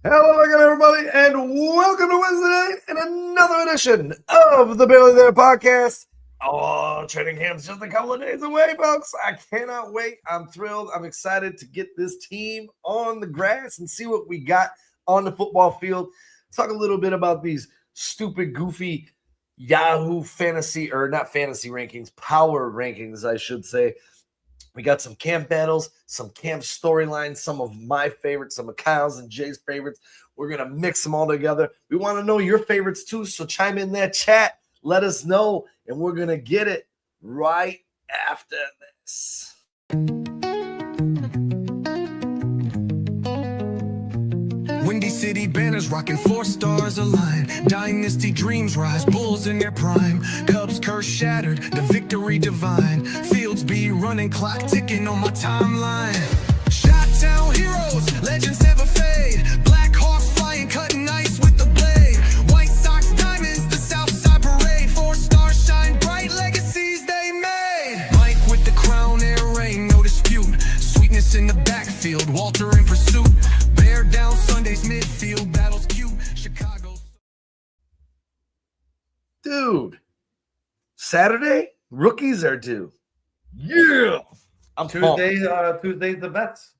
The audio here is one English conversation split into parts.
Hello again, everybody, and welcome to Wednesday night and another edition of the Barely There podcast. Oh, training camp's just a couple of days away, folks. I cannot wait. I'm thrilled. I'm excited to get this team on the grass and see what we got on the football field. Talk a little bit about these stupid, goofy Yahoo fantasy, or not fantasy rankings, power rankings, I should say. We got some camp battles, some camp storylines, some of my favorites, some of Kyle's and Jay's favorites. We're going to mix them all together. We want to know your favorites too, so chime in that chat. Let us know, and we're going to get it right after this. Windy City banners rocking 4 stars align. Dynasty dreams rise, Bulls in their prime. Cubs curse shattered, the victory divine. Fields be running, clock ticking on my timeline. Shot down heroes, legends never fade. Black Hawks flying, cutting ice with the blade. White Sox diamonds, the Southside parade. 4 stars shine bright, legacies they made. Mike with the crown, air rain, no dispute. Sweetness in the backfield, Walter in pursuit. Bear down Sunday's midfield, battles cute. Chicago. Dude, Saturday, rookies are due. Yeah. I'm Tuesday's the bets.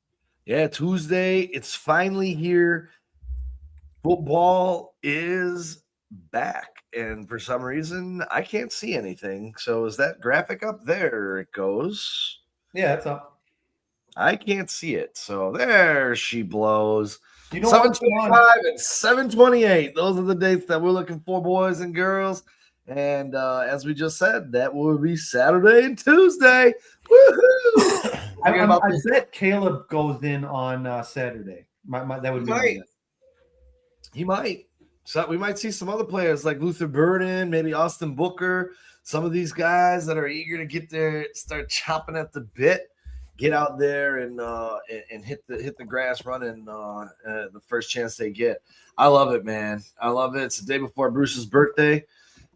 Yeah, Tuesday. It's finally here. Football is back. And for some reason, I can't see anything. So is that graphic up there? It goes. Yeah, it's up. I can't see it. So there she blows. You know 7:25 and 7:28. Those are the dates that we're looking for, boys and girls. And as we just said, that will be Saturday and Tuesday. Woohoo! I bet Caleb goes in on Saturday. That would be my guess. He might. So we might see some other players like Luther Burden, maybe Austin Booker, some of these guys that are eager to get there, start chopping at the bit, get out there and hit the grass running the first chance they get. I love it, man. I love it. It's the day before Bruce's birthday.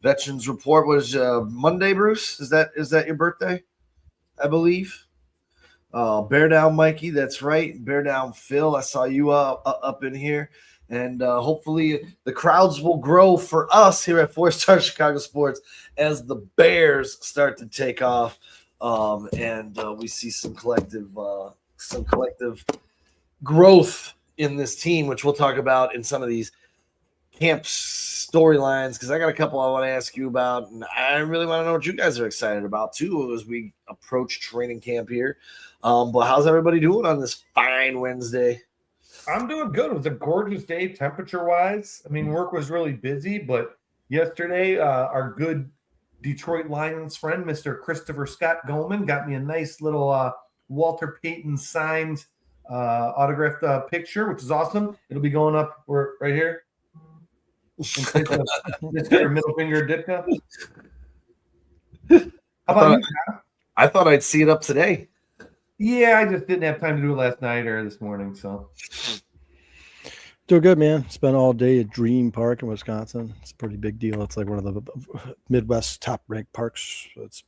Veterans Report was Monday, Bruce. Is that your birthday? I believe. Bear down, Mikey. That's right. Bear down, Phil. I saw you up in here. And hopefully the crowds will grow for us here at 4-Star Chicago Sports as the Bears start to take off. And we see some collective growth in this team, which we'll talk about in some of these camp storylines, because I got a couple I want to ask you about, and I really want to know what you guys are excited about too as we approach training camp here. But how's everybody doing on this fine Wednesday? I'm doing good. It was a gorgeous day temperature-wise. I mean, work was really busy, but yesterday our good Detroit Lions friend, Mr. Christopher Scott Goldman, got me a nice little Walter Payton signed autographed picture, which is awesome. It'll be going up right here. Mr. Middle Finger Ditka. How about you, Kyle? I thought I'd see it up today. Yeah, I just didn't have time to do it last night or this morning. So doing good, man. Spent all day at Dream Park in Wisconsin. It's a pretty big deal. It's like one of the Midwest top-ranked parks. It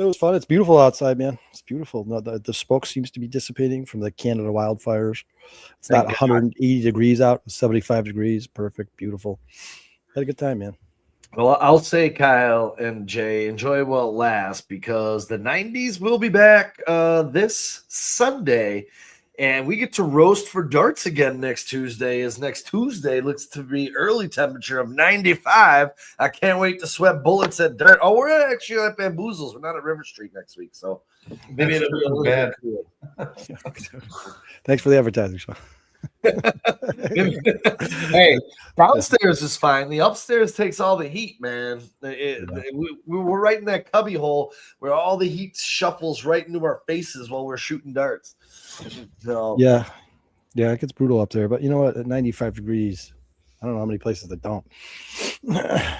was fun. It's beautiful outside, man. It's beautiful. The smoke seems to be dissipating from the Canada wildfires. It's not 180 degrees out. It's 75 degrees. Perfect. Beautiful. Had a good time, man. Well, I'll say, Kyle and Jay, enjoy while it lasts, because the 90s will be back this Sunday, and we get to roast for darts again next Tuesday, as next Tuesday looks to be early temperature of 95. I can't wait to sweat bullets at dart. Oh, we're actually at Bamboozles. We're not at River Street next week, so maybe it'll be a little bad. Thanks for the advertising, Sean. Hey, downstairs is fine. The upstairs takes all the heat, man. We're right in that cubby hole where all the heat shuffles right into our faces while we're shooting darts. So yeah, it gets brutal up there. But you know what? At 95 degrees, I don't know how many places that don't. Yeah,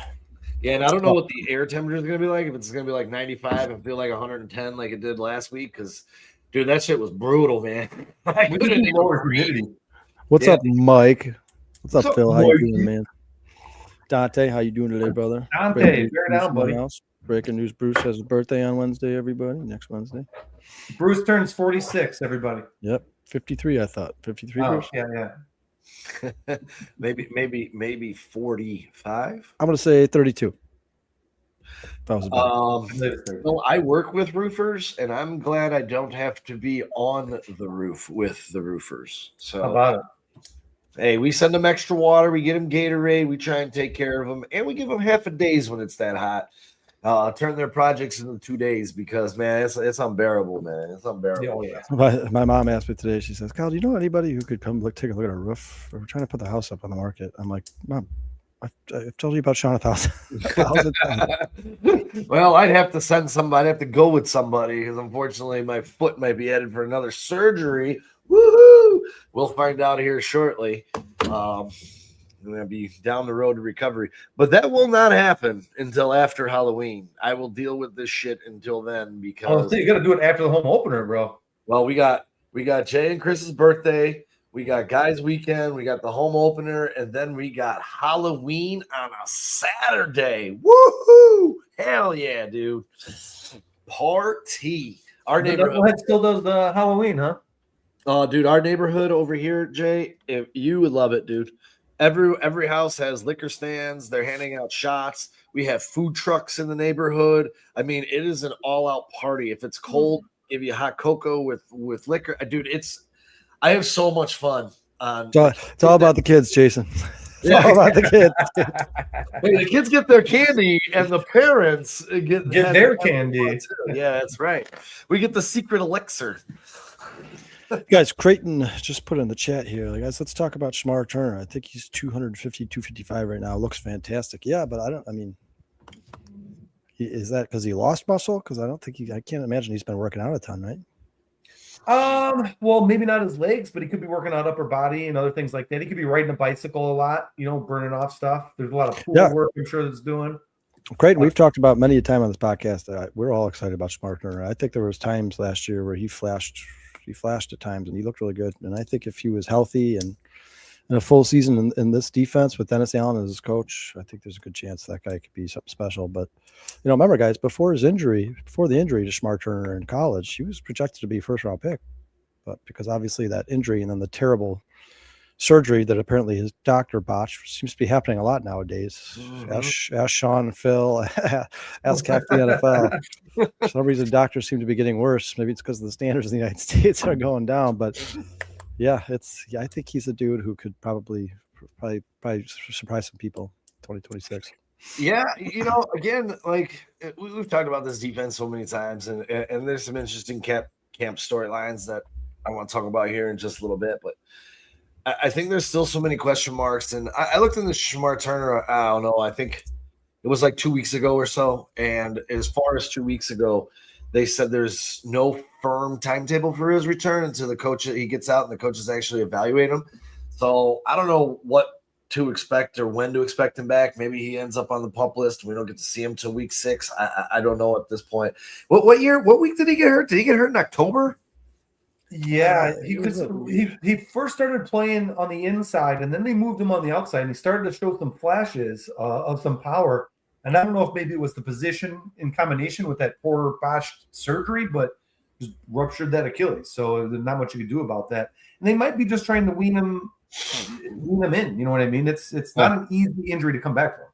and I don't know what the air temperature is going to be like. If it's going to be like 95 and feel like 110 like it did last week, because, dude, that shit was brutal, man. We couldn't lower humidity. What's up, Mike? What's up, Phil? How you doing, man? Dante, how you doing today, brother? Dante, bear down, buddy. Breaking news: Bruce has his birthday on Wednesday. Everybody, next Wednesday. Bruce turns 46. Everybody. Yep, 53. I thought 53. Oh, Bruce? yeah. maybe 45. I'm going to say 32. That was Well, I work with roofers, and I'm glad I don't have to be on the roof with the roofers. So How about it? Hey, we send them extra water, we get them Gatorade, we try and take care of them, and we give them half a days when it's that hot. Turn their projects into 2 days because, man, it's unbearable, man. It's unbearable. Yeah, My mom asked me today. She says, "Kyle, do you know anybody who could come take a look at our roof? We're trying to put the house up on the market." I'm like, "Mom, I've told you about Sean 1,000." Well, I'd have to send somebody. I'd have to go with somebody because, unfortunately, my foot might be headed for another surgery. Woohoo! We'll find out here shortly. I'm going to be down the road to recovery. But that will not happen until after Halloween. I will deal with this shit until then because you got to do it after the home opener, bro. Well, we got Jay and Chris's birthday. We got guys' weekend. We got the home opener. And then we got Halloween on a Saturday. Woohoo! Hell yeah, dude. Party. Our neighborhood still does the Halloween, huh? Oh, dude, our neighborhood over here, Jay, you would love it, dude. Every house has liquor stands. They're handing out shots. We have food trucks in the neighborhood. I mean, it is an all-out party. If it's cold, give you hot cocoa with liquor. Dude, I have so much fun. It's all about the kids, Jason. It's all about the kids. Hey, the kids get their candy, and the parents get their candy. Yeah, that's right. We get the secret elixir. Guys, Creighton just put in the chat here. Guys, let's talk about Shamar Turner. I think he's 250, 255 right now. Looks fantastic. Yeah, but is that because he lost muscle? Because I can't imagine he's been working out a ton, right? Well, maybe not his legs, but he could be working out upper body and other things like that. He could be riding a bicycle a lot, burning off stuff. There's a lot of pool work I'm sure that's doing. Creighton, we've talked about many a time on this podcast. We're all excited about Shamar Turner. I think there was times last year where he flashed at times and he looked really good. And I think if he was healthy and in a full season in this defense with Dennis Allen as his coach, I think there's a good chance that guy could be something special. But, remember, guys, before the injury to Shamar Turner in college, he was projected to be a first-round pick. But because obviously that injury and then the terrible surgery that apparently his doctor botched seems to be happening a lot nowadays. Mm-hmm. Ask Sean and Phil, ask Cap the NFL. For some reason, doctors seem to be getting worse. Maybe it's because the standards in the United States are going down. But yeah, I think he's a dude who could probably surprise some people 2026. Yeah, again, like we've talked about this defense so many times, and there's some interesting camp storylines that I want to talk about here in just a little bit, but I think there's still so many question marks. And I looked into Shamar Turner, I don't know, I think it was like 2 weeks ago or so. And as far as 2 weeks ago, they said there's no firm timetable for his return until he gets out and the coaches actually evaluate him. So I don't know what to expect or when to expect him back. Maybe he ends up on the PUP list. We don't get to see him till week 6. I don't know at this point. What week did he get hurt? Did he get hurt in October? Yeah, he first started playing on the inside, and then they moved him on the outside, and he started to show some flashes of some power. And I don't know if maybe it was the position in combination with that poor botched surgery, but just ruptured that Achilles. So there's not much you could do about that. And they might be just trying to wean him in. You know what I mean? It's not an easy injury to come back from.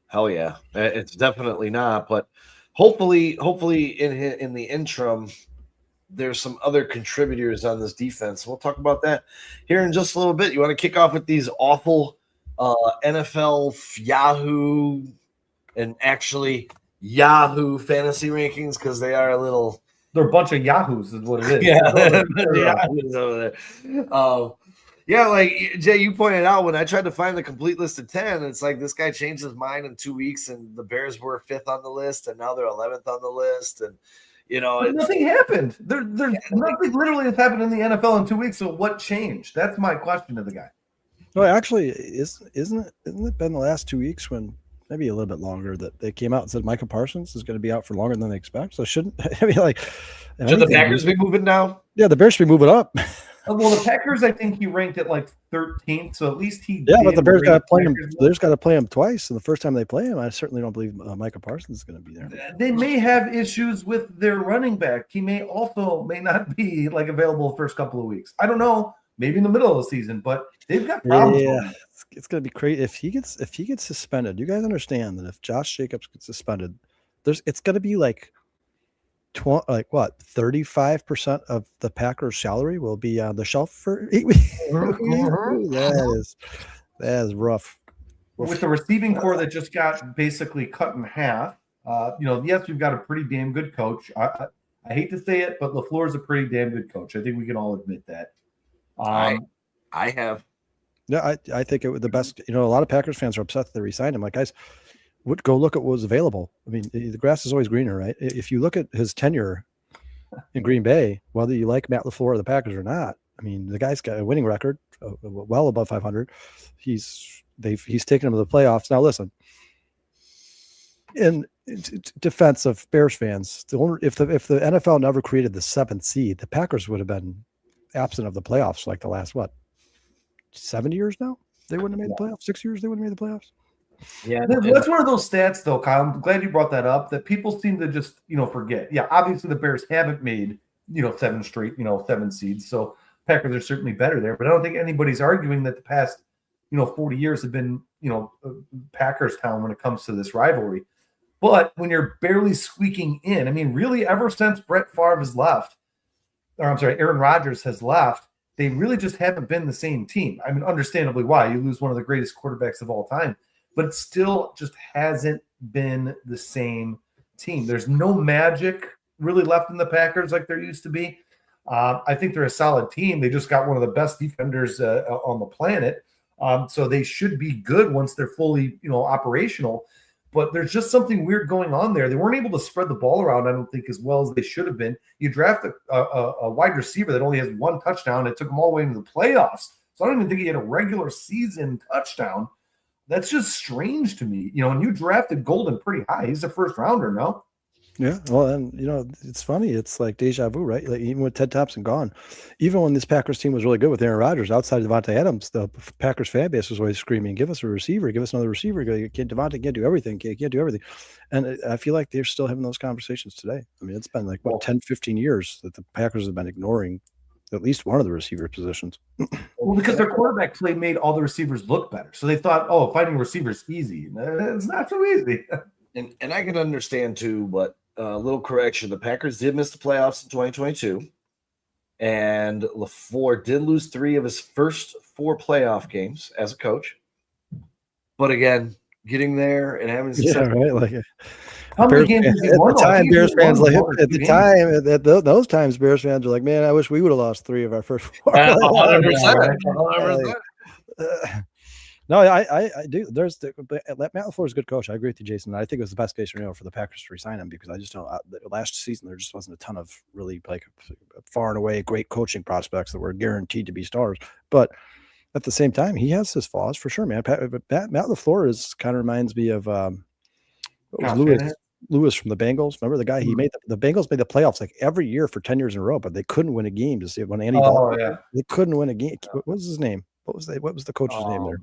Hell yeah, it's definitely not. But hopefully in the interim, there's some other contributors on this defense. We'll talk about that here in just a little bit. You want to kick off with these awful NFL Yahoo and actually Yahoo fantasy rankings because they are they're a bunch of Yahoos is what it is. Yahoos over there. Yeah, like Jay, you pointed out when I tried to find the complete list of 10, it's like this guy changed his mind in 2 weeks, and the Bears were 5th on the list, and now they're 11th on the list, and nothing happened. There's nothing literally has happened in the NFL in 2 weeks. So what changed? That's my question to the guy. Well, actually, isn't it been the last 2 weeks when maybe a little bit longer that they came out and said Micah Parsons is going to be out for longer than they expect? So should the Packers be moving down? Yeah, the Bears should be moving up. Well, the Packers, I think he ranked at like 13th, so at least he. Yeah, but the Bears got to play him. The Bears got to play him twice, and the first time they play him, I certainly don't believe Micah Parsons is going to be there. They may have issues with their running back. He may not be like available the first couple of weeks. I don't know, maybe in the middle of the season, but they've got problems. Yeah, it's going to be crazy if he gets suspended. You guys understand that if Josh Jacobs gets suspended, it's going to be like 35% of the Packers' salary will be on the shelf for 8 weeks. That is rough. With the receiving core that just got basically cut in half, yes, you've got a pretty damn good coach. I hate to say it, but LaFleur is a pretty damn good coach. I think we can all admit that. I have. Yeah, I think it was the best. A lot of Packers fans are upset that they re-signed him. Like, guys, go look at what was available. I mean, the grass is always greener, right? If you look at his tenure in Green Bay, whether you like Matt LaFleur or the Packers or not, I mean, the guy's got a winning record, well above 500. He's taken them to the playoffs. Now, listen, in defense of Bears fans, if the NFL never created the 7th seed, the Packers would have been absent of the playoffs like the last 7 years now. They wouldn't have made the playoffs. 6 years they wouldn't have made the playoffs. Yeah, that's one of those stats, though, Kyle. I'm glad you brought that up. That people seem to just forget. Yeah, obviously the Bears haven't made 7 straight 7 seeds, so Packers are certainly better there. But I don't think anybody's arguing that the past 40 years have been Packers town when it comes to this rivalry. But when you're barely squeaking in, I mean, really, ever since Brett Favre has left, Aaron Rodgers has left, they really just haven't been the same team. I mean, understandably why. You lose one of the greatest quarterbacks of all time, but it still just hasn't been the same team. There's no magic really left in the Packers like there used to be. I think they're a solid team. They just got one of the best defenders on the planet. So they should be good once they're fully, operational. But there's just something weird going on there. They weren't able to spread the ball around, I don't think, as well as they should have been. You draft a wide receiver that only has 1 touchdown. It took him all the way into the playoffs. So I don't even think he had a regular season touchdown. That's just strange to me. And you drafted Golden pretty high. He's a first rounder, no? Yeah, well, and it's funny. It's like deja vu, right? Like, even with Ted Thompson gone, even when this Packers team was really good with Aaron Rodgers, outside of Devontae Adams, the Packers fan base was always screaming, "Give us a receiver! Give us another receiver! Devontae can't do everything. Can't do everything." And I feel like they're still having those conversations today. I mean, it's been like 10, 15 years that the Packers have been ignoring at least one of the receiver positions. Well, because their quarterback play made all the receivers look better, so they thought, finding receivers easy. It's not so easy. And I can understand too, but a little correction. The Packers did miss the playoffs in 2022, and LaFleur did lose 3 of his first 4 playoff games as a coach. But again, getting there and having success. Yeah, right. Like Bears fans those times, Bears fans are like, "Man, I wish we would have lost 3 of our first 4." 100%. No, I do. Matt LaFleur is a good coach. I agree with you, Jason. I think it was the best case scenario for the Packers to resign him because I just don't. Last season there just wasn't a ton of really far and away great coaching prospects that were guaranteed to be stars. But at the same time, he has his flaws for sure, man. Matt LaFleur kind of reminds me of Lewis from the Bengals. Remember the guy? He made the Bengals made the playoffs like every year for 10 years in a row, but they couldn't win a game. To see when Andy Dalton, they couldn't win a game. What was his name? What was the coach's name there?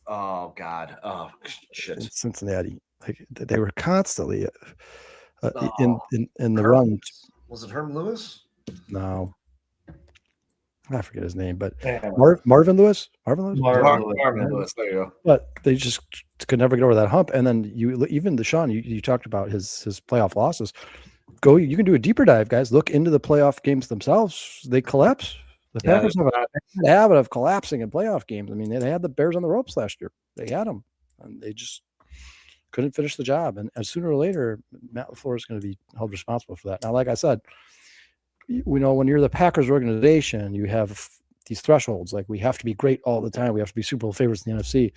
Oh God! Oh shit! In Cincinnati, like they were constantly in the run. Was it Herm Lewis? No, I forget his name, but Marvin Lewis. Marvin Lewis. There you go. But they just could never get over that hump. And then even Deshaun, you talked about his playoff losses. You can do a deeper dive, guys. Look into the playoff games themselves. They collapse. The Packers have a habit of collapsing in playoff games. I mean, they had the Bears on the ropes last year. They had them, and they just couldn't finish the job. And sooner or later, Matt LaFleur is going to be held responsible for that. Now, like I said, when you're the Packers organization, you have these thresholds. Like, we have to be great all the time. We have to be Super Bowl favorites in the NFC.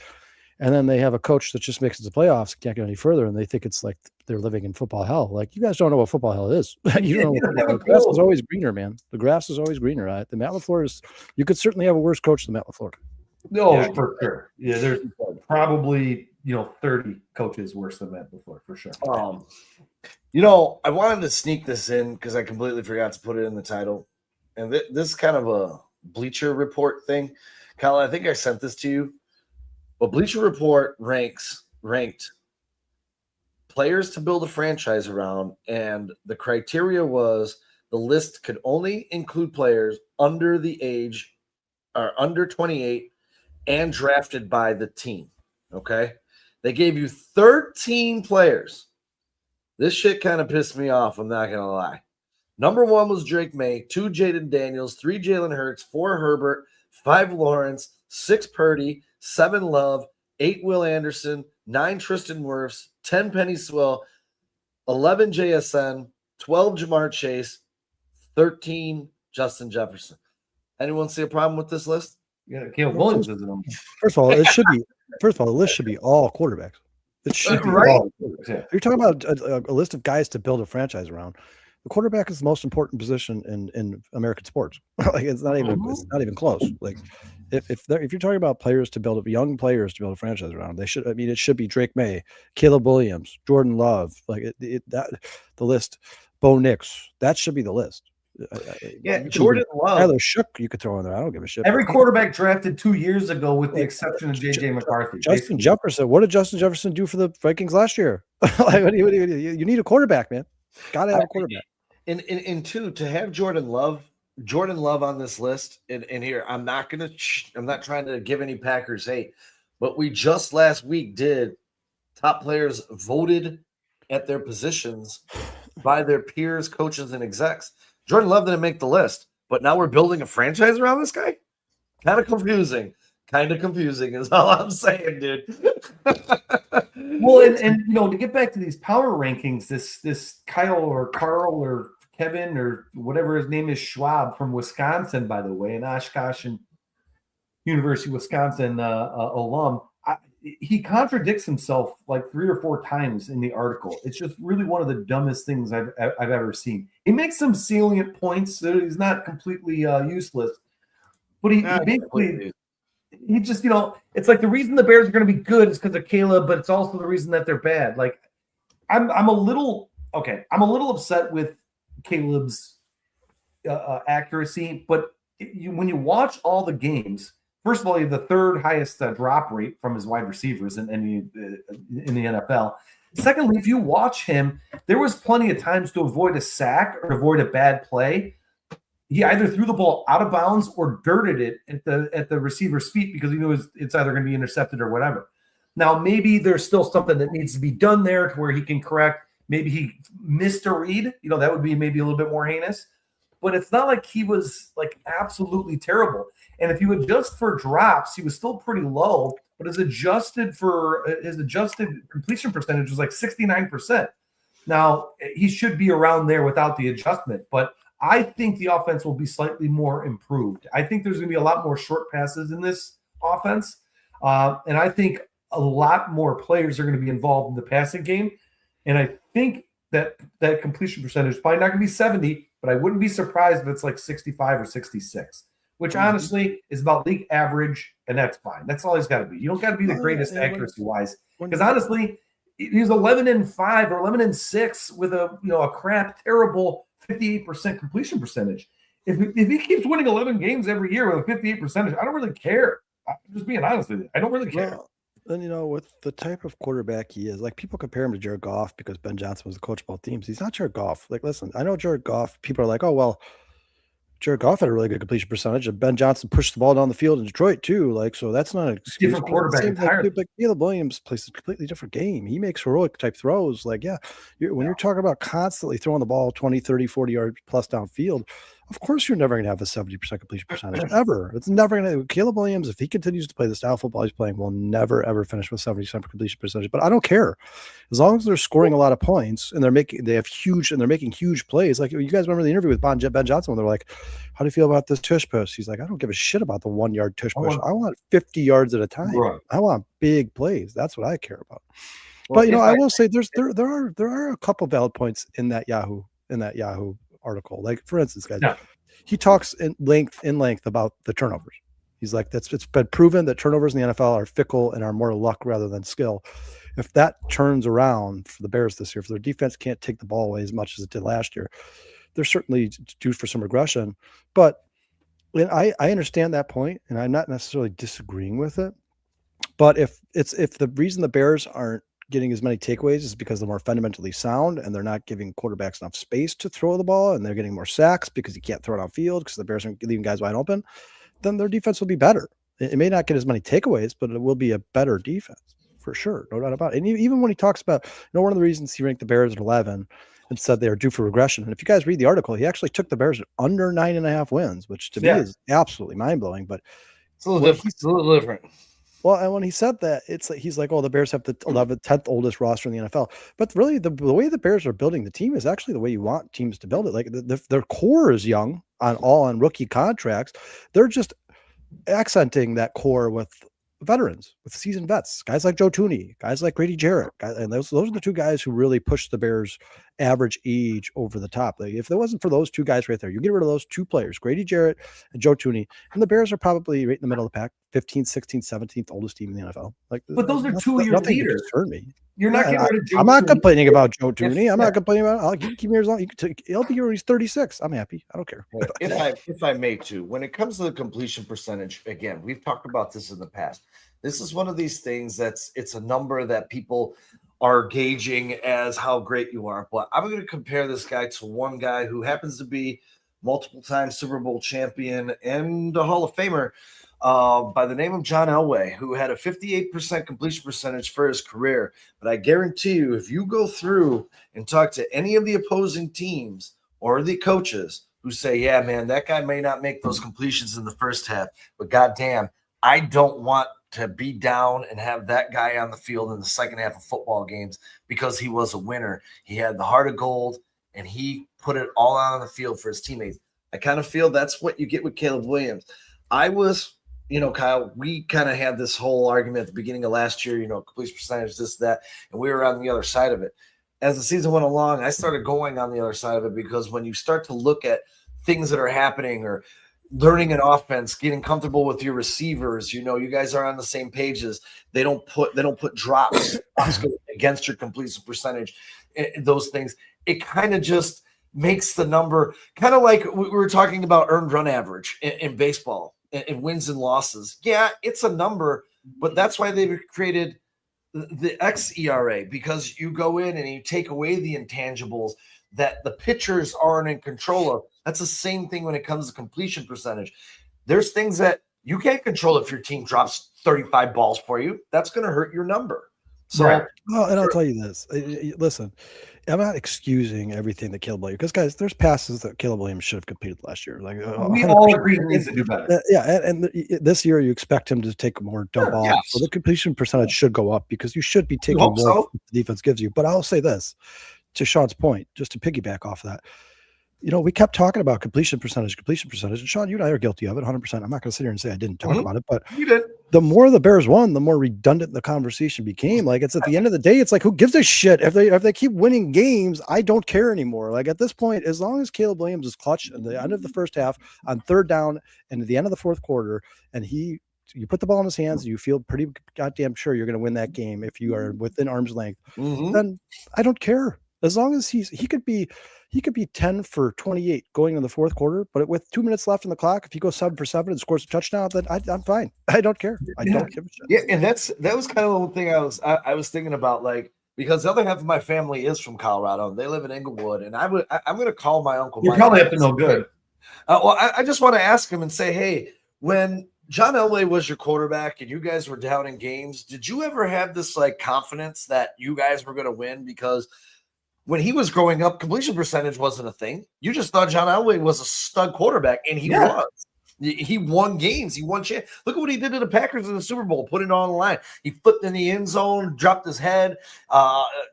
And then they have a coach that just makes it to the playoffs, can't get any further, and they think it's like they're living in football hell. Like, you guys don't know what football hell is. You know, the grass is always greener, man. The grass is always greener. Right? The Matt LaFleur is. You could certainly have a worse coach than Matt LaFleur. No, for sure. Yeah, there's probably 30 coaches worse than Matt LaFleur for sure. I wanted to sneak this in because I completely forgot to put it in the title, and this is kind of a Bleacher Report thing. Kyle, I think I sent this to you. But Bleacher Report ranked players to build a franchise around, and the criteria was the list could only include players under the age are under 28 and drafted by the team. Okay. They gave you 13 players. This shit kind of pissed me off. I'm not going to lie. Number 1 was Drake May, 2 Jaden Daniels, 3 Jalen Hurts, 4 Herbert, 5 Lawrence, 6 Purdy, 7 Love, 8 Will Anderson, 9 Tristan Wirfs, 10 Penny Sewell, 11 JSN, 12 Jamar Chase, 13 Justin Jefferson. Anyone see a problem with this list? Yeah, Caleb Williams is in them. First of all, the list should be all quarterbacks. It should be Right. all quarterbacks. If you're talking about a list of guys to build a franchise around, the quarterback is the most important position in American sports. Like it's not even close. Like if you're talking about players to build young players to build a franchise around, it should be Drake May, Caleb Williams, Jordan Love, the list, Bo Nix. That should be the list. Jordan Love. Tyler Shook, you could throw in there. I don't give a shit. Every quarterback drafted 2 years ago, with the exception of JJ McCarthy. Justin Jefferson. What did Justin Jefferson do for the Vikings last year? Like, you need a quarterback, man. Got to have a quarterback. And two, to have Jordan Love on this list, and here, I'm not trying to give any Packers hate, but we just last week did top players voted at their positions by their peers, coaches, and execs. Jordan Love didn't make the list, but now we're building a franchise around this guy? Kind of confusing is all I'm saying, dude. Well, and to get back to these power rankings, this Kyle or Carl or Kevin or whatever his name is, Schwab from Wisconsin, by the way, an Oshkosh and University of Wisconsin alum, he contradicts himself like 3 or 4 times in the article. It's just really one of the dumbest things I've ever seen. He makes some salient points, so he's not completely useless, but he basically he just it's like the reason the Bears are going to be good is because of Caleb, but it's also the reason that they're bad. Like I'm a little upset with Caleb's accuracy, but when you watch all the games. First of all, he had the 3rd highest drop rate from his wide receivers in the NFL. Secondly, if you watch him, there was plenty of times to avoid a sack or avoid a bad play. He either threw the ball out of bounds or dirted it at the receiver's feet because he knew it's either going to be intercepted or whatever. Now, maybe there's still something that needs to be done there to where he can correct. Maybe he missed a read. That would be maybe a little bit more heinous. But it's not like he was like absolutely terrible. And if you adjust for drops, he was still pretty low, but his adjusted completion percentage was like 69%. Now, he should be around there without the adjustment, but I think the offense will be slightly more improved. I think there's going to be a lot more short passes in this offense, and I think a lot more players are going to be involved in the passing game, and I think that completion percentage is probably not going to be 70, but I wouldn't be surprised if it's like 65 or 66. Which honestly is about league average, and that's fine. That's all he's got to be. You don't got to be the greatest accuracy-wise, because honestly, he's 11-5 or 11-6 with a crap, terrible 58% completion percentage. If he keeps winning 11 games every year with a 58 percentage, I don't really care. I'm just being honest with you. I don't really care. Well, and with the type of quarterback he is, like people compare him to Jared Goff because Ben Johnson was the coach of both teams. He's not Jared Goff. Like, listen, I know Jared Goff. People are like, oh well. Jared Goff had a really good completion percentage, and Ben Johnson pushed the ball down the field in Detroit too. Like, so that's not an excuse. Different quarterback entirely. Like Caleb Williams plays a completely different game. He makes heroic type throws. Like, when you're talking about constantly throwing the ball 20, 30, 40 yards plus downfield, of course you're never going to have a 70% completion percentage ever. It's never going to. Caleb Williams, if he continues to play the style of football he's playing, will never ever finish with 70% completion percentage. But I don't care, as long as they're scoring a lot of points and they're making huge plays. Like, you guys remember the interview with Ben Johnson when they're like, "How do you feel about this tush push?" He's like, "I don't give a shit about the 1 yard tush push. I want 50 yards at a time. Right. I want big plays. That's what I care about." Well, but I will say there are a couple valid points in that Yahoo article. Like, for instance, guys, he talks in length about the turnovers. He's like, it's been proven that turnovers in the NFL are fickle and are more luck rather than skill. If that turns around for the Bears this year, if their defense can't take the ball away as much as it did last year, they're certainly due for some regression. But I understand that point, and I'm not necessarily disagreeing with it. But if the reason the Bears aren't getting as many takeaways is because they're more fundamentally sound and they're not giving quarterbacks enough space to throw the ball, and they're getting more sacks because you can't throw it on field because the Bears aren't leaving guys wide open, then their defense will be better. It may not get as many takeaways, but it will be a better defense for sure. No doubt about it. And even when he talks about, one of the reasons he ranked the Bears at 11 and said they are due for regression. And if you guys read the article, he actually took the Bears at under 9.5 wins, which to me is absolutely mind blowing. But it's a little different. Well, and when he said that, it's like he's like, "Oh, the Bears have the 11th, 10th oldest roster in the NFL." But really, the way the Bears are building the team is actually the way you want teams to build it. Like their core is young on rookie contracts. They're just accenting that core with veterans, with seasoned vets, guys like Joe Tooney, guys like Grady Jarrett, and those are the two guys who really pushed the Bears' average age over the top. Like, if it wasn't for those two guys right there, you get rid of those two players, Grady Jarrett and Joe Tooney, and the Bears are probably right in the middle of the pack, 15th, 16th, 17th oldest team in the NFL. Like, but those are 2 of your leaders. Concern me. You're not getting rid of Joe. I'm not complaining about Joe Tooney. I'm not complaining about. I'll keep him here as long. He'll be here when he's 36. I'm happy. I don't care. If I may too, when it comes to the completion percentage, again, we've talked about this in the past. This is one of these things it's a number that people are gauging as how great you are. But I'm going to compare this guy to one guy who happens to be multiple time Super Bowl champion and a Hall of Famer by the name of John Elway, who had a 58% completion percentage for his career. But I guarantee you, if you go through and talk to any of the opposing teams or the coaches who say, yeah, man, that guy may not make those completions in the first half, but goddamn, I don't want to be down and have that guy on the field in the second half of football games because he was a winner. He had the heart of gold, and he put it all out on the field for his teammates. I kind of feel that's what you get with Caleb Williams. I was, Kyle, we kind of had this whole argument at the beginning of last year, completion percentage, this, that, and we were on the other side of it. As the season went along, I started going on the other side of it because when you start to look at things that are happening or learning an offense, getting comfortable with your receivers, you guys are on the same pages. They don't put drops against your completion percentage, those things. It kind of just makes the number kind of like we were talking about earned run average in baseball and wins and losses. Yeah, it's a number, but that's why they've created the xERA, because you go in and you take away the intangibles that the pitchers aren't in control of. That's the same thing when it comes to completion percentage. There's things that you can't control. If your team drops 35 balls for you, that's going to hurt your number. So, right. Well, and I'll tell you this. Listen, I'm not excusing everything that Caleb Williams, because guys, there's passes that Caleb Williams should have completed last year. Like we all agree he needs to do better. And this year you expect him to take more dump off. Yes. So the completion percentage should go up because you should be taking more the defense gives you. But I'll say this, to Sean's point, just to piggyback off of that. We kept talking about completion percentage. And Sean, you and I are guilty of it 100%. I'm not going to sit here and say I didn't talk about it, but you did. The more the Bears won, the more redundant the conversation became. Like, it's at the end of the day, it's like, who gives a shit if they keep winning games? I don't care anymore. Like, at this point, as long as Caleb Williams is clutch at the end of the first half on third down and at the end of the fourth quarter, and you put the ball in his hands, you feel pretty goddamn sure you're going to win that game if you are within arm's length, then I don't care. As long as he could be 10 for 28 going in the fourth quarter, but with 2 minutes left on the clock, if he goes 7 for 7 and scores a touchdown, then I'm fine. I don't care. I don't give a shit. Yeah, and that was kind of the one thing I was thinking about, like, because the other half of my family is from Colorado and they live in Inglewood, and I'm going to call my uncle. You're probably up to no good. I just want to ask him and say, hey, when John Elway was your quarterback and you guys were down in games, did you ever have this like confidence that you guys were going to win? Because when he was growing up, completion percentage wasn't a thing. You just thought John Elway was a stud quarterback, and he was. He won games. He won champ. Look at what he did to the Packers in the Super Bowl, put it on the line. He flipped in the end zone, dropped his head,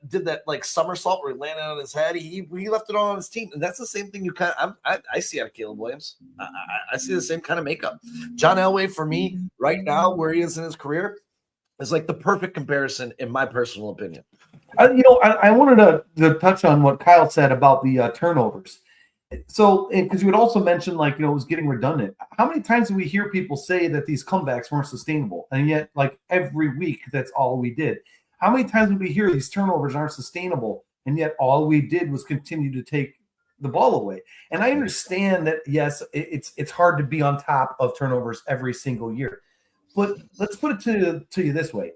did that like somersault where he landed on his head. He left it all on his team. And that's the same thing I see out of Caleb Williams. I see the same kind of makeup. John Elway, for me, right now, where he is in his career, is like the perfect comparison, in my personal opinion. I wanted to touch on what Kyle said about the turnovers. So, because you had also mentioned, like, it was getting redundant. How many times do we hear people say that these comebacks weren't sustainable? And yet, like, every week, that's all we did. How many times did we hear these turnovers aren't sustainable? And yet all we did was continue to take the ball away. And I understand that, yes, it's hard to be on top of turnovers every single year. But let's put it to you this way.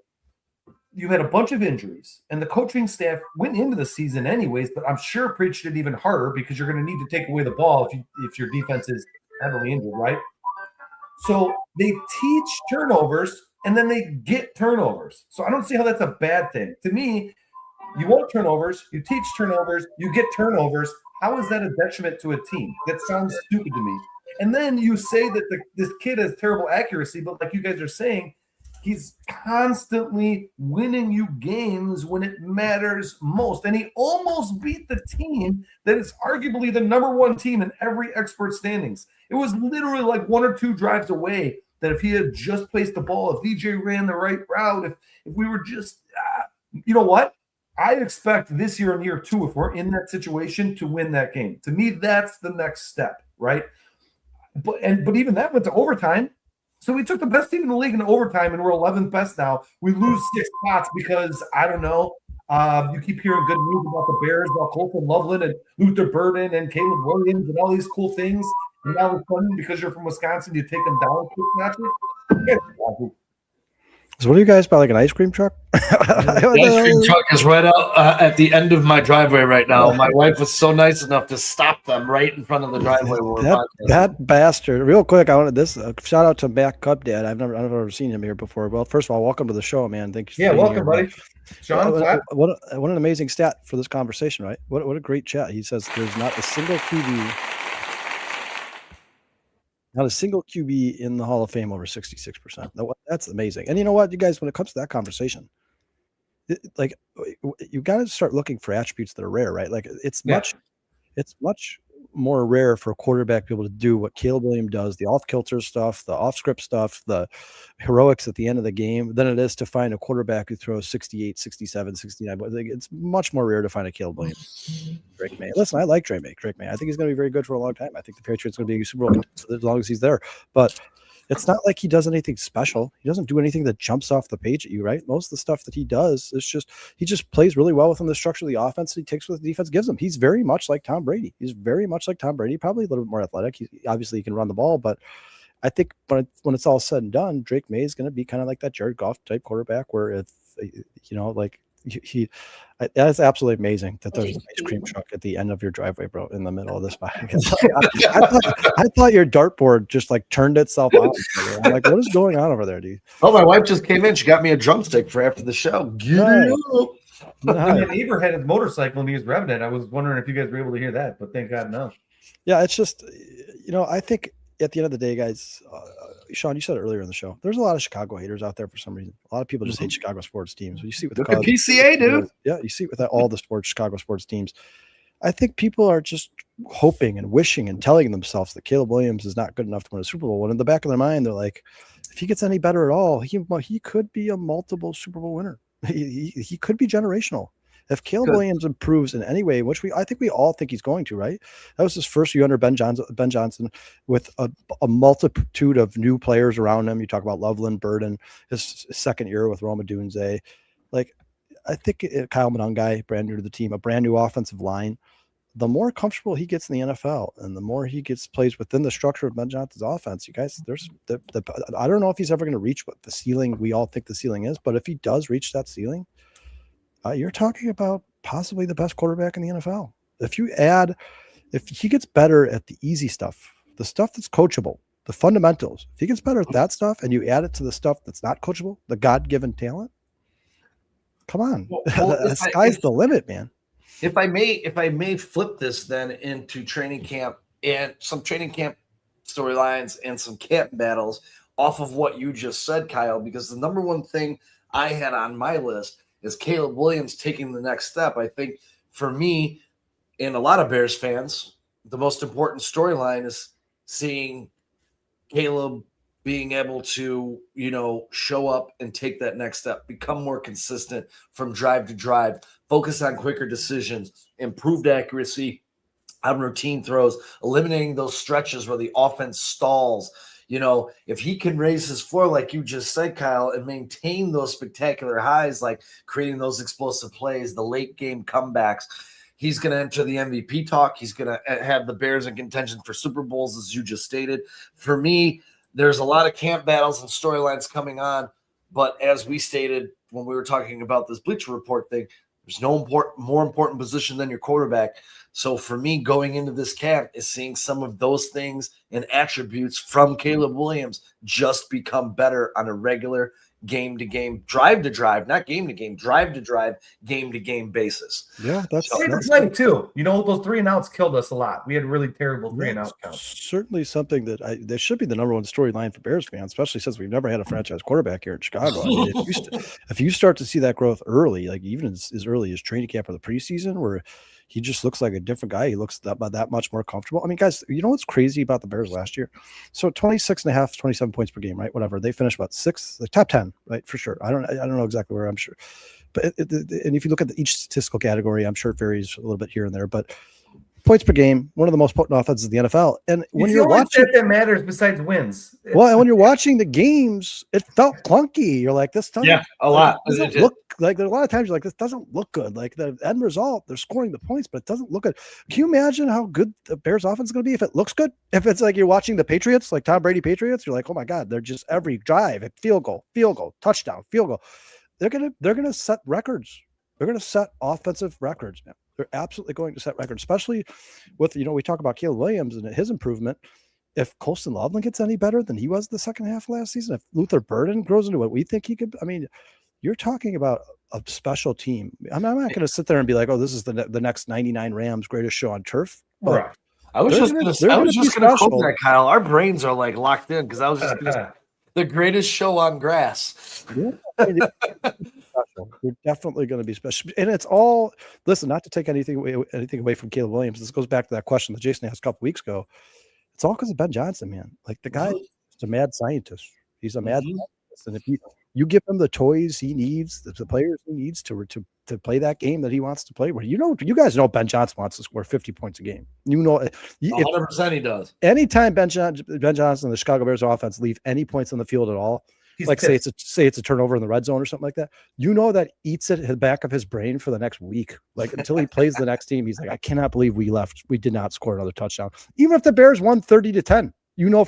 You had a bunch of injuries, and the coaching staff went into the season anyways, but I'm sure preached it even harder because you're going to need to take away the ball if your defense is heavily injured, right? So they teach turnovers and then they get turnovers. So I don't see how that's a bad thing. To me, you want turnovers, you teach turnovers, you get turnovers. How is that a detriment to a team? That sounds stupid to me. And then you say that this kid has terrible accuracy, but like you guys are saying, he's constantly winning you games when it matters most. And he almost beat the team that is arguably the number one team in every expert standings. It was literally like 1 or 2 drives away that if he had just placed the ball, if DJ ran the right route, if we were just, you know what? I expect this year and year 2, if we're in that situation, to win that game. To me, that's the next step, right? But even that went to overtime. So we took the best team in the league in overtime, and we're 11th best now. We lose 6 spots because, I don't know, you keep hearing good news about the Bears, about Colman Loveland and Luther Burden and Caleb Williams and all these cool things. And now we're fun because you're from Wisconsin, you take them down quick matches. So what do you guys buy, like an ice cream truck? The ice cream truck is right out at the end of my driveway right now. My wife was so nice enough to stop them right in front of the driveway. That bastard. Real quick, I wanted this shout out to Mac Cup Dad. I've never seen him here before. Well, first of all, welcome to the show, man. Thank you. Yeah, welcome, buddy. John, what an amazing stat for this conversation, right? What a great chat. He says there's not a single QB in the Hall of Fame over 66%. That's amazing. And you know what, you guys, when it comes to that conversation, like you got to start looking for attributes that are rare, right? Like it's much more rare for a quarterback to be able to do what Caleb Williams does, the off-kilter stuff, the off-script stuff, the heroics at the end of the game, than it is to find a quarterback who throws 68, 67, 69. But it's much more rare to find a Caleb Williams. Drake May. Listen, I like Drake May. I think he's going to be very good for a long time. I think the Patriots are going to be a Super Bowl contender as long as he's there. But it's not like he does anything special. He doesn't do anything that jumps off the page at you, right? Most of the stuff that he does is he just plays really well within the structure of the offense. He takes what the defense gives him. He's very much like Tom Brady. Probably a little bit more athletic. Obviously he can run the ball, but I think when it's all said and done, Drake May is going to be kind of like that Jared Goff type quarterback where it's, like that's absolutely amazing that there's an ice cream truck at the end of your driveway, bro, in the middle of this. I thought your dartboard just like turned itself off. I'm like, what is going on over there, dude? Oh, my wife just came in. She got me a drumstick for after the show. My neighbor had his motorcycle and he was revving it. I was wondering if you guys were able to hear that, but thank God no. Yeah, it's just, I think at the end of the day, guys, Sean, you said it earlier in the show, there's a lot of Chicago haters out there for some reason. A lot of people just hate Chicago sports teams. You see with the PCA, dude. Yeah, you see with all the Chicago sports teams. I think people are just hoping and wishing and telling themselves that Caleb Williams is not good enough to win a Super Bowl. When in the back of their mind, they're like, if he gets any better at all, he could be a multiple Super Bowl winner. He could be generational. If Caleb Williams improves in any way, which I think we all think he's going to, right? That was his first year under Ben Johnson with a multitude of new players around him. You talk about Loveland, Burden, his second year with Roma Dunze. Like, I think Kyle Monangai, brand new to the team, a brand new offensive line. The more comfortable he gets in the NFL and the more he plays within the structure of Ben Johnson's offense, you guys, I don't know if he's ever going to reach what the ceiling we all think the ceiling is, but if he does reach that ceiling, you're talking about possibly the best quarterback in the NFL. If he gets better at the easy stuff, the stuff that's coachable, the fundamentals, if he gets better at that stuff and you add it to the stuff that's not coachable, the God-given talent, come on. The sky's the limit, man. If I may flip this then into training camp and some training camp storylines and some camp battles off of what you just said, Kyle, because the number one thing I had on my list is Caleb Williams taking the next step. I think for me and a lot of Bears fans, the most important storyline is seeing Caleb being able to, show up and take that next step, become more consistent from drive to drive, focus on quicker decisions, improved accuracy on routine throws, eliminating those stretches where the offense stalls. If he can raise his floor, like you just said, Kyle, and maintain those spectacular highs, like creating those explosive plays, the late game comebacks, he's going to enter the MVP talk. He's going to have the Bears in contention for Super Bowls, as you just stated. For me, there's a lot of camp battles and storylines coming on. But as we stated when we were talking about this Bleacher Report thing, There's no more important position than your quarterback. So for me, going into this camp is seeing some of those things and attributes from Caleb Williams just become better on a regular game-to-game, drive-to-drive, not game-to-game, drive-to-drive, game-to-game basis. Yeah, that's play too. You know, those 3-and-outs killed us a lot. We had really terrible 3-and-out counts. Certainly something that there should be the number one storyline for Bears fans, especially since we've never had a franchise quarterback here in Chicago. I mean, if you start to see that growth early, like even as early as training camp or the preseason, where he just looks like a different guy. He looks that much more comfortable. I mean, guys, you know what's crazy about the Bears last year? So 26.5, 27 points per game, right? Whatever. They finished about the top 10, right? For sure. I don't know exactly where, I'm sure. But and if you look at each statistical category, I'm sure it varies a little bit here and there, but points per game, one of the most potent offenses in the NFL. And when you're watching, that matters besides wins. Well, and when you're watching the games, it felt clunky. You're like, this doesn't, a lot. Doesn't look like, there's a lot of times you're like, this doesn't look good. Like the end result, they're scoring the points, but it doesn't look good. Can you imagine how good the Bears offense is going to be if it looks good? If it's like you're watching the Patriots, like Tom Brady Patriots, you're like, oh my God, they're just every drive, field goal, touchdown, field goal. They're gonna set records. They're gonna set offensive records, man. They're absolutely going to set records, especially with, we talk about Caleb Williams and his improvement. If Colston Loveland gets any better than he was the second half of last season, if Luther Burden grows into what we think he could, I mean, you're talking about a special team. I'm not going to sit there and be like, oh, this is the next 99 Rams greatest show on turf. But right. I was just going to quote that, Kyle. Our brains are like locked in because I was just gonna, the greatest show on grass. Yeah. You're definitely going to be special, and it's all. Listen, not to take anything away from Caleb Williams. This goes back to that question that Jason asked a couple weeks ago. It's all because of Ben Johnson, man. Like the guy is a mad scientist. He's a mad scientist, and if you give him the toys he needs, the players he needs to play that game that he wants to play, where you guys know Ben Johnson wants to score 50 points a game. 100% he does. Anytime Ben Johnson and the Chicago Bears offense leave any points on the field at all. Say it's a turnover in the red zone or something like that. That eats it in the back of his brain for the next week. Like until he plays the next team, he's like, I cannot believe we did not score another touchdown. Even if the Bears won 30-10,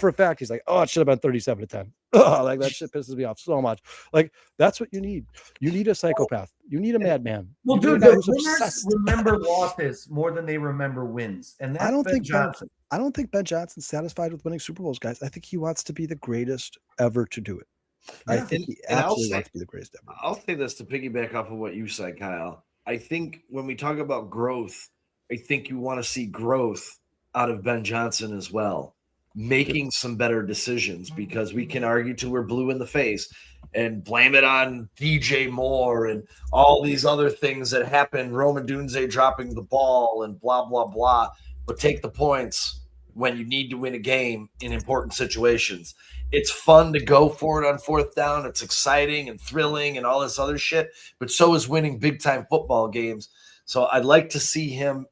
for a fact, he's like, oh, it should have been 37-10. Oh, like that shit pisses me off so much. Like that's what you need. You need a psychopath. You need a madman. Well, dude, the winners remember losses more than they remember wins, and that's I don't think Ben Johnson's satisfied with winning Super Bowls, guys. I think he wants to be the greatest ever to do it. I think he absolutely wants to be the greatest ever. I'll say this to piggyback off of what you said, Kyle. I think when we talk about growth, I think you want to see growth out of Ben Johnson as well, making some better decisions, because we can argue till we're blue in the face and blame it on DJ Moore and all these other things that happen, Roma Dunze dropping the ball and blah, blah, blah, but take the points when you need to win a game in important situations. It's fun to go for it on fourth down. It's exciting and thrilling and all this other shit, but so is winning big-time football games. So I'd like to see him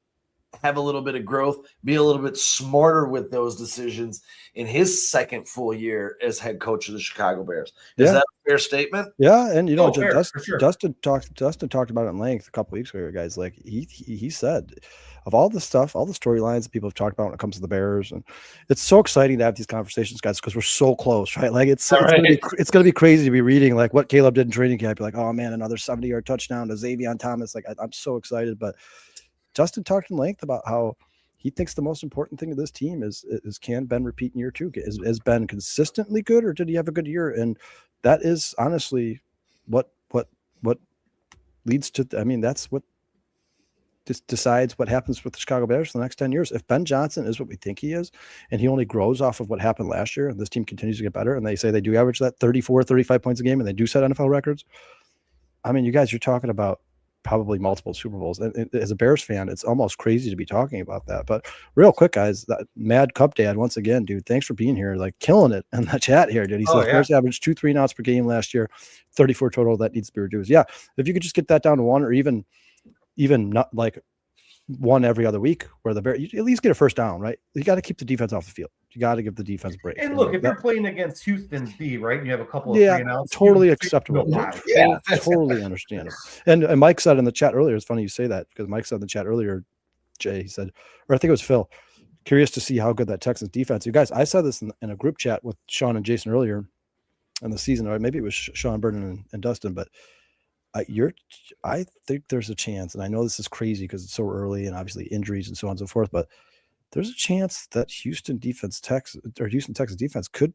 have a little bit of growth, be a little bit smarter with those decisions in his second full year as head coach of the Chicago Bears. Is that a fair statement? Yeah, and sure. Dustin talked about it in length a couple weeks ago, guys. Like he said, of all the stuff, all the storylines that people have talked about when it comes to the Bears, and it's so exciting to have these conversations, guys, because we're so close, right? Like it's gonna be crazy to be reading like what Caleb did in training camp. You're like, oh man, another 70-yard touchdown to Xavier Thomas. Like I'm so excited, but Justin talked in length about how he thinks the most important thing of this team is can Ben repeat in year two? Is Ben consistently good, or did he have a good year? And that is honestly what leads to. I mean, that's what decides what happens with the Chicago Bears for the next 10 years. If Ben Johnson is what we think he is, and he only grows off of what happened last year, and this team continues to get better, and they say they do average that 34, 35 points a game, and they do set NFL records. I mean, you guys, you're talking about probably multiple Super Bowls. And as a Bears fan, it's almost crazy to be talking about that. But real quick, guys, that Mad Cup Dad, once again, dude, thanks for being here, like killing it in the chat here, dude. He says Bears averaged 2 3-and-outs per game last year, 34 total. That needs to be reduced. Yeah, if you could just get that down to one, or even not like one every other week, where the Bears, you at least get a first down, right? You got to keep the defense off the field. You got to give the defense a break. And look, if you're playing against Houston's D, right, you have a couple of 3-and-outs. Totally acceptable. Yeah, totally understandable. And Mike said in the chat earlier, it's funny you say that, because Mike said in the chat earlier, Jay, he said, or I think it was Phil, curious to see how good that Texans defense. You guys, I said this in a group chat with Sean and Jason earlier in the season, or maybe it was Sean, Burden, and Dustin, but I think there's a chance, and I know this is crazy because it's so early and obviously injuries and so on and so forth, but there's a chance that Houston Texas defense could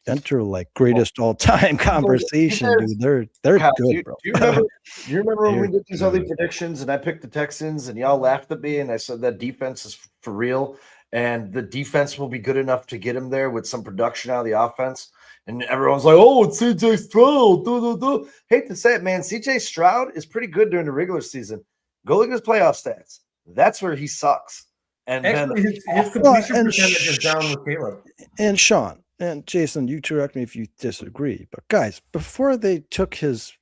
enter like greatest all-time conversation, dude. They're Kyle, good, bro. Do you remember when we They're did these early good. predictions and I picked the Texans and y'all laughed at me and I said that defense is for real and the defense will be good enough to get him there with some production out of the offense? And everyone's like, oh, it's CJ Stroud. Hate to say it, man. CJ Stroud is pretty good during the regular season. Go look at his playoff stats. That's where he sucks. And Actually, then his completion percentage is down with Caleb. And Sean and Jason, you correct me if you disagree, but guys, before they took his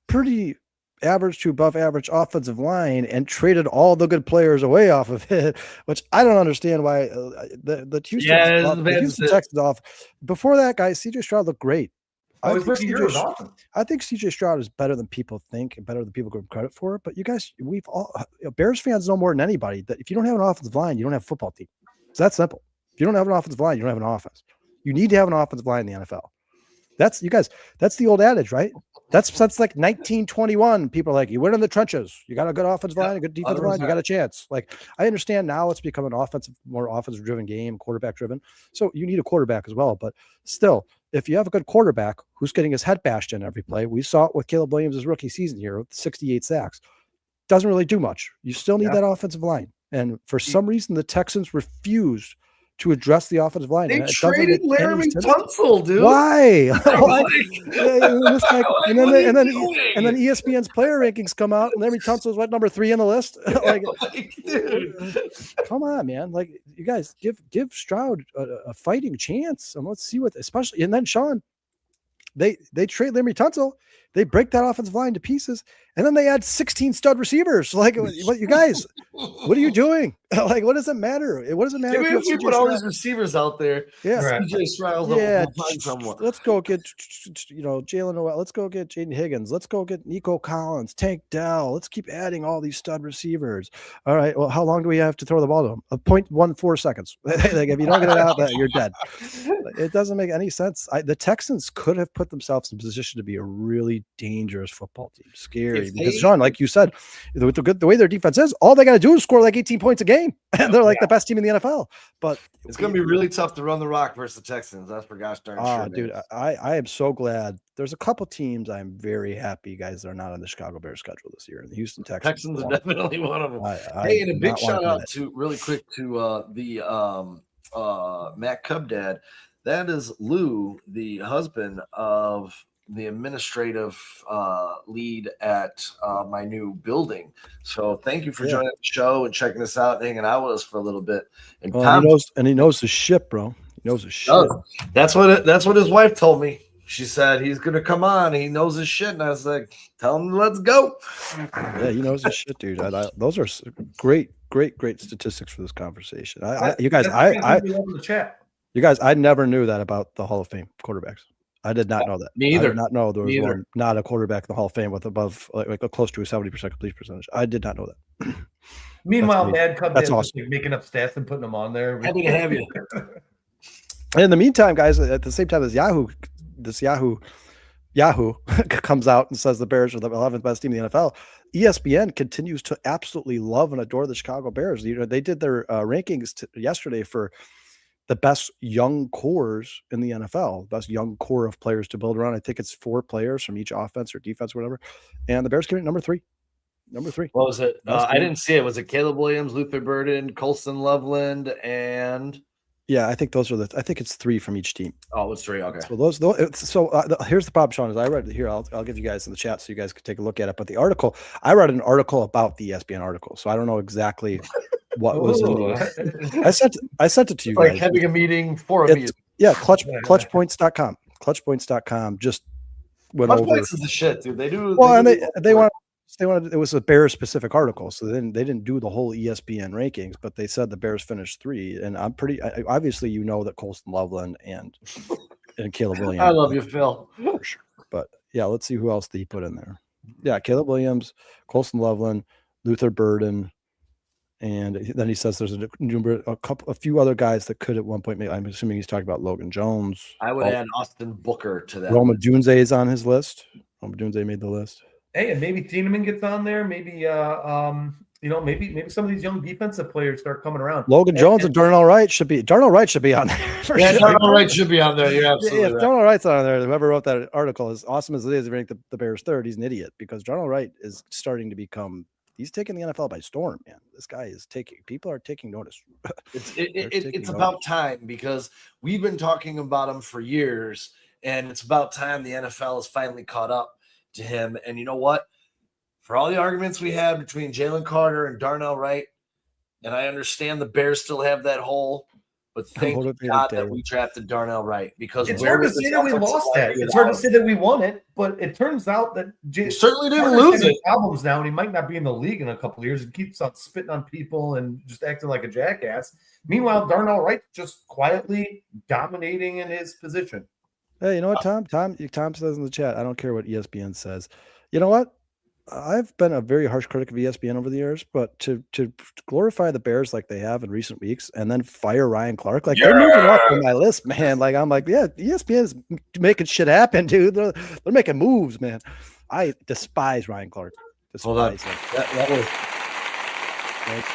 pretty average to above average offensive line and traded all the good players away off of it, which I don't understand why the Houston Texans off. Before that, guys, CJ Stroud looked great. I think CJ Stroud is better than people think and better than people give him credit for. But you guys, we've all Bears fans know more than anybody that if you don't have an offensive line, you don't have a football team. It's that simple. If you don't have an offensive line, you don't have an offense. You need to have an offensive line in the NFL. That's the old adage, right? That's like 1921. People are like, you win in the trenches. You got a good offensive line, a good defensive line, you got a chance. Like, I understand now it's become more offensive driven game, quarterback driven. So you need a quarterback as well. But still, if you have a good quarterback who's getting his head bashed in every play, we saw it with Caleb Williams' rookie season here with 68 sacks. Doesn't really do much. You still need that offensive line. And for some reason, the Texans refused to address the offensive line. They traded Laremy Tunsil, dude. Why? And then ESPN's player rankings come out, and Laremy Tunsil is number 3 on the list. Dude. Come on, man! Like, you guys, give Stroud a fighting chance, and let's see especially. And then Sean, they trade Laremy Tunsil. They break that offensive line to pieces, and then they add 16 stud receivers. Like, what you guys? What are you doing? Like, what does it matter? What does it matter if you put all these receivers out there? Yeah, CJ Stroud. Find someone. Let's go get Jalen Noel. Let's go get Jaden Higgins. Let's go get Nico Collins, Tank Dell. Let's keep adding all these stud receivers. All right. Well, how long do we have to throw the ball to them? 0.14 seconds. Like, if you don't get it out, you're dead. It doesn't make any sense. The Texans could have put themselves in position to be a really dangerous football team. Scary because Sean, like you said, the way their defense is, all they got to do is score like 18 points a game. And they're like the best team in the NFL. But it's going to be really tough to run the rock versus the Texans. That's for gosh darn sure. Dude, I am so glad. There's a couple teams I'm very happy, guys, that are not on the Chicago Bears schedule this year. And the Houston Texans are definitely one of them. Hey, and a big shout out to really quick to the Matt Cub dad. That is Lou, the husband of the administrative lead at my new building. So thank you for joining the show and checking us out and hanging out with us for a little bit. And he knows the shit, bro. He knows the shit. That's what his wife told me. She said he's gonna come on. He knows his shit, and I was like, "Tell him, let's go." Yeah, he knows his shit, dude. Those are great statistics for this conversation. You guys, I never knew that about the Hall of Fame quarterbacks. I did not know that. Me either. I did not know there was not a quarterback in the Hall of Fame with above like close to a 70% complete percentage. I did not know that. Meanwhile, Mad Cub that's awesome. Making up stats and putting them on there. Happy to have you. And in the meantime, guys, at the same time as Yahoo comes out and says the Bears are the 11th best team in the NFL, ESPN continues to absolutely love and adore the Chicago Bears. They did their rankings yesterday for the best young cores in the NFL, best young core of players to build around. I think it's 4 players from each offense or defense, or whatever. And the Bears came in number 3. Number 3. What was it? I didn't see it. Was it Caleb Williams, Luther Burden, Colson Loveland, and yeah, I think those are I think it's 3 from each team. Oh, it's 3. Okay. So here's the problem, Sean. Is I read it here. I'll give you guys in the chat so you guys can take a look at it. But I read an article about the ESPN article, so I don't know exactly what was in the. I sent it to you guys. Like having a meeting for a meeting. Yeah, clutchpoints.com. Clutchpoints.com just went over. Clutchpoints is the shit, dude. They do. Well, they wanted. It was a Bears specific article, so then they didn't do the whole ESPN rankings, but they said the Bears finished 3, and I'm pretty. Obviously, you know that Colston Loveland and Caleb Williams. I love you, Phil. For sure. But yeah, let's see who else he put in there. Yeah, Caleb Williams, Colston Loveland, Luther Burden. And then he says there's a few other guys that could at one point make. I'm assuming he's talking about Logan Jones. I would add Austin Booker to that. Roma Dunze is on his list. Roma Dunze made the list. Hey, and maybe Thieneman gets on there. Maybe maybe some of these young defensive players start coming around. Logan Jones and Darnell Wright should be on there. For Yeah, sure. Darnell Wright should be on there. You're absolutely If right. Darnell Wright's on there, whoever wrote that article, as awesome as it is, ranked the Bears third, he's an idiot because Darnell Wright is starting to become. He's taking the NFL by storm, man. This guy is people are taking notice. It's about time because we've been talking about him for years, and it's about time the NFL has finally caught up to him. And you know what? For all the arguments we had between Jalen Carter and Darnell Wright, and I understand the Bears still have that hole, but thank God that we drafted Darnell Wright because it's hard to say that we lost that. It's hard to say that we won it, but it turns out that certainly didn't lose it. Problems now, and he might not be in the league in a couple of years. He keeps on spitting on people and just acting like a jackass. Meanwhile, Darnell Wright just quietly dominating in his position. Hey, you know what, Tom? Tom says in the chat, I don't care what ESPN says. You know what? I've been a very harsh critic of ESPN over the years, but to glorify the Bears like they have in recent weeks and then fire Ryan Clark, like they're moving up on my list, man. Like I'm like, yeah, ESPN is making shit happen, dude. They're making moves, man. I despise Ryan Clark. Despise him. That was,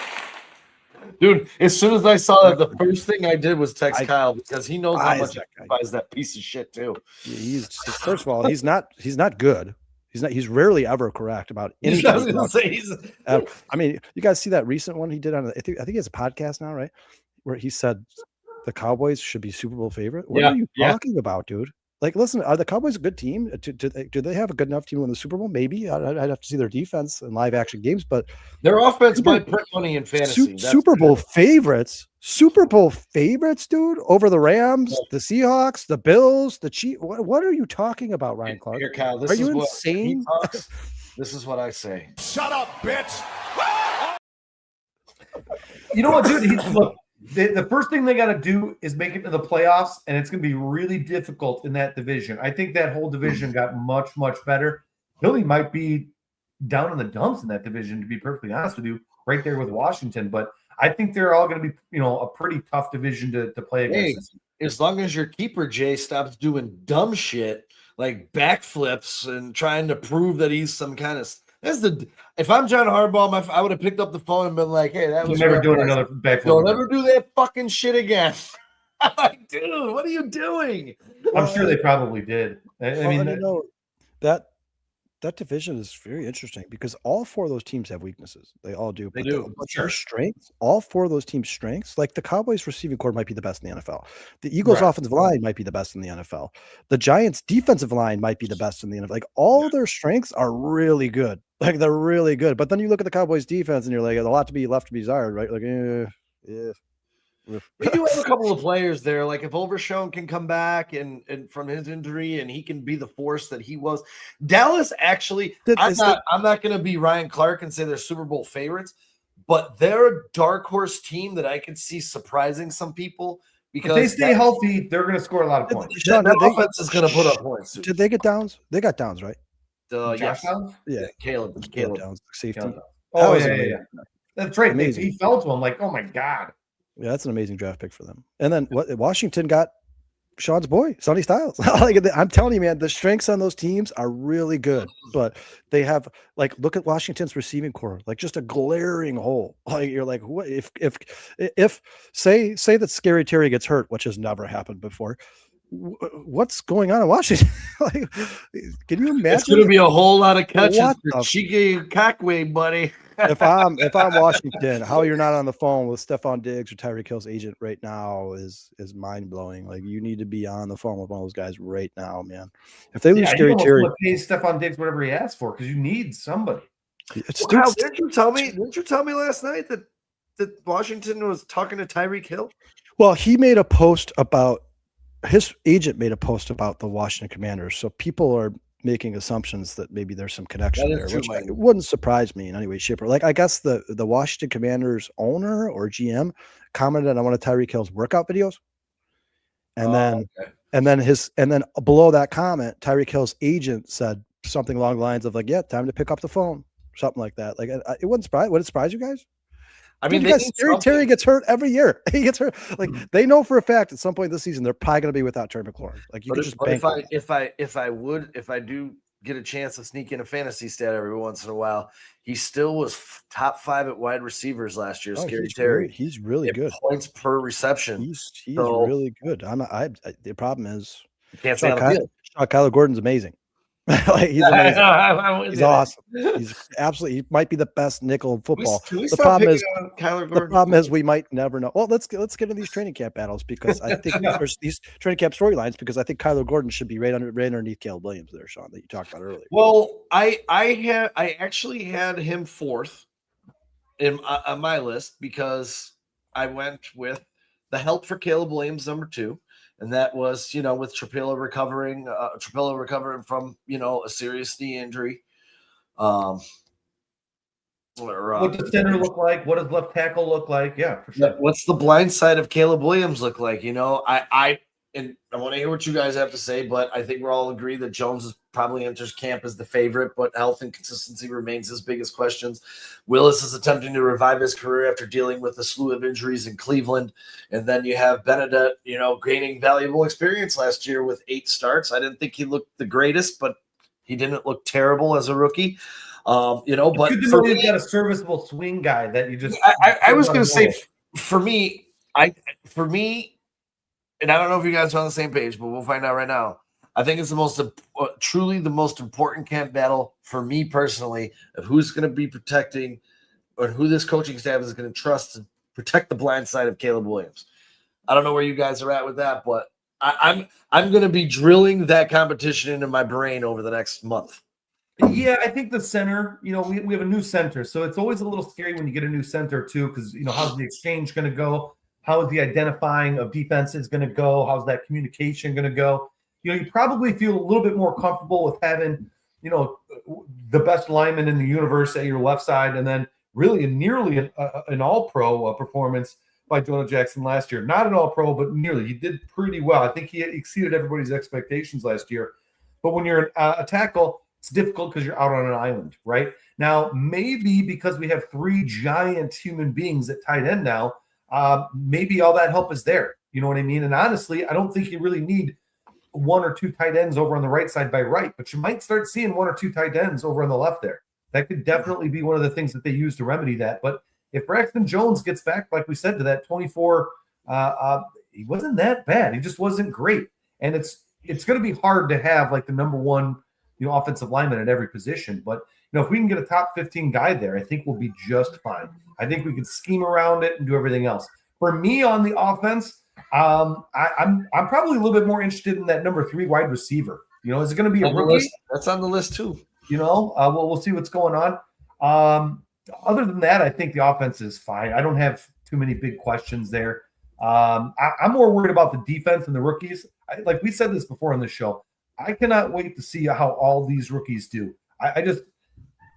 dude, as soon as I saw that, the first thing I did was text Kyle because he knows how much I despise that piece of shit too. First of all, he's not good. He's rarely ever correct about anything. I mean, you guys see that recent one he did on I think he has a podcast now, right? Where he said the Cowboys should be Super Bowl favorite. What are you talking about, dude? Like, listen, are the Cowboys a good team? Do they have a good enough team to win the Super Bowl? Maybe. I'd have to see their defense and live action games, but their offense might print money in fantasy. Super Bowl favorites, dude, over the Rams, the Seahawks, the Bills, the Chiefs. What are you talking about, Ryan Clark? Here, Kyle, are you insane? This is what I say. Shut up, bitch. You know what, dude? Look. The first thing they got to do is make it to the playoffs, and it's going to be really difficult in that division. I think that whole division got much, much better. Philly might be down in the dumps in that division, to be perfectly honest with you, right there with Washington. But I think they're all going to be, a pretty tough division to play against. Hey, as long as your keeper, Jay, stops doing dumb shit like backflips and trying to prove that he's some kind of – if I'm John Harbaugh, I would have picked up the phone and been like, "Hey, that was never doing another backflip. Don't ever do that fucking shit again." I'm like, dude, what are you doing? I'm sure they probably did. I mean, that division is very interesting because all four of those teams have weaknesses. They all do. They do. But their strengths, all four of those teams' strengths, like the Cowboys receiving core might be the best in the NFL. The Eagles offensive line might be the best in the NFL. The Giants defensive line might be the best in the NFL. Like all their strengths are really good. Like they're really good. But then you look at the Cowboys defense and you're like, a lot to be left to be desired, right? Like, yeah. We do have a couple of players there. Like if Overshown can come back and from his injury and he can be the force that he was. Dallas actually, I'm not going to be Ryan Clark and say they're Super Bowl favorites, but they're a dark horse team that I could see surprising some people because if they stay healthy, they're going to score a lot of points. That offense is going to put up points. Did they get downs? They got downs, right? Yes. Yeah. Caleb Downs, safety. Oh, yeah. That's right. He fell to him like, oh my God. Yeah, that's an amazing draft pick for them. And then Washington got Sean's boy, Sonny Styles. I'm telling you, man, the strengths on those teams are really good, but they have look at Washington's receiving core, like just a glaring hole. Like you're like, what if say that Scary Terry gets hurt, which has never happened before. What's going on in Washington? Can you imagine? It's going to be a whole lot of catches for Cheeky Cockway, buddy. if I'm Washington, how you're not on the phone with Stephon Diggs or Tyreek Hill's agent right now is mind blowing. Like you need to be on the phone with one of those guys right now, man. If they lose Scary Terry, pay Stephon Diggs whatever he asks for because you need somebody. Kyle, didn't you tell me last night that Washington was talking to Tyreek Hill? Well, he made a post about. His agent made a post about the Washington Commanders, so people are making assumptions that maybe there's some connection there, which wouldn't surprise me in any way, shape, or like. I guess the Washington Commanders owner or GM commented on one of Tyreek Hill's workout videos, and then below that comment, Tyreek Hill's agent said something along the lines of like, "Yeah, time to pick up the phone," something like that. Like it wouldn't surprise. Would it surprise you guys? I mean, Terry gets hurt every year. He gets hurt. Like they know for a fact at some point this season they're probably going to be without Terry McLaurin. Like you could just bank. If I do get a chance to sneak in a fantasy stat every once in a while, he still was top 5 at wide receivers last year. Scary Terry. He's really in good. points per reception. He's So- really good. The problem is You can't stay on the field. Kyler Gordon's amazing. Like, he's amazing. I'm with He's you. awesome. He's absolutely. He might be the best nickel in football. Can we The stop problem picking is, on Kyler the Gordon? problem is we might never know. Well, let's get into these training camp battles because I think there's these training camp storylines because I think Kyler Gordon should be right underneath Caleb Williams there, Sean, that you talked about earlier. Well, I actually had him 4th on my list because I went with the help for Caleb Williams number 2. And that was, with Trapilla recovering from, a serious knee injury. What does center look like? What does left tackle look like? Yeah, for sure. What's the blind side of Caleb Williams look like? I want to hear what you guys have to say, but I think we're all agree that Jones probably enters camp as the favorite, but health and consistency remains his biggest questions. Willis is attempting to revive his career after dealing with a slew of injuries in Cleveland. And then you have Bennett, gaining valuable experience last year with 8 starts. I didn't think he looked the greatest, but he didn't look terrible as a rookie. But for me, you've got a serviceable swing guy that you just. I was going to say, for me, and I don't know if you guys are on the same page, but we'll find out right now. I think it's truly the most important camp battle for me personally of who's going to be protecting or who this coaching staff is going to trust to protect the blind side of Caleb Williams. I don't know where you guys are at with that, but I'm going to be drilling that competition into my brain over the next month. Yeah, I think the center, we have a new center, so it's always a little scary when you get a new center too, because how's the exchange going to go? How is the identifying of defenses going to go? How's that communication going to go? You probably feel a little bit more comfortable with having, the best lineman in the universe at your left side, and then really nearly an all-pro performance by Jonah Jackson last year. Not an all-pro, but nearly. He did pretty well. I think he exceeded everybody's expectations last year. But when you're a tackle, it's difficult because you're out on an island, right? Now, maybe because we have 3 giant human beings at tight end now, maybe all that help is there. You know what I mean? And honestly, I don't think you really need 1 or 2 tight ends over on the right side by right, but you might start seeing 1 or 2 tight ends over on the left there. That could definitely be one of the things that they use to remedy that. But if Braxton Jones gets back, like we said, to that 24, he wasn't that bad. He just wasn't great. And it's going to be hard to have like the number 1, offensive lineman at every position. But if we can get a top 15 guy there, I think we'll be just fine. I think we can scheme around it and do everything else. For me on the offense, I'm probably a little bit more interested in that number 3 wide receiver. Is it going to be a rookie? That's on the list too. We'll see what's going on. Other than that, I think the offense is fine. I don't have too many big questions there. I'm more worried about the defense and the rookies. Like we said this before on this show, I cannot wait to see how all these rookies do.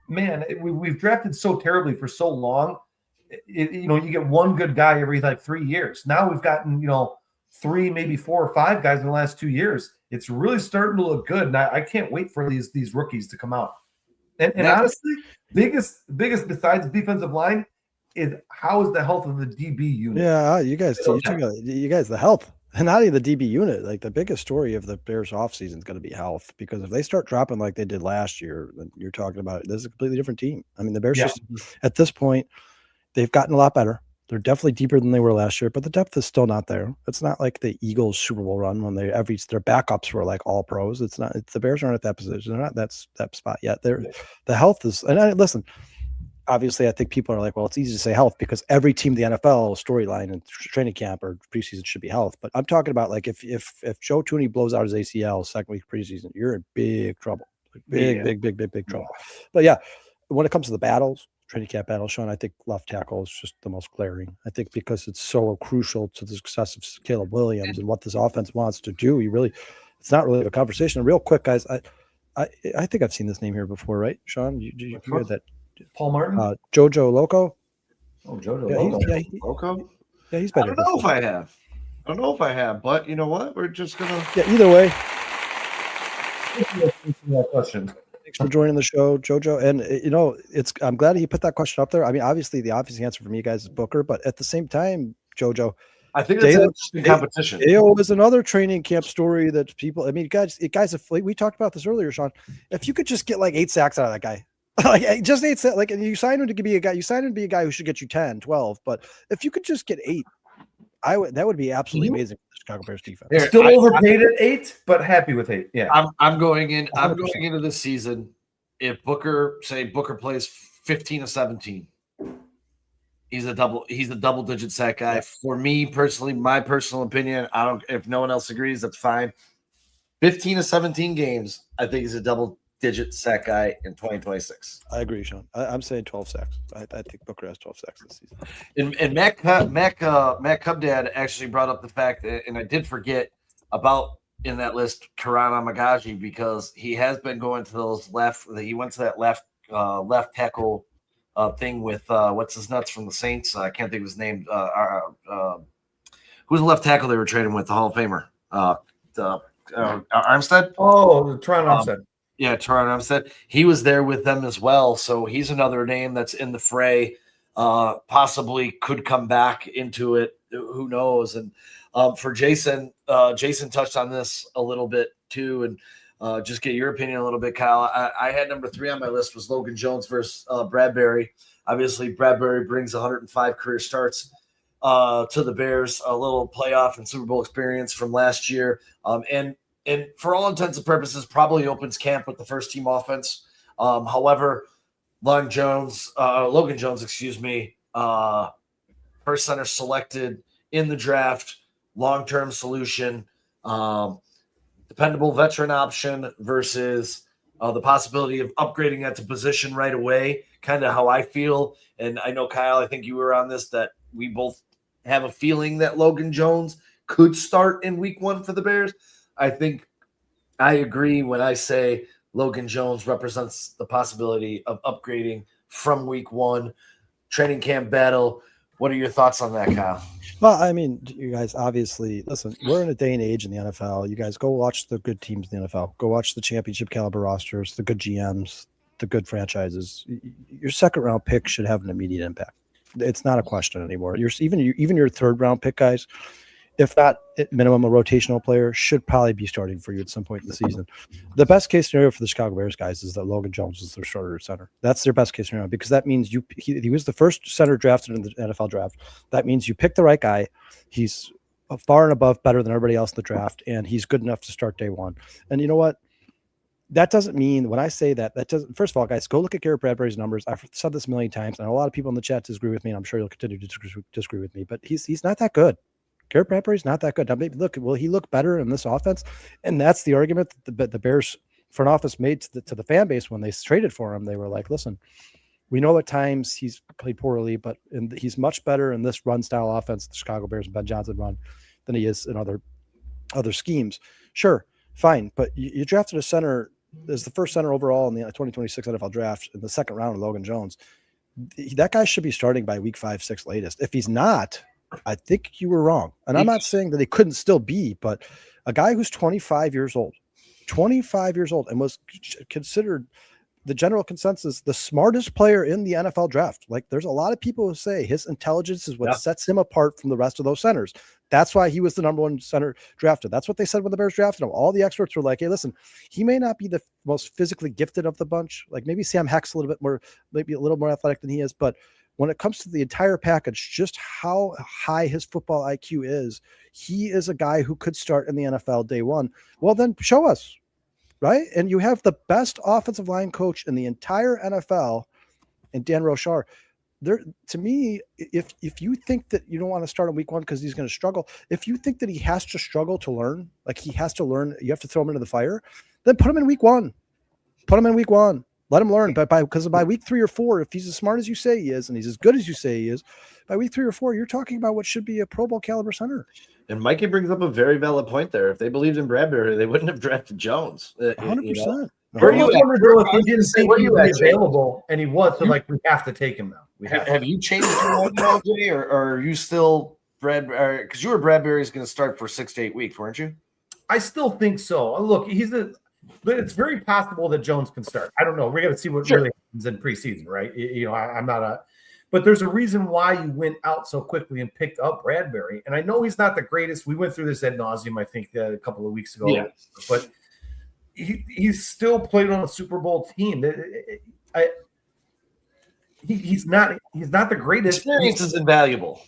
We've drafted so terribly for so long. You get 1 good guy every 3 years. Now we've gotten 3, maybe 4 or 5 guys in the last 2 years. It's really starting to look good, and I can't wait for these rookies to come out. And honestly, biggest besides defensive line is how is the health of the DB unit? Yeah, you guys, the health. And not even the DB unit. Like the biggest story of the Bears offseason is going to be health, because if they start dropping like they did last year, then you're talking about this is a completely different team. I mean, the Bears just, at this point, they've gotten a lot better. They're definitely deeper than they were last year, but the depth is still not there. It's not like the Eagles Super Bowl run when their backups were like all pros. It's not. The Bears aren't at that position. They're not that spot yet. The health is. And listen, obviously, I think people are like, well, it's easy to say health because every team in the NFL storyline and training camp or preseason should be health. But I'm talking about like if Joe Tooney blows out his ACL second week preseason, you're in big trouble. Big trouble. But yeah, when it comes to the battles, training camp battle, Sean, I think left tackle is just the most glaring. I think because it's so crucial to the success of Caleb Williams and what this offense wants to do. It's not really a conversation. And real quick, guys, I think I've seen this name here before, right, Sean? You heard that? Paul Martin? Jojo Loco? Oh, Jojo Loco. Loco? Yeah, he's better. I don't know if I have, but you know what? We're just going to. Yeah, either way. Question. Thanks for joining the show, Jojo. And, I'm glad he put that question up there. I mean, obviously, the obvious answer from you guys is Booker, but at the same time, Jojo, I think that's Dale- an interesting competition. Dale is another training camp story that people. I mean, guys, if we talked about this earlier, Sean. If you could just get like 8 sacks out of that guy, like just 8 sacks, like you signed him to be a guy. You signed him to be a guy who should get you 10, 12. But if you could just get 8, that would be absolutely amazing for the Chicago Bears defense. Here, Still overpaid at 8, but happy with 8. Yeah. I'm going in. I'm 100%. going into this season. If Booker plays 15 to 17, he's a double-digit sack guy. For me personally, my personal opinion, I don't. If no one else agrees, that's fine. 15 to 17 games, I think he's a double-digit sack guy in 2026. I agree, Sean. I'm saying 12 sacks. I think Booker has 12 sacks this season. And Matt Cubdad actually brought up the fact that, and I did forget about in that list Karan Amagaji, because he has been going to those left. He went to that left tackle thing with what's his nuts from the Saints. I can't think of his name. Who's the left tackle they were trading with? The Hall of Famer, Armstead. Oh, Toronto Armstead. Yeah, Toronto Armstead. He was there with them as well. So he's another name that's in the fray. Possibly could come back into it. Who knows? And for Jason, Jason touched on this a little bit too. And just get your opinion a little bit, Kyle. I had number 3 on my list was Logan Jones versus Bradbury. Obviously, Bradbury brings 105 career starts to the Bears, a little playoff and Super Bowl experience from last year. And for all intents and purposes, probably opens camp with the first team offense. However, Logan Jones, first center selected in the draft, long-term solution, dependable veteran option versus the possibility of upgrading that to position right away, kind of how I feel. And I know, Kyle, I think you were on this, that we both have a feeling that Logan Jones could start in week 1 for the Bears. I think I agree when I say Logan Jones represents the possibility of upgrading from week 1. Training camp battle. What are your thoughts on that, Kyle? Well, I mean, you guys obviously listen. We're in a day and age in the NFL. You guys go watch the good teams in the NFL. Go watch the championship caliber rosters, the good GMs, the good franchises. Your second round pick should have an immediate impact. It's not a question anymore. Even your third round pick guys, if not at minimum a rotational player, should probably be starting for you at some point in the season. The best case scenario for the Chicago Bears guys is that Logan Jones is their starter center. That's their best case scenario, because that means he was the first center drafted in the NFL draft. That means you pick the right guy. He's far and above better than everybody else in the draft, and he's good enough to start day 1. And you know what? That doesn't mean, when I say that doesn't, first of all, guys, go look at Garrett Bradbury's numbers. I've said this a million times, and a lot of people in the chat disagree with me, and I'm sure you'll continue to disagree with me, but he's not that good. Garrett Bradbury's not that good. Now, maybe will he look better in this offense? And that's the argument that the Bears front office made to the fan base when they traded for him. They were like, listen, we know at times he's played poorly, but he's much better in this run style offense, the Chicago Bears and Ben Johnson run, than he is in other schemes. Sure, fine. But you drafted a center as the first center overall in the 2026 NFL draft in the second round of Logan Jones. That guy should be starting by week 5, 6 latest. If he's not, I think you were wrong. And I'm not saying that he couldn't still be, but a guy who's 25 years old and was considered the general consensus, the smartest player in the NFL draft. Like, there's a lot of people who say his intelligence is what sets him apart from the rest of those centers. That's why he was the number 1 center drafted. That's what they said when the Bears drafted him. All the experts were like, hey, listen, he may not be the most physically gifted of the bunch. Like, maybe Sam Heck's maybe a little more athletic than he is, but when it comes to the entire package, just how high his football IQ is, he is a guy who could start in the NFL day 1. Well, then show us, right? And you have the best offensive line coach in the entire NFL, and Dan Rochar. There, to me, if you think that you don't want to start in week 1 because he's going to struggle, if you think that he has to struggle to learn, like he has to learn, you have to throw him into the fire, then put him in week 1. Put him in week 1. Let him learn, because by week 3 or 4, if he's as smart as you say he is, and he's as good as you say he is, by week 3 or 4, you're talking about what should be a Pro Bowl caliber center. And Mikey brings up a very valid point there. If they believed in Bradbury, they wouldn't have drafted Jones. 100%. Where you if he didn't think he was available, and he was, so like we have to take him now. Have you changed your mind now, Jay, or are you still Bradbury? Because you were Bradbury's going to start for 6 to 8 weeks, weren't you? I still think so. Look, but it's very possible that Jones can start. I don't know. We're going to see what really happens in preseason, right? I'm not But there's a reason why you went out so quickly and picked up Bradbury. And I know he's not the greatest. We went through this ad nauseum, I think, a couple of weeks ago. Yeah. But he's still played on a Super Bowl team. He's not the greatest. Experience is invaluable.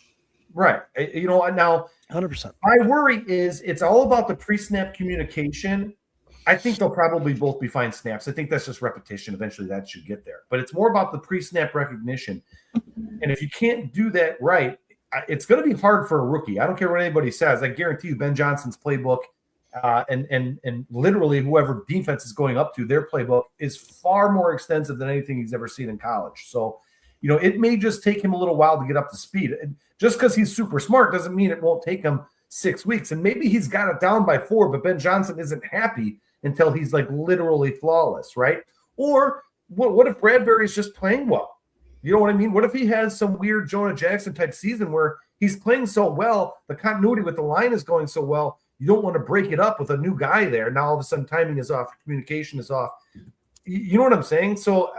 Right. Now 100%. my worry is it's all about the pre-snap communication. I think they'll probably both be fine snaps. I think that's just repetition. Eventually that should get there. But it's more about the pre-snap recognition. And if you can't do that right, it's going to be hard for a rookie. I don't care what anybody says. I guarantee you Ben Johnson's playbook and literally whoever defense is going up to, their playbook is far more extensive than anything he's ever seen in college. So, it may just take him a little while to get up to speed. And just because he's super smart doesn't mean it won't take him 6 weeks. And maybe he's got it down by 4, but Ben Johnson isn't happy until he's like literally flawless, right? Or what if Bradbury's just playing well? You know what I mean? What if he has some weird Jonah Jackson type season where he's playing so well, the continuity with the line is going so well, you don't want to break it up with a new guy there. Now all of a sudden timing is off, communication is off. You know what I'm saying? So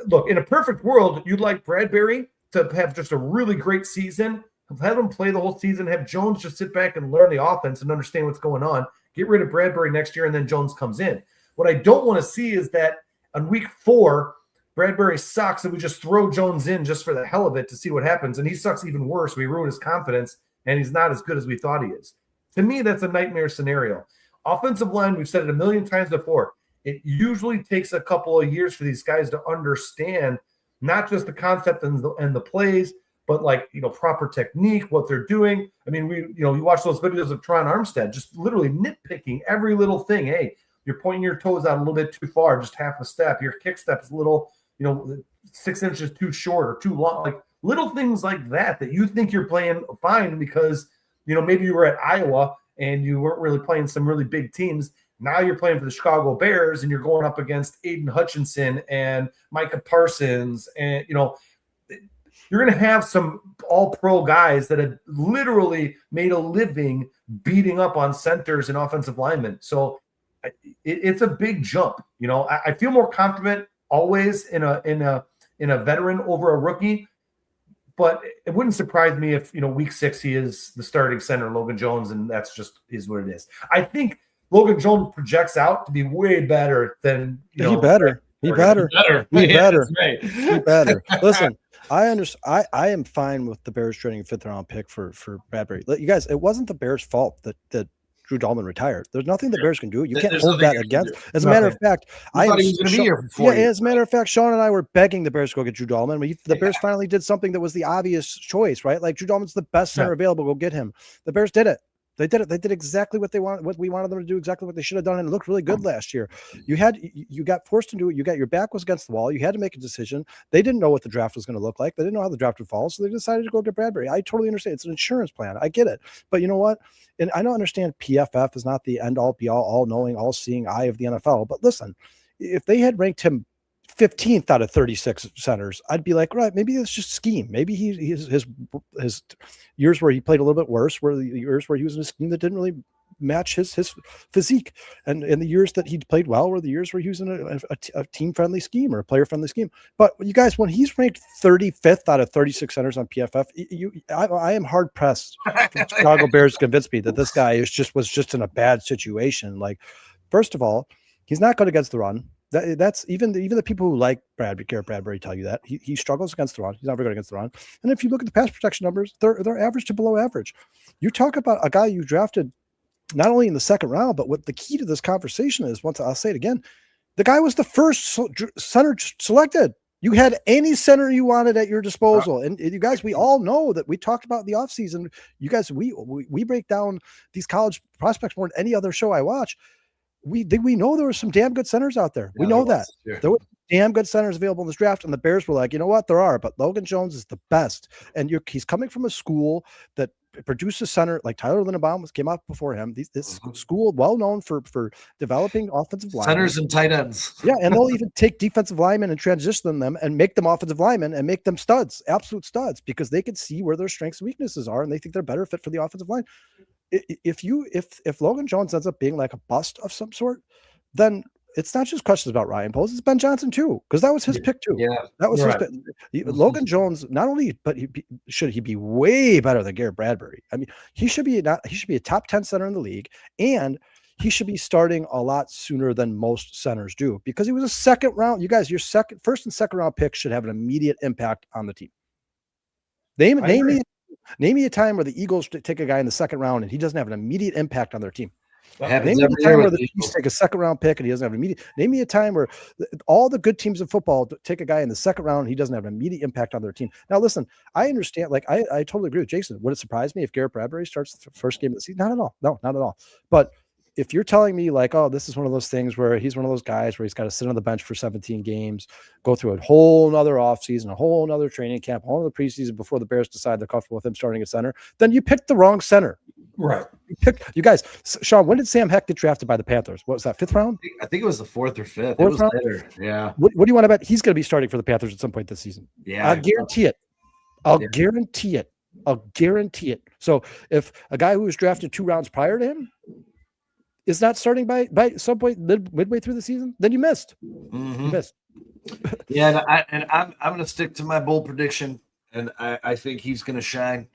look, in a perfect world, you'd like Bradbury to have just a really great season, have him play the whole season, have Jones just sit back and learn the offense and understand what's going on, get rid of Bradbury next year, and then Jones comes in. What I don't want to see is that on week 4, Bradbury sucks and we just throw Jones in just for the hell of it to see what happens, and he sucks even worse. We ruin his confidence, and he's not as good as we thought he is. To me, that's a nightmare scenario. Offensive line, we've said it a million times before, it usually takes a couple of years for these guys to understand not just the concept and the plays, but proper technique, what they're doing. I mean, you watch those videos of Tron Armstead just literally nitpicking every little thing. Hey, you're pointing your toes out a little bit too far, just half a step. Your kick step is a little, 6 inches too short or too long. Like little things like that you think you're playing fine because, maybe you were at Iowa and you weren't really playing some really big teams. Now you're playing for the Chicago Bears and you're going up against Aiden Hutchinson and Micah Parsons. And, you're going to have some all-pro guys that have literally made a living beating up on centers and offensive linemen. So it's a big jump. I feel more confident always in a veteran over a rookie, but it wouldn't surprise me if, week 6, he is the starting center, Logan Jones, and that's just is what it is. I think Logan Jones projects out to be way better than, He better. Listen, I am fine with the Bears trading a 5th round pick for Bradbury. You guys, it wasn't the Bears' fault that Drew Dahlman retired. There's nothing the Bears can do. You can't hold that against. As a matter of fact, as a matter of fact, Sean and I were begging the Bears to go get Drew Dahlman. The Bears finally did something that was the obvious choice, right? Like Drew Dahlman's the best center available. Go get him. The Bears did it. They did it. They did exactly what we wanted them to do, exactly what they should have done, and it looked really good last year. You got forced into it. Your back was against the wall. You had to make a decision. They didn't know what the draft was going to look like. They didn't know how the draft would fall, so they decided to go get Bradbury. I totally understand. It's an insurance plan. I get it. But you know what? And I don't understand PFF is not the end-all, be-all, all-knowing, all-seeing eye of the NFL. But listen, if they had ranked him 15th out of 36 centers, I'd be like, right, maybe it's just scheme. Maybe his years where he played a little bit worse were the years where he was in a scheme that didn't really match his physique. And the years that he played well were the years where he was in a team-friendly scheme or a player-friendly scheme. But you guys, when he's ranked 35th out of 36 centers on PFF, I am hard-pressed for the Chicago Bears to convince me that this guy was just in a bad situation. Like, first of all, he's not good against the run. That's even the people who like Garrett Bradbury tell you that he struggles against the run. He's not very good against the run. And if you look at the pass protection numbers, they're average to below average. You talk about a guy you drafted not only in the 2nd round, but what the key to this conversation is, once I'll say it again, the guy was the first center selected. You had any center you wanted at your disposal. And you guys, we all know that we talked about in the offseason. You guys, we break down these college prospects more than any other show I watch. We know there were some damn good centers out there. We know that. There were damn good centers available in this draft, and the Bears were like, you know what? There are, but Logan Jones is the best. And he's coming from a school that produces center like Tyler Lindenbaum came out before him. This school well known for developing offensive linemen. Centers and tight ends. Yeah, and they'll even take defensive linemen and transition them and make them offensive linemen and make them studs, absolute studs, because they can see where their strengths and weaknesses are, and they think they're better fit for the offensive line. If Logan Jones ends up being like a bust of some sort, then it's not just questions about Ryan Poles, it's Ben Johnson too, because that was his pick too. Yeah. That was Right. his pick. Logan Jones, not only, but should he be way better than Garrett Bradbury? I mean, he should be a top 10 center in the league, and he should be starting a lot sooner than most centers do, because he was a second round. You guys, your first and second round pick should have an immediate impact on the team. Name me a time where the Eagles take a guy in the second round and he doesn't have an immediate impact on their team. Name me a time where the Chiefs take a second round pick and he doesn't have an immediate. Name me a time where all the good teams in football take a guy in the second round and he doesn't have an immediate impact on their team. Now, listen, I understand. Like, I totally agree with Jason. Would it surprise me if Garrett Bradbury starts the first game of the season? Not at all. No, not at all. But if you're telling me like, oh, this is one of those things where he's one of those guys where he's got to sit on the bench for 17 games, go through a whole nother offseason, a whole nother training camp, a whole other preseason before the Bears decide they're comfortable with him starting at center, then you picked the wrong center. Right. You guys, Sean, when did Sam Heck get drafted by the Panthers? What was that, 5th round? I think it was the 4th or 5th. Fourth round? Later. Yeah. What do you want to bet? He's going to be starting for the Panthers at some point this season. Yeah. I'll guarantee it. Guarantee it. I'll guarantee it. So if a guy who was drafted 2 rounds prior to him is not starting by some point midway through the season, then you missed. Mm-hmm. You missed. Yeah, and I'm going to stick to my bold prediction, and I think he's going to shine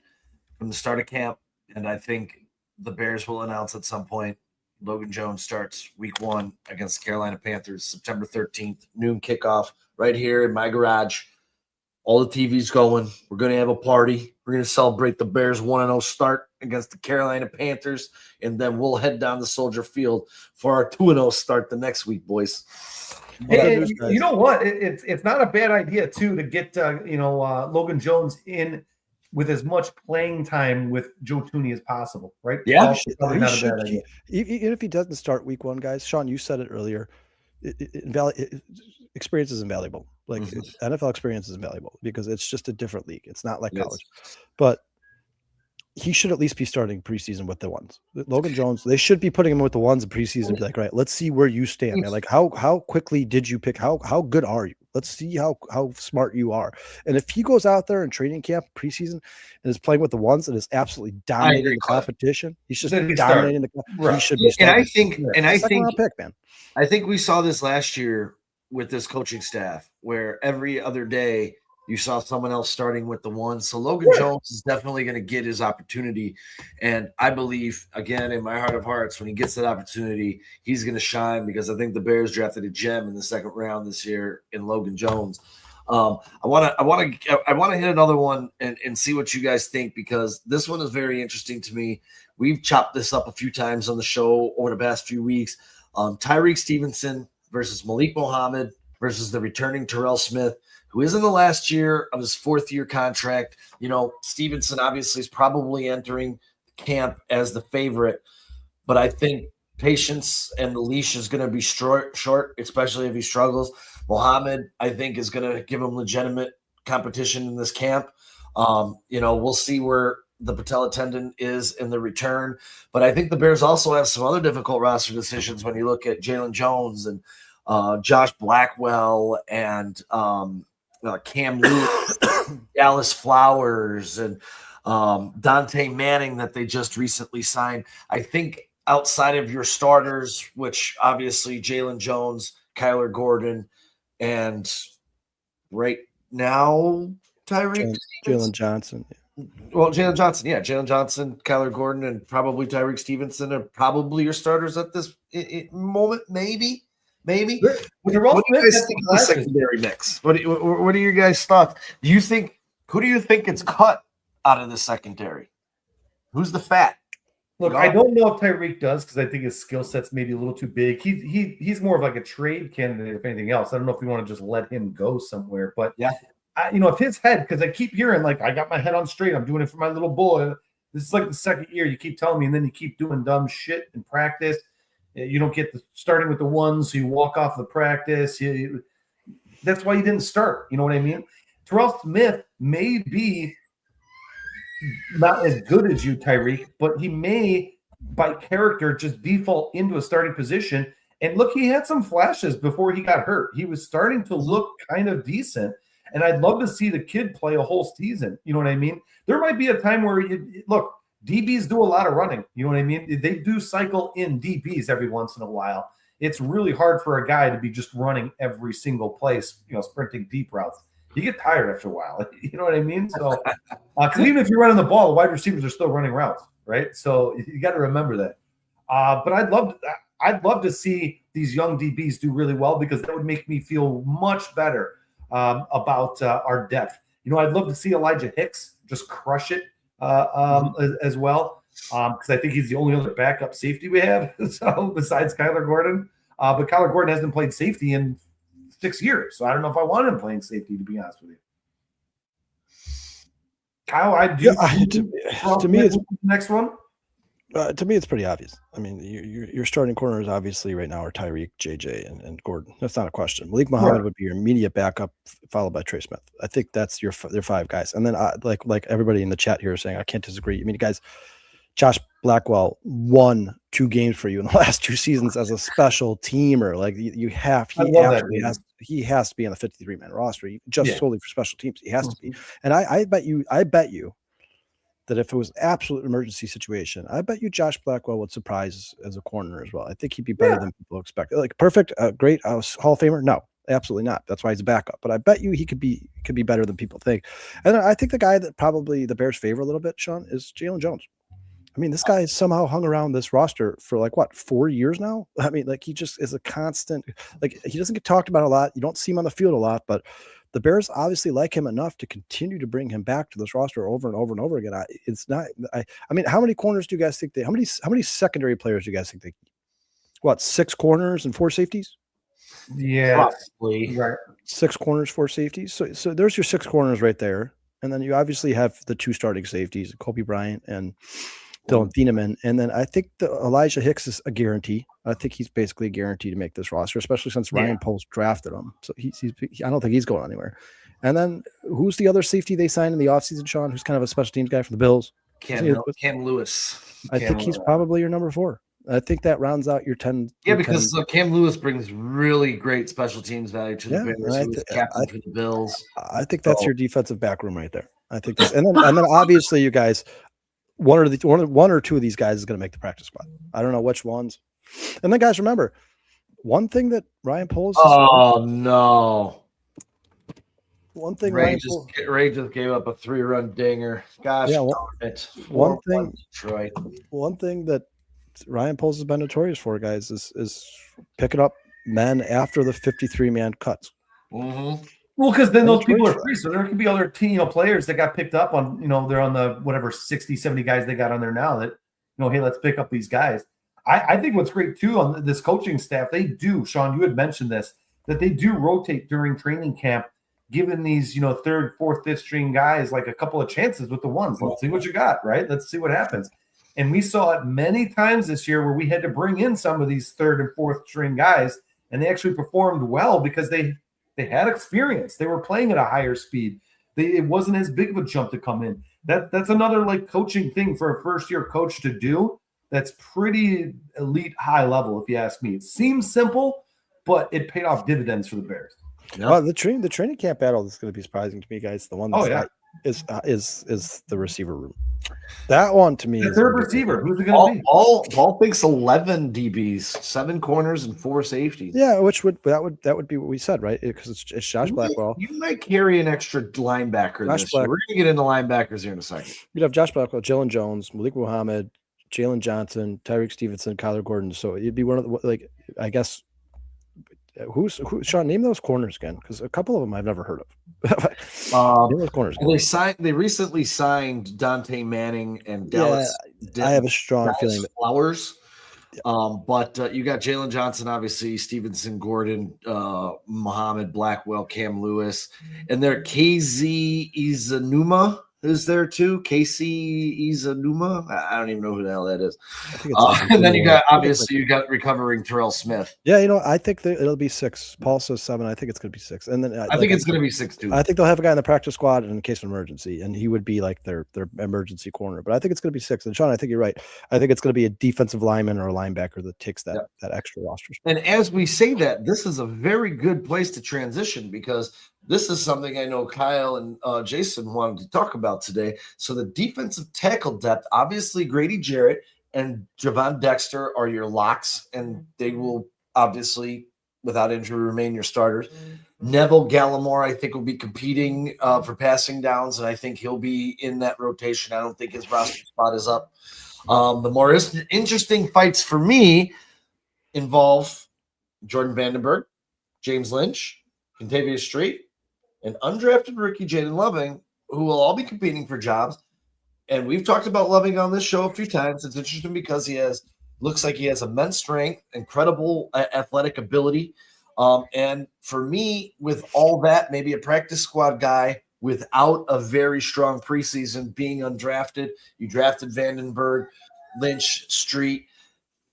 from the start of camp, and I think the Bears will announce at some point Logan Jones starts week 1 against the Carolina Panthers, September 13th, noon kickoff, right here in my garage. All the TV's going. We're going to have a party. We're going to celebrate the Bears 1-0 start against the Carolina Panthers, and then we'll head down to Soldier Field for our 2-0 start the next week, boys. And you know what? It's not a bad idea too to get Logan Jones in with as much playing time with Joe Thuney as possible, right? Yeah, probably not a bad idea. Even if he doesn't start week 1, guys, Sean, you said it earlier. Experience is invaluable. Like NFL experience is invaluable because it's just a different league. It's not like college, but he should at least be starting preseason with the ones. Logan Jones, they should be putting him with the ones in preseason. Be like, right, let's see where you stand, man. Like, how quickly did you pick? How good are you? Let's see how smart you are. And if he goes out there in training camp preseason and is playing with the ones and is absolutely dominating the competition, he's just dominating the. Right. He should be. And I think pick, man. I think we saw this last year with this coaching staff, where every other day you saw someone else starting with the one. So Logan Jones is definitely going to get his opportunity. And I believe, again, in my heart of hearts, when he gets that opportunity, he's going to shine, because I think the Bears drafted a gem in the 2nd round this year in Logan Jones. I want to hit another one and see what you guys think, because this one is very interesting to me. We've chopped this up a few times on the show over the past few weeks. Tyreek Stevenson versus Malik Muhammad versus the returning Terrell Smith, who is in the last year of his 4th year contract. You know, Stevenson obviously is probably entering camp as the favorite, but I think patience and the leash is going to be short, especially if he struggles. Muhammad, I think, is going to give him legitimate competition in this camp. We'll see where the patella tendon is in the return, but I think the Bears also have some other difficult roster decisions when you look at Jalen Jones and Josh Blackwell and Cam Lewis, Dallas Flowers, and Dante Manning that they just recently signed. I think outside of your starters, which obviously Jalen Jones, Kyler Gordon, and right now Tyreek Jalen Johnson. Well, Jalen Johnson, Kyler Gordon, and probably Tyreek Stevenson are probably your starters at this moment. Maybe. What do you guys think of the secondary mix? What are your guys' thoughts? Who do you think gets cut out of the secondary? Who's the fat? Look, I don't know if Tyreek does, because I think his skill set's maybe a little too big. He's more of like a trade candidate, if anything else. I don't know if we want to just let him go somewhere, but yeah. If his head, because I keep hearing, like, I got my head on straight, I'm doing it for my little boy. This is like the 2nd year you keep telling me, and then you keep doing dumb shit in practice. You don't get starting with the ones, so you walk off the practice. That's why you didn't start. You know what I mean? Terrell Smith may be not as good as you, Tyreek, but he may, by character, just default into a starting position. And look, he had some flashes before he got hurt. He was starting to look kind of decent. And I'd love to see the kid play a whole season. You know what I mean? There might be a time where DBs do a lot of running. You know what I mean? They do cycle in DBs every once in a while. it's really hard for a guy to be just running every single place, sprinting deep routes. You get tired after a while. You know what I mean? So, because even if you're running the ball, the wide receivers are still running routes, right? So you got to remember that. But I'd love to see these young DBs do really well, because that would make me feel much better about our depth. I'd love to see Elijah Hicks just crush it as well, because I think he's the only other backup safety we have, so besides Kyler Gordon. But Kyler Gordon hasn't played safety in 6 years, so I don't know if I want him playing safety, to be honest with you. Kyle, to me, it's next one. To me, it's pretty obvious. I mean, your starting corners obviously right now are Tyreek, JJ, and Gordon. That's not a question. Malik Muhammad would be your immediate backup, followed by Trey Smith. I think that's your 5 guys. And then like everybody in the chat here is saying, I can't disagree. I mean, guys, Josh Blackwell won 2 games for you in the last 2 seasons as a special teamer. Like he has to be on the 53-man roster, solely for special teams. He has to be. And I bet you that if it was absolute emergency situation, I bet you Josh Blackwell would surprise as a corner as well. I think he'd be better than people expect. Like perfect, great Hall of Famer? No, absolutely not. That's why he's a backup. But I bet you he could be better than people think. And I think the guy that probably the Bears favor a little bit, Sean, is Jalen Jones. I mean, this guy has somehow hung around this roster for 4 years now? I mean, he just is a constant, he doesn't get talked about a lot. You don't see him on the field a lot, but the Bears obviously like him enough to continue to bring him back to this roster over and over and over again. I mean, how many corners do you guys think how many secondary players do you guys think 6 corners and 4 safeties? Yeah, probably. Right. 6 corners, 4 safeties. So there's your 6 corners right there. And then you obviously have the 2 starting safeties, Kobe Bryant and Dylan Thieneman. And then I think Elijah Hicks is a guarantee. I think he's basically a guarantee to make this roster, especially since Ryan Poles drafted him. So I don't think he's going anywhere. And then who's the other safety they signed in the offseason, Sean, who's kind of a special teams guy for the Bills? Cam Lewis. I think he's probably your number 4. I think that rounds out your 10. Yeah, because Cam Lewis brings really great special teams value to the Bears. He was captain for the Bills. I think that's your defensive back room right there. I think that's, and then obviously you guys, one or two of these guys is going to make the practice squad. I don't know which ones. And then guys, remember one thing that Ryan Poles. Oh no! One thing Ray just gave up a 3-run dinger. Gosh, one thing that Ryan Poles has been notorious for, guys, is picking up men after the 53-man cuts. Mm-hmm. Well, because then those people are free, so there could be other players that got picked up on, they're on the whatever 60, 70 guys they got on there now that, hey, let's pick up these guys. I think what's great too on this coaching staff, they do, Sean, you had mentioned this, that they do rotate during training camp, giving these, 3rd, 4th, 5th string guys like a couple of chances with the ones. Let's see what you got, right? Let's see what happens. And we saw it many times this year where we had to bring in some of these 3rd and 4th string guys, and they actually performed well because they had experience. They were playing at a higher speed. It wasn't as big of a jump to come in. That's another coaching thing for a first-year coach to do. That's pretty elite high level, if you ask me. It seems simple, but it paid off dividends for the Bears. Yep. The training camp battle is going to be surprising to me, guys. The one that's is the receiver room. That one to me the is 3rd receiver. Who's it going to be? Ball thinks 11 DBs, 7 corners, and 4 safeties. Yeah, that would be what we said, right? Because it's Josh Blackwell. You might carry an extra linebacker this year. We're going to get into linebackers here in a second. You'd have Josh Blackwell, Jalen Jones, Malik Muhammad, Jalen Johnson, Tyreek Stevenson, Kyler Gordon. So it'd be one of the I guess. Who's Sean? Name those corners again, because a couple of them I've never heard of. Name those corners. They recently signed Dante Manning and Dallas. I have a strong feeling that Flowers. But you got Jalen Johnson, obviously, Stevenson, Gordon, Muhammad, Blackwell, Cam Lewis, and there KZ Izanuma is there too. Casey Izanuma. I don't even know who the hell that is. And then you got recovering Terrell Smith. Yeah, I think it'll be 6. Paul says 7. I think it's going to be 6. And then I think it's going to be 6 too. I think they'll have a guy in the practice squad in case of emergency, and he would be like their emergency corner. But I think it's going to be 6. And Sean, I think you're right. I think it's going to be a defensive lineman or a linebacker that takes that extra roster spot. And as we say that, this is a very good place to transition, because this is something I know Kyle and Jason wanted to talk about today. So the defensive tackle depth, obviously Grady Jarrett and Javon Dexter are your locks, and they will obviously, without injury, remain your starters. Neville Gallimore, I think, will be competing for passing downs, and I think he'll be in that rotation. I don't think his roster spot is up. The more interesting fights for me involve Jordan Vandenberg, James Lynch, Contavious Street, and undrafted rookie Jayden Loving, who will all be competing for jobs. And we've talked about Loving on this show a few times. It's interesting because looks like he has immense strength, incredible athletic ability. And for me, with all that, maybe a practice squad guy without a very strong preseason, being undrafted. You drafted Vandenberg, Lynch, Street,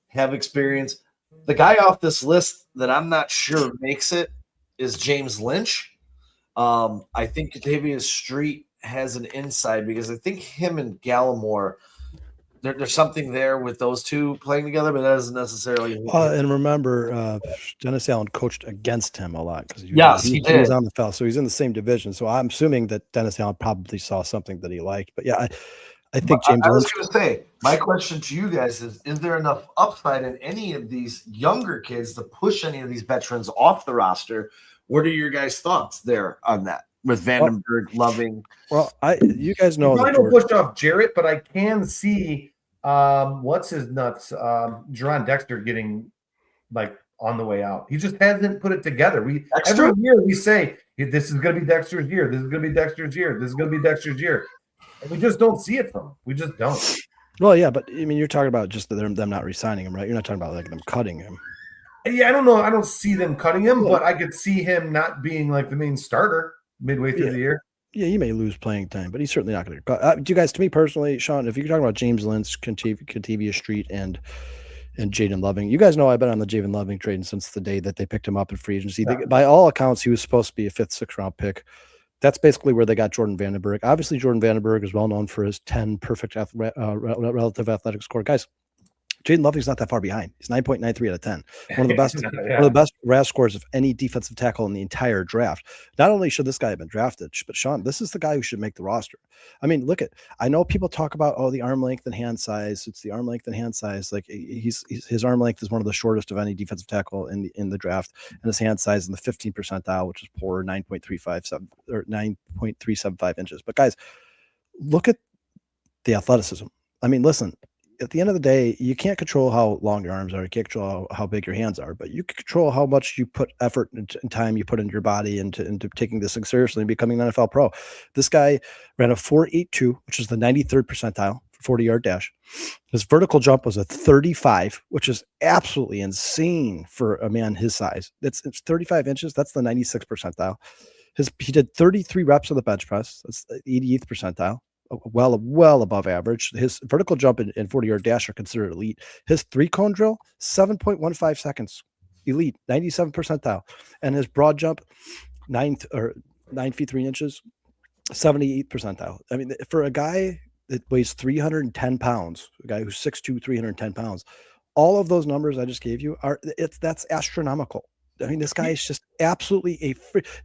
have experience. The guy off this list that I'm not sure makes it is James Lynch. I think Contavious Street has an inside because I think him and Gallimore, there's something there with those two playing together, but that doesn't necessarily. And remember, Dennis Allen coached against him a lot because he was on the foul, so he's in the same division. So I'm assuming that Dennis Allen probably saw something that he liked. But yeah, I think James. I was going to say, my question to you guys is there enough upside in any of these younger kids to push any of these veterans off the roster? What are your guys' thoughts there on that with Vandenberg, Loving? Well, you guys know I don't push off Jarrett, but I can see what's his nuts, Jerron Dexter getting like on the way out. He just hasn't put it together. Every year we say this is going to be Dexter's year. This is going to be Dexter's year. This is going to be Dexter's year. And we just don't see it from him. We just don't. Well, yeah, but I mean, you're talking about just them not re-signing him, right? You're not talking about like them cutting him. Yeah, I don't know. I don't see them cutting him, but I could see him not being like the main starter midway through the year. Yeah, he may lose playing time, but he's certainly not going to cut. Do you guys, to me personally, Sean, if you're talking about James Lynch, Contavious Street, and Jayden Loving, you guys know I've been on the Jayden Loving trade since the day that they picked him up in free agency. Yeah. By all accounts, he was supposed to be a 5th, 6th round pick. That's basically where they got Jordan Vandenberg. Obviously, Jordan Vandenberg is well known for his 10 perfect relative athletic score. Guys, Jayden Loving's not that far behind. He's 9.93 out of 10. One of the best, one of the best RAS scores of any defensive tackle in the entire draft. Not only should this guy have been drafted, but Sean, this is the guy who should make the roster. I mean, I know people talk about the arm length and hand size. It's the arm length and hand size. Like his arm length is one of the shortest of any defensive tackle in the draft, and his hand size in the 15th percentile, which is poor, 9.357 or 9.375 inches. But guys, look at the athleticism. I mean, listen. At the end of the day, you can't control how long your arms are. You can't control how big your hands are, but you can control how much you put effort and time you put into your body into taking this thing seriously and becoming an NFL pro. This guy ran a 4.82, which is the 93rd percentile for 40-yard dash. His vertical jump was a 35, which is absolutely insane for a man his size. It's 35 inches. That's the 96th percentile. He did 33 reps of the bench press. That's the 88th percentile. Well above average. His vertical jump and 40-yard dash are considered elite. His 3-cone drill, 7.15 seconds, elite, 97th percentile. And his broad jump, 9 feet 3 inches, 78th percentile. I mean, for a guy that weighs 310 pounds, a guy who's 6'2", 310 pounds, all of those numbers I just gave you that's astronomical. I mean, this guy is just absolutely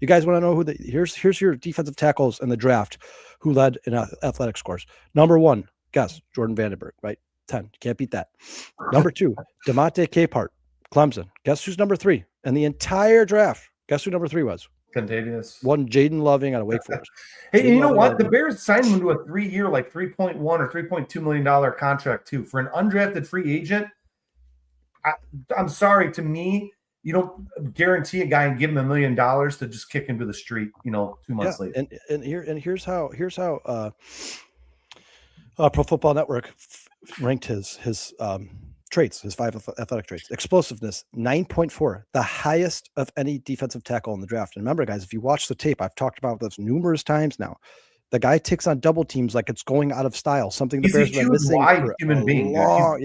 you guys want to know here's your defensive tackles in the draft who led in athletic scores. Number 1, guess, Jordan Vandenberg, right? 10. Can't beat that. Number 2, DeMonte Capehart, Clemson. Guess who's number 3? And the entire draft, guess who number 3 was? Contavious. One Jayden Loving out of Wake Forest. Hey, you know what? The Bears signed him to a 3-year, like $3.1 or $3.2 million contract too. For an undrafted free agent, I'm sorry, to me, you don't guarantee a guy and give him $1 million to just kick him to the street, 2 months later. And here's how Pro Football Network ranked his traits, his 5 athletic traits. Explosiveness, 9.4, the highest of any defensive tackle in the draft. And remember, guys, if you watch the tape, I've talked about this numerous times now. The guy takes on double teams like it's going out of style. Something the Bears have been missing. Wide human being.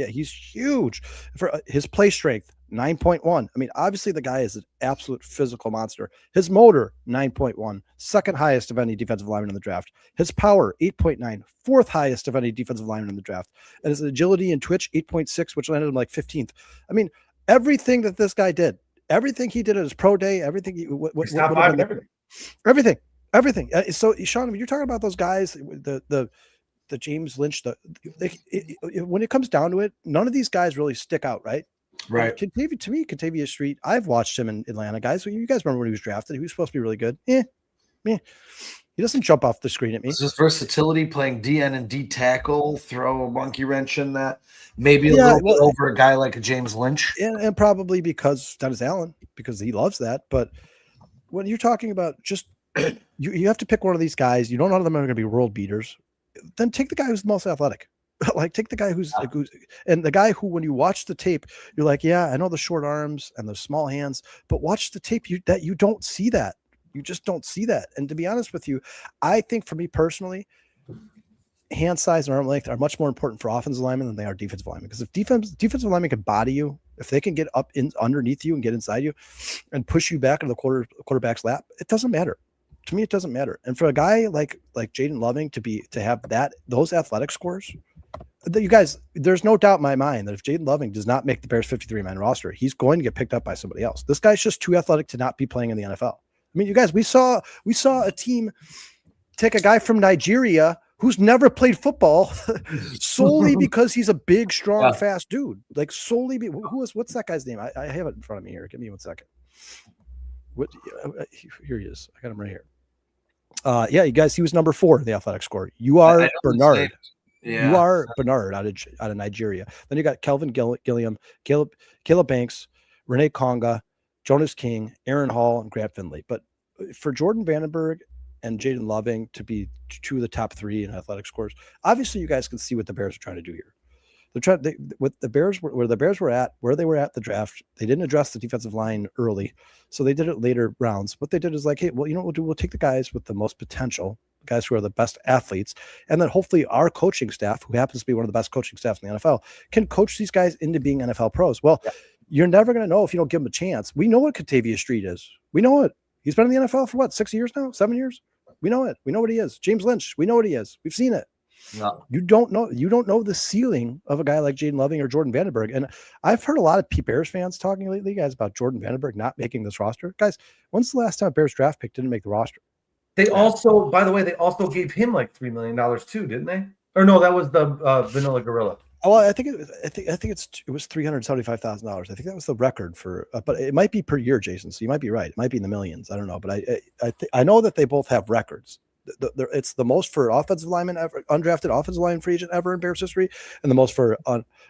He's huge. For his play strength, 9.1. I mean, obviously the guy is an absolute physical monster. His motor, 9.1, second highest of any defensive lineman in the draft. His power, 8.9, fourth highest of any defensive lineman in the draft. And his agility and twitch, 8.6, which landed him like 15th. I mean, everything that this guy did, everything he did at his pro day, everything, everything. So, Sean, when you're talking about those guys, the James Lynch, when it comes down to it, none of these guys really stick out, right? Right. Kentavious Street, I've watched him in Atlanta, guys. You guys remember when he was drafted? He was supposed to be really good. He doesn't jump off the screen at me. It's just versatility, playing DN and D tackle, throw a monkey wrench in that. Maybe a Yeah, little bit well, over a guy like a James Lynch. and probably because Dennis Allen, because he loves that. But when you're talking about just you have to pick one of these guys. You don't know none of them are going to be world beaters. Then take the guy who's the most athletic. Like take the guy who's and the guy who, when you watch the tape, you're like, yeah, I know the short arms and the small hands, but watch the tape. You don't see that. You just don't see that. And to be honest with you, I think for me personally, hand size and arm length are much more important for offensive linemen than they are defensive linemen. Because if defensive linemen can body you, if they can get up in underneath you and get inside you and push you back into the quarterback's lap, it doesn't matter. To me, it doesn't matter. And for a guy like Jayden Loving to have those athletic scores, you guys, there's no doubt in my mind that if Jayden Loving does not make the Bears 53-man roster, he's going to get picked up by somebody else. This guy's just too athletic to not be playing in the NFL. I mean, you guys, we saw a team take a guy from Nigeria who's never played football solely because he's a big, strong, fast dude. Like solely, what's that guy's name? I have it in front of me here. Give me 1 second. Here he is. I got him right here. Yeah, you guys, he was number 4 in the athletic score. You are Bernard. Yeah. You are Bernard out of Nigeria. Then you got Kelvin Gilliam, Caleb Banks, Renee Conga, Jonas King, Aaron Hall, and Grant Finley. But for Jordan Vandenberg and Jayden Loving to be 2 of the top 3 in athletic scores, obviously you guys can see what the Bears are trying to do here. Where the Bears were at the draft, they didn't address the defensive line early, so they did it later rounds. What they did is like, hey, well, you know what we'll do? We'll take the guys with the most potential, the guys who are the best athletes, and then hopefully our coaching staff, who happens to be one of the best coaching staffs in the NFL, can coach these guys into being NFL pros. Well, you're never going to know if you don't give them a chance. We know what Kentavious Street is. We know it. He's been in the NFL for 6 years now, 7 years. We know it. We know what he is. James Lynch. We know what he is. We've seen it. No. You don't know the ceiling of a guy like Jayden Loving or Jordan Vandenberg. And I've heard a lot of Bears fans talking lately, guys, about Jordan Vandenberg not making this roster. Guys, when's the last time a Bears draft pick didn't make the roster? They also, by the way, gave him like $3 million too, didn't they? Or no, that was the Vanilla Gorilla. Oh, I think it was $375,000. I think that was the record for, but it might be per year, Jason. So you might be right. It might be in the millions. I don't know, but I know that they both have records. It's the most for offensive lineman ever, undrafted offensive lineman free agent ever in Bears history, and the most for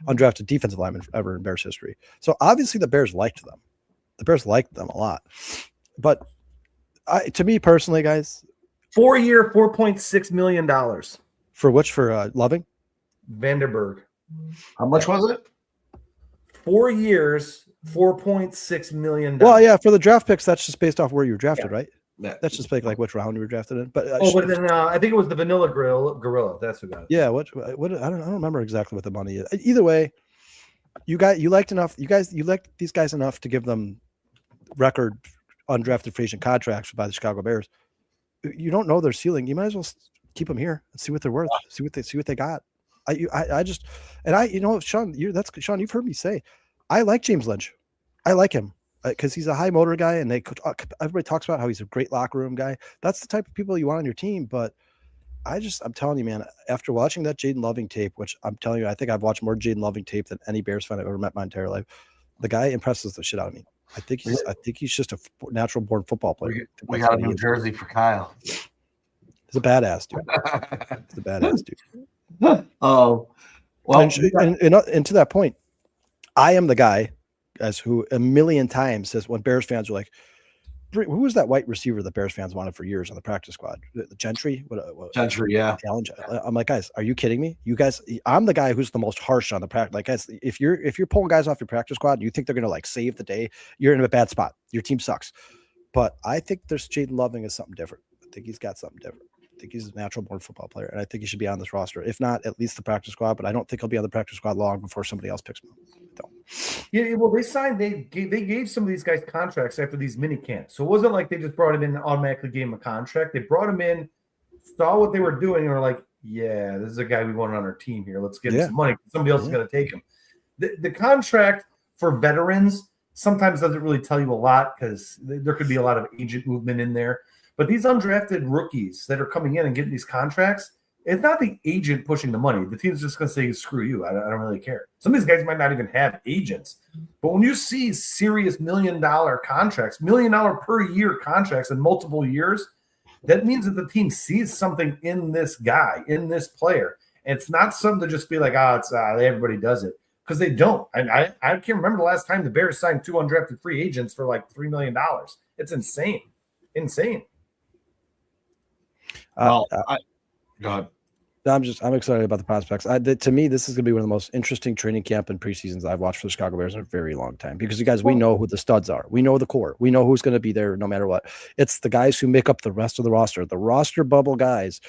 undrafted defensive lineman ever in Bears history. So obviously the Bears liked them. The Bears liked them a lot. But to me personally, guys, 4-year, $4.6 million. For which? For Loving? Vandenberg. How much was it? 4 years, $4.6 million. Well, yeah, for the draft picks, that's just based off where you were drafted, right? Yeah. That's just like which round you were drafted in. But but then I think it was the Vanilla Gorilla. That's who got it. Yeah, what I don't remember exactly what the money is. Either way, you liked these guys enough to give them record undrafted free agent contracts by the Chicago Bears. You don't know their ceiling. You might as well keep them here and see what they're worth. See what they got. Sean, Sean, you've heard me say, I like James Lynch. I like him because he's a high motor guy, and everybody talks about how he's a great locker room guy. That's the type of people you want on your team. But I'm telling you, man, after watching that Jayden Loving tape, which I'm telling you, I think I've watched more Jayden Loving tape than any Bears fan I've ever met my entire life. The guy impresses the shit out of me. I think he's just a natural born football player. We got a New Jersey for Kyle. He's a badass dude. He's a badass dude. Oh, well, and to that point, I am the guy, guys, who a million times says when Bears fans are like, who was that white receiver that Bears fans wanted for years on the practice squad? The Gentry? Gentry, yeah. I'm like, guys, are you kidding me? You guys, I'm the guy who's the most harsh on the practice. Like, guys, if you're pulling guys off your practice squad and you think they're gonna like save the day, you're in a bad spot. Your team sucks. But I think there's Jayden Loving is something different. I think he's got something different. I think he's a natural born football player, and I think he should be on this roster. If not, at least the practice squad. But I don't think he'll be on the practice squad long before somebody else picks him up. Yeah, well, they gave some of these guys contracts after these mini camps, so it wasn't like they just brought him in and automatically gave him a contract. They brought him in, saw what they were doing, and were like, "Yeah, this is a guy we want on our team here. Let's get him some money. Somebody else is going to take him." The contract for veterans sometimes doesn't really tell you a lot because there could be a lot of agent movement in there. But these undrafted rookies that are coming in and getting these contracts, it's not the agent pushing the money. The team's just going to say, screw you. I don't really care. Some of these guys might not even have agents. But when you see serious $1 million contracts, $1 million per year contracts in multiple years, that means that the team sees something in this guy, in this player. And it's not something to just be like, everybody does it. Because they don't. And I can't remember the last time the Bears signed 2 undrafted free agents for like $3 million. It's insane. Insane. Well, go ahead. I'm excited about the prospects. To me, this is going to be one of the most interesting training camp and preseasons I've watched for the Chicago Bears in a very long time, because you guys, we know who the studs are. We know the core. We know who's going to be there no matter what. It's the guys who make up the rest of the roster. The roster bubble guys,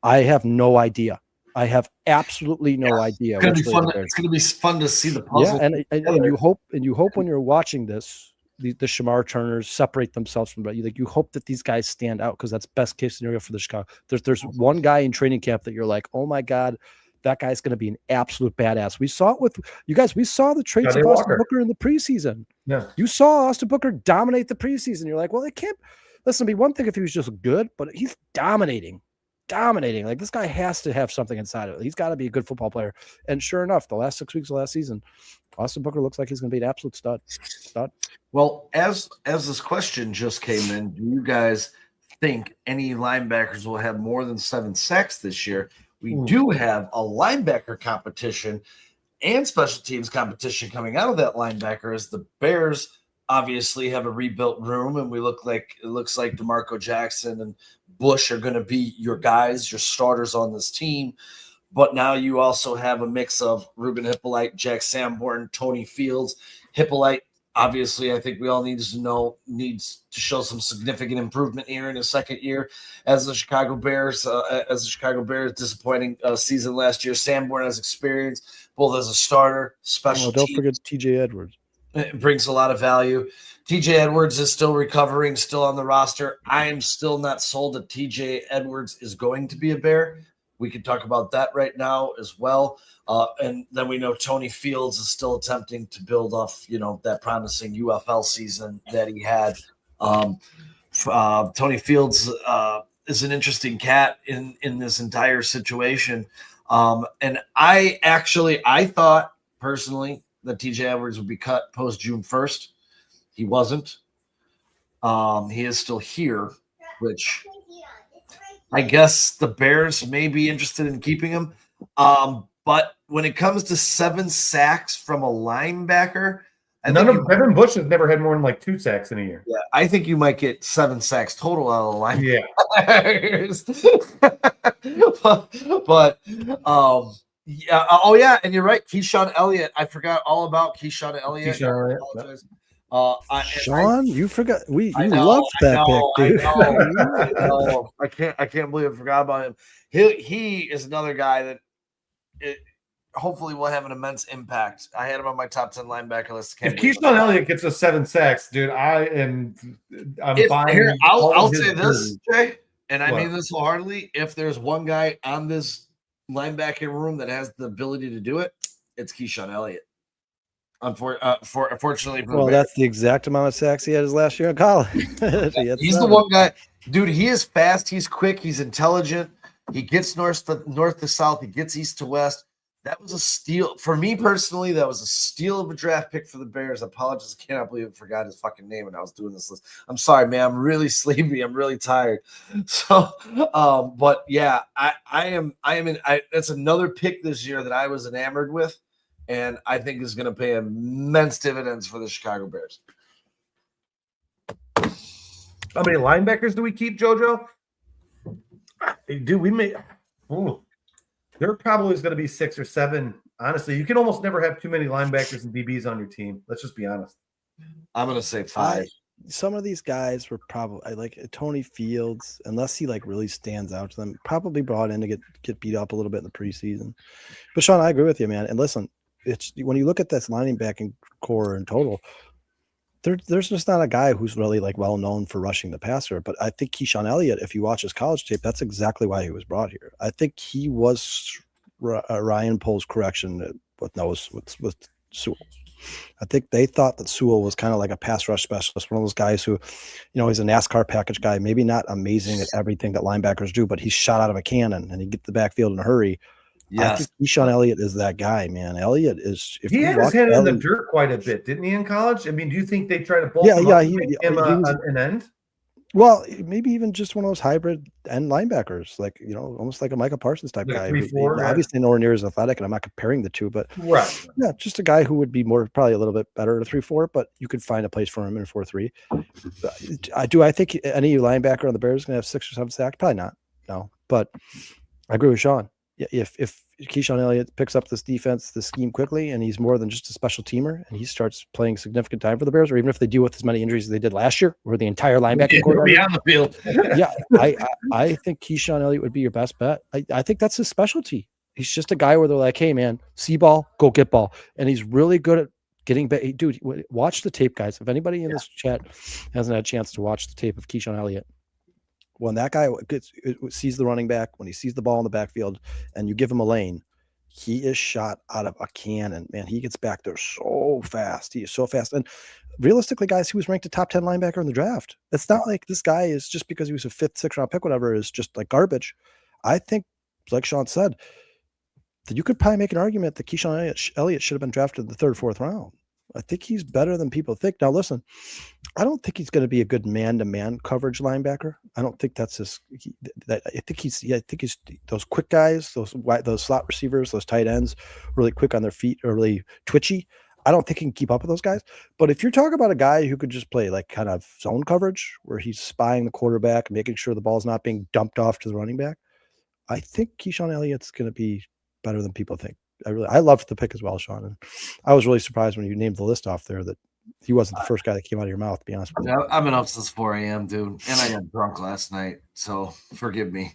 I have no idea. I have absolutely no idea. It's going to be fun to see the puzzle. Yeah, and you hope when you're watching this, the Shamar Turners separate themselves from, like, you hope that these guys stand out, because that's best case scenario for the Chicago. There's one guy in training camp that you're like, oh my God, that guy's going to be an absolute badass. We saw it with you guys. We saw the traits of Austin Booker in the preseason. Yeah, you saw Austin Booker dominate the preseason. You're like, well, it can't. Listen, be one thing if he was just good, but he's dominating. Like, this guy has to have something inside of it. He's got to be a good football player. And sure enough, the last 6 weeks of last season, Austin Booker looks like he's going to be an absolute stud. Well, as this question just came in, do you guys think any linebackers will have more than 7 sacks this year? We do have a linebacker competition and special teams competition coming out of that linebacker, as the Bears obviously have a rebuilt room, and it looks like DeMarco Jackson and Bush are going to be your guys, your starters on this team. But now you also have a mix of Ruben Hippolyte, Jack Sanborn, Tony Fields. Hippolyte, obviously, I think we all needs to show some significant improvement here in his second year as the Chicago Bears. Disappointing season last year. Sanborn has experience both as a starter, special. Don't forget TJ Edwards. It brings a lot of value. TJ Edwards is still recovering, still on the roster. I am still not sold that TJ Edwards is going to be a Bear. We could talk about that right now as well. And then we know Tony Fields is still attempting to build off, that promising UFL season that he had. Tony Fields is an interesting cat in this entire situation. And I thought personally that TJ Edwards would be cut post June 1st. He wasn't. He is still here, which I guess the Bears may be interested in keeping him. But when it comes to 7 sacks from a linebacker, Devin Bush has never had more than like 2 sacks in a year. Yeah, I think you might get 7 sacks total out of the line. Yeah. Yeah. Oh, yeah. And you're right. Keyshawn Elliott. I forgot all about Keyshawn Elliott. Sean, you forgot. You loved that pick, dude. I know. I can't believe I forgot about him. He is another guy that hopefully will have an immense impact. I had him on my top 10 linebacker list. If Keyshawn Elliott gets us 7 sacks, dude, I'm buying. Here, I'll say this, Jay, and I mean this wholeheartedly. If there's one guy on this linebacking room that has the ability to do it, it's Keyshawn Elliott. Unfortunately, that's the exact amount of sacks he had his last year in college. He's the one guy, dude. He is fast. He's quick. He's intelligent. He gets north to south. He gets east to west. That was a steal for me personally. That was a steal of a draft pick for the Bears. I apologize. I cannot believe I forgot his fucking name when I was doing this list. I'm sorry, man. I'm really sleepy. I'm really tired. So, but yeah, I am. That's another pick this year that I was enamored with, and I think is going to pay immense dividends for the Chicago Bears. How many linebackers do we keep, JoJo? Dude, we may. There probably is going to be 6 or 7. Honestly, you can almost never have too many linebackers and DBs on your team. Let's just be honest. I'm going to say 5. Some of these guys were probably like Tony Fields, unless he like really stands out to them, probably brought in to get beat up a little bit in the preseason. But Sean, I agree with you, man. And listen, it's when you look at this linebacking core in total, there's just not a guy who's really like well known for rushing the passer. But I think Keyshawn Elliott, if you watch his college tape, that's exactly why he was brought here. I think he was Ryan Pohl's correction with Sewell. I think they thought that Sewell was kind of like a pass rush specialist, one of those guys who, he's a NASCAR package guy, maybe not amazing at everything that linebackers do, but he's shot out of a cannon and he gets the backfield in a hurry. I think Keyshawn Elliott is that guy, man. Elliott is. If he you had his hand in the dirt quite a bit, didn't he, in college? I mean, do you think they try to bulk him up and make him an end? Well, maybe even just one of those hybrid end linebackers, like, almost like a Micah Parsons type guy. 3-4, obviously nowhere near as athletic, and I'm not comparing the two, but yeah, just a guy who would be probably a little bit better at a 3-4, but you could find a place for him in a 4-3. I think any linebacker on the Bears is going to have 6 or 7 sacks? Probably not. No, but I agree with Sean. If Keyshawn Elliott picks up this defense, this scheme quickly, and he's more than just a special teamer, and he starts playing significant time for the Bears, or even if they deal with as many injuries as they did last year, where the entire linebacking core be on the field. I think Keyshawn Elliott would be your best bet. I think that's his specialty. He's just a guy where they're like, hey man, see ball, go get ball, and he's really good at getting back. Dude, watch the tape, guys. If anybody in this chat hasn't had a chance to watch the tape of Keyshawn Elliott, when that guy sees the running back, when he sees the ball in the backfield and you give him a lane, he is shot out of a cannon, man. He gets back there so fast. He is so fast. And realistically, guys, he was ranked a top 10 linebacker in the draft. It's not like this guy is just because he was a 5th, 6th round pick, whatever, is just like garbage. I think, like Sean said, that you could probably make an argument that Keyshawn Elliott should have been drafted in the 3rd, 4th round. I think he's better than people think. Now, listen, I don't think he's going to be a good man-to-man coverage linebacker. I don't think that's his. I think he's those quick guys, those slot receivers, those tight ends, really quick on their feet, or really twitchy. I don't think he can keep up with those guys. But if you're talking about a guy who could just play like kind of zone coverage, where he's spying the quarterback, making sure the ball's not being dumped off to the running back, I think Keyshawn Elliott's going to be better than people think. I loved the pick as well, Sean. And I was really surprised when you named the list off there that he wasn't the first guy that came out of your mouth, to be honest with you. I've been up since 4 a.m., dude. And I got drunk last night, so forgive me.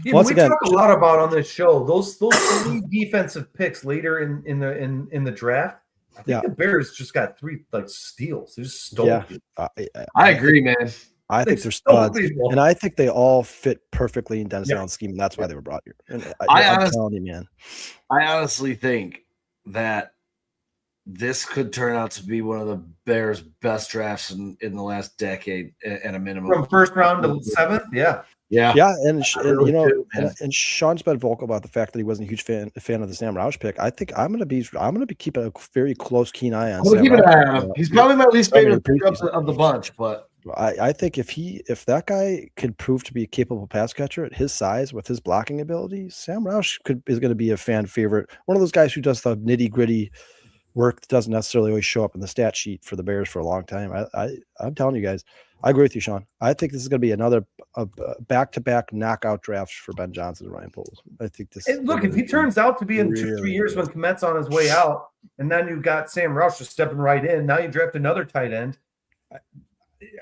Yeah, we talk a lot about on this show those 3 defensive picks later in the draft. I think the Bears just got 3 like steals. They just stole. Yeah, I agree, man. I think they're studs, and I think they all fit perfectly in Dennis Allen's scheme, and that's why they were brought here. And I'm telling you, man. I honestly think that this could turn out to be one of the Bears' best drafts in the last decade at a minimum. From 1st round to 7th, yeah. And Sean's been vocal about the fact that he wasn't a huge fan of the Sam Roush pick. I think I'm gonna be keeping a very close, keen eye on. Keep an eye on him. He's probably my least favorite pick of the bunch, but I think if that guy could prove to be a capable pass catcher at his size with his blocking ability, Sam Roush is going to be a fan favorite. One of those guys who does the nitty gritty work that doesn't necessarily always show up in the stat sheet for the Bears for a long time. I'm telling you guys, I agree with you, Sean. I think this is going to be another back-to-back knockout drafts for Ben Johnson and Ryan Poles. I think this. And look, if he turns out to be in 2-3 years when Komet's on his way out, and then you've got Sam Roush just stepping right in, now you draft another tight end.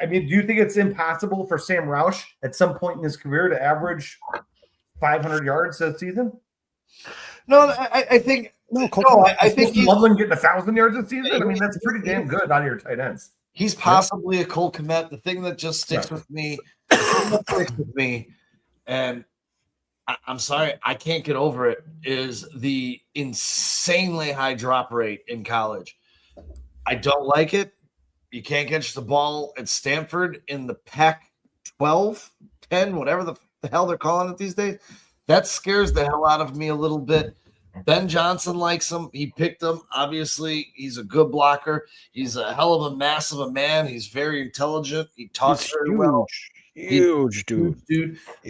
I mean, do you think it's impossible for Sam Roush at some point in his career to average 500 yards a season? No, I think I think Loveland getting 1,000 yards a season. I mean, that's pretty damn good out of your tight ends. He's possibly a Cole Kmet. The thing that just sticks with me, and I'm sorry, I can't get over it, is the insanely high drop rate in college. I don't like it. You can't catch the ball at Stanford in the Pac-12, 10, whatever the hell they're calling it these days. That scares the hell out of me a little bit. Ben Johnson likes him. He picked him. Obviously, he's a good blocker. He's a hell of a massive a man. He's very intelligent. He talks very well. Huge dude.